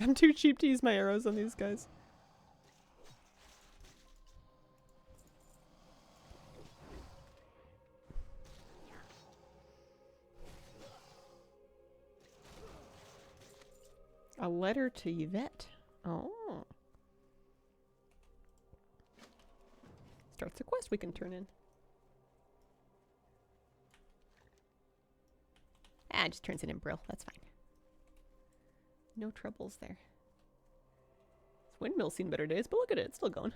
I'm too cheap to use my arrows on these guys. A letter to Yvette. Oh. Starts a quest we can turn in. Ah, just turns it in Brill. That's fine. No troubles there. This windmill's seen better days, but look at it. It's still going.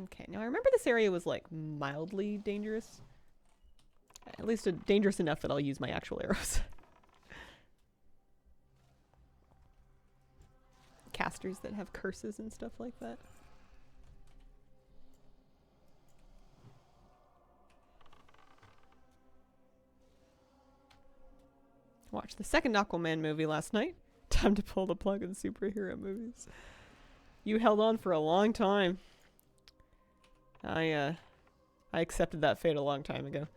Okay, now I remember this area was like mildly dangerous. At least dangerous enough that I'll use my actual arrows. Casters that have curses and stuff like that. Watched the second Aquaman movie last night. Time to pull the plug on superhero movies. You held on for a long time. I accepted that fate a long time ago.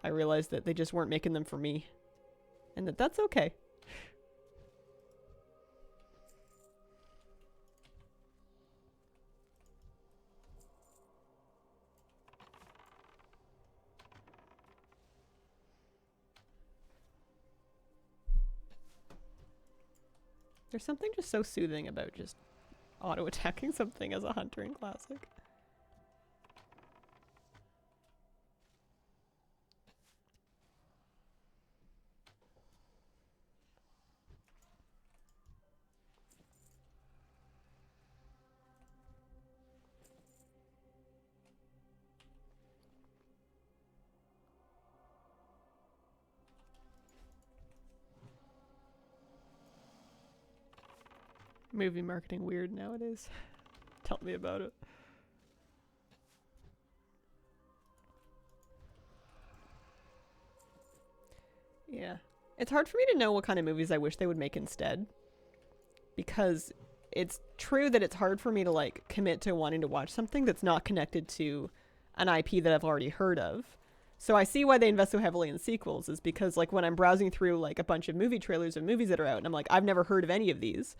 I realized that they just weren't making them for me. And that's okay. There's something just so soothing about just auto-attacking something as a hunter in Classic. Movie marketing weird nowadays. Tell me about it. Yeah. It's hard for me to know what kind of movies I wish they would make instead. Because it's true that it's hard for me to like commit to wanting to watch something that's not connected to an IP that I've already heard of. So I see why they invest so heavily in sequels, is because like when I'm browsing through like a bunch of movie trailers of movies that are out and I'm like, I've never heard of any of these.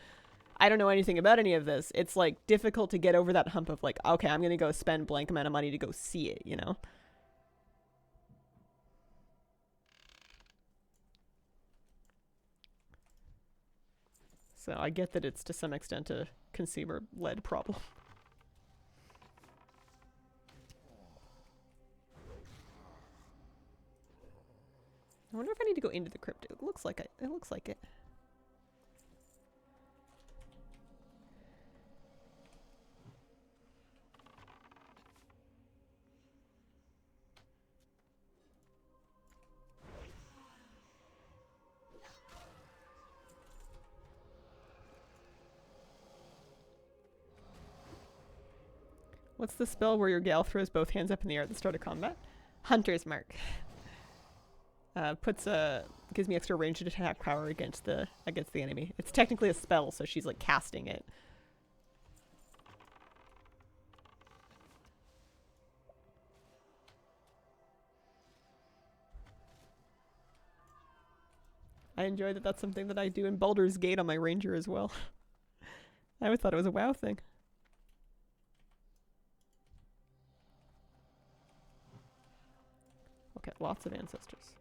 I don't know anything about any of this. It's like difficult to get over that hump of like, okay, I'm going to go spend blank amount of money to go see it, you know? So I get that it's to some extent a consumer-led problem. I wonder if I need to go into the crypt. It looks like it. It looks like it. What's the spell where your gal throws both hands up in the air at the start of combat? Hunter's Mark. Gives me extra ranged attack power against the enemy. It's technically a spell, so she's like casting it. I enjoy that that's something that I do in Baldur's Gate on my ranger as well. I always thought it was a WoW thing. Okay, lots of ancestors.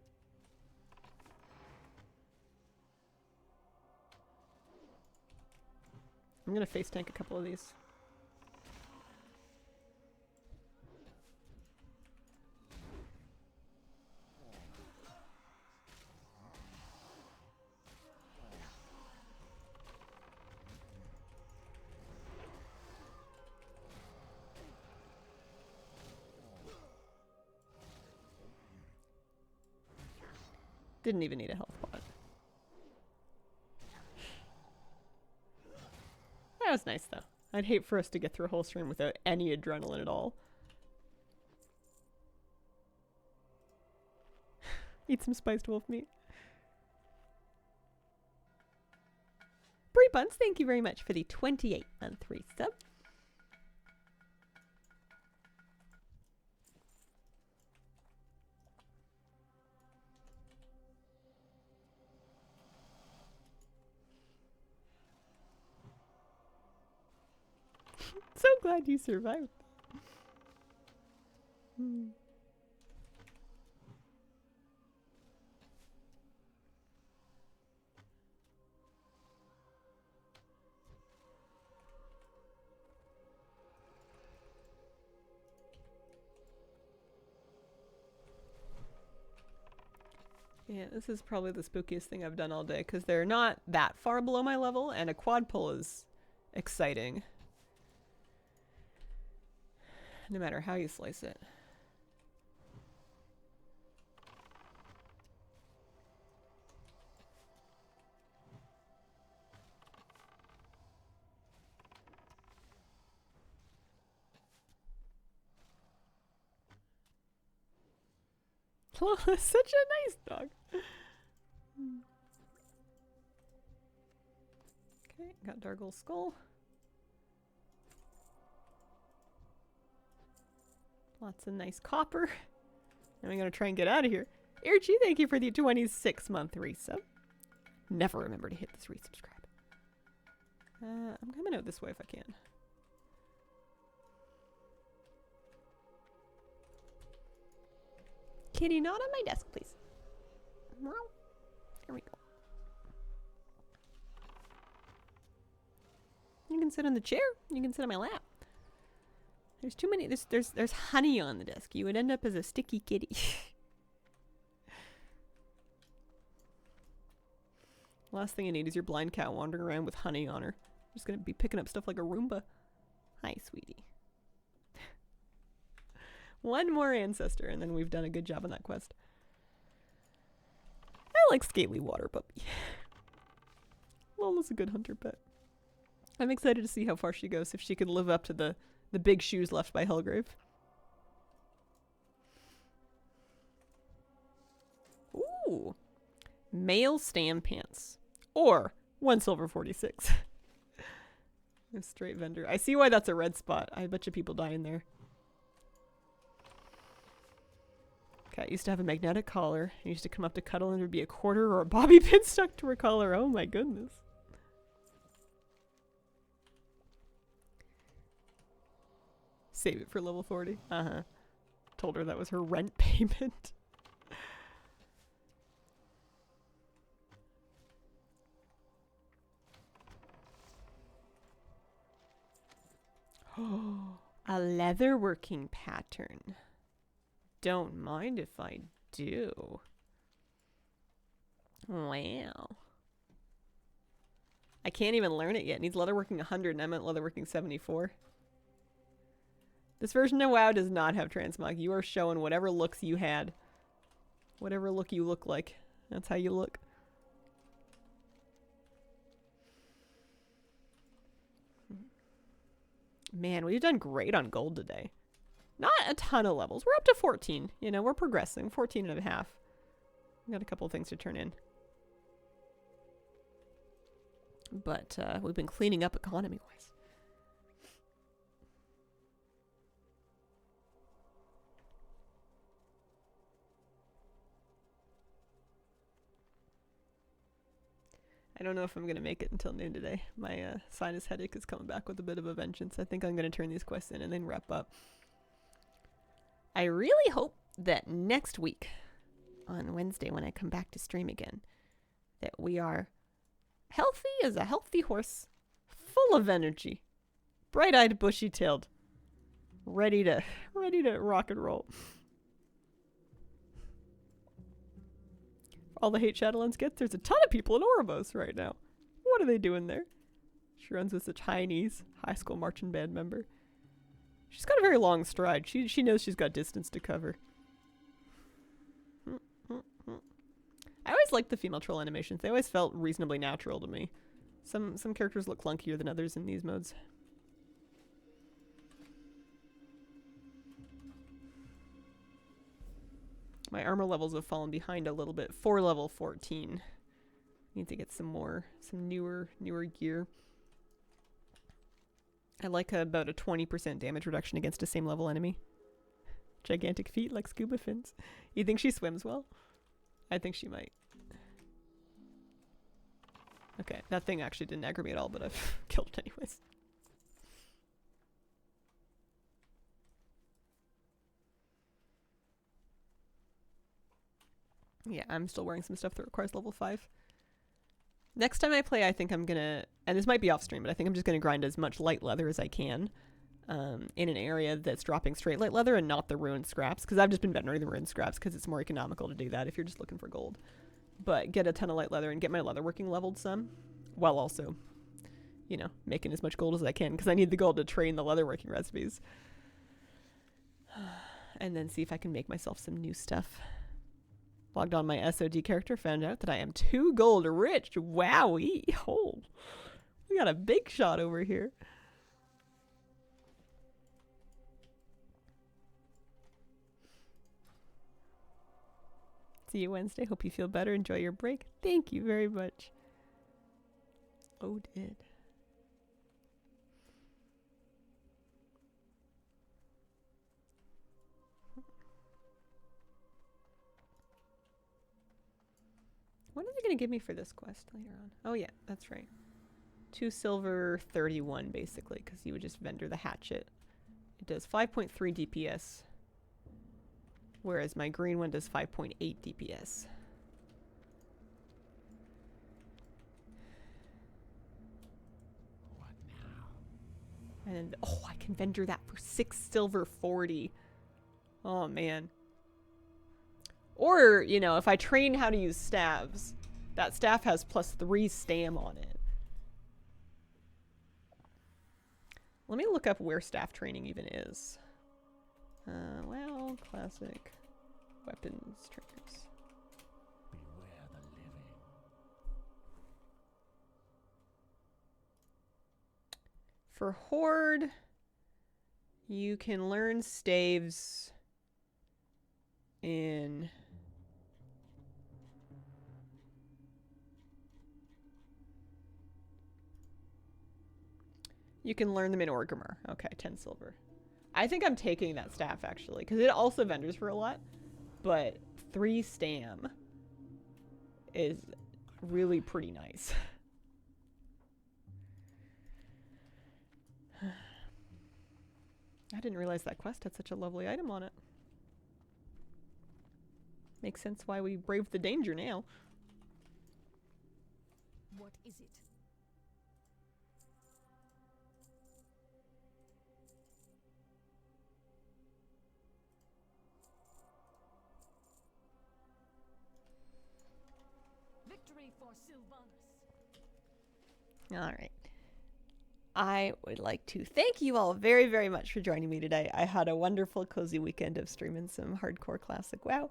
I'm gonna face tank a couple of these. Didn't even need a health pot. That was nice though. I'd hate for us to get through a whole stream without any adrenaline at all. Eat some spiced wolf meat. Brie Buns, thank you very much for the 28-month resub. So glad you survived. Yeah, this is probably the spookiest thing I've done all day because they're not that far below my level, and a quad pull is exciting. No matter how you slice it. Lola's such a nice dog. Okay, got Dargle's skull. Lots of nice copper. And we're going to try and get out of here. Archie, thank you for the 26-month resub. Never remember to hit this resubscribe. I'm coming out this way if I can. Kitty, not on my desk, please. There we go. You can sit on the chair. You can sit on my lap. There's too many. There's honey on the desk. You would end up as a sticky kitty. Last thing I need is your blind cat wandering around with honey on her. Just gonna be picking up stuff like a Roomba. Hi, sweetie. One more ancestor, and then we've done a good job on that quest. I like Scaly Water Puppy. Lola's a good hunter pet. I'm excited to see how far she goes, if she can live up to the big shoes left by Helgrave. Ooh. Male stam pants. Or 1 silver 46. A straight vendor. I see why that's a red spot. I bet you people die in there. Cat used to have a magnetic collar. He used to come up to cuddle and there'd be a quarter or a bobby pin stuck to her collar. Oh my goodness. Save it for level 40. Uh-huh. Told her that was her rent payment. Oh, a leatherworking pattern. Don't mind if I do. Wow. I can't even learn it yet. It needs leatherworking 100 and I meant leatherworking 74. This version of WoW does not have transmog. You are showing whatever looks you had. Whatever look you look like. That's how you look. Man, we've done great on gold today. Not a ton of levels. We're up to 14. You know, we're progressing. 14 and a half. We've got a couple of things to turn in. But we've been cleaning up economy-wise. I don't know if I'm going to make it until noon today. My sinus headache is coming back with a bit of a vengeance. I think I'm going to turn these quests in and then wrap up. I really hope that next week, on Wednesday when I come back to stream again, that we are healthy as a healthy horse, full of energy, bright-eyed, bushy-tailed, ready to rock and roll. All the hate Shadowlands gets, there's a ton of people in Oribos right now. What are they doing there? She runs with a Chinese high school marching band member. She's got a very long stride. She knows she's got distance to cover. I always liked the female troll animations. They always felt reasonably natural to me. Some characters look clunkier than others in these modes. My armor levels have fallen behind a little bit for level 14. Need to get some newer gear. I like about a 20% damage reduction against a same level enemy. Gigantic feet like scuba fins. You think she swims well? I think she might. Okay, that thing actually didn't aggro me at all, but I've killed it anyways. Yeah, I'm still wearing some stuff that requires level 5. Next time I play, I think I'm gonna, and this might be off stream, but I think I'm just gonna grind as much light leather as I can in an area that's dropping straight light leather and not the ruined scraps, because I've just been venerating the ruined scraps because it's more economical to do that if you're just looking for gold. But get a ton of light leather and get my leatherworking leveled some, while also, you know, making as much gold as I can, because I need the gold to train the leatherworking recipes. And then see if I can make myself some new stuff. Logged on my SOD character, found out that I am 2 gold rich. Wowee. Oh, we got a big shot over here. See you Wednesday. Hope you feel better. Enjoy your break. Thank you very much. Oh, did. What are they going to give me for this quest later on? Oh, yeah, that's right. 2 silver, 31, basically, because you would just vendor the hatchet. It does 5.3 DPS, whereas my green one does 5.8 DPS. What now? And, oh, I can vendor that for 6 silver, 40. Oh, man. Or, you know, if I train how to use staves, that staff has +3 stam on it. Let me look up where staff training even is. Well, classic weapons trainers. Beware the living. For Horde, you can learn staves in... You can learn them in Orgrimmar. Okay, 10 silver. I think I'm taking that staff, actually, because it also vendors for a lot. But 3 stam is really pretty nice. I didn't realize that quest had such a lovely item on it. Makes sense why we braved the danger now. What is it? Victory for Sylvanas. All right. I would like to thank you all very, very much for joining me today. I had a wonderful, cozy weekend of streaming some hardcore classic WoW.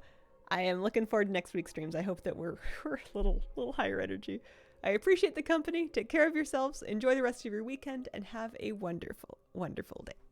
I am looking forward to next week's streams. I hope that we're a little higher energy. I appreciate the company. Take care of yourselves. Enjoy the rest of your weekend and have a wonderful, wonderful day.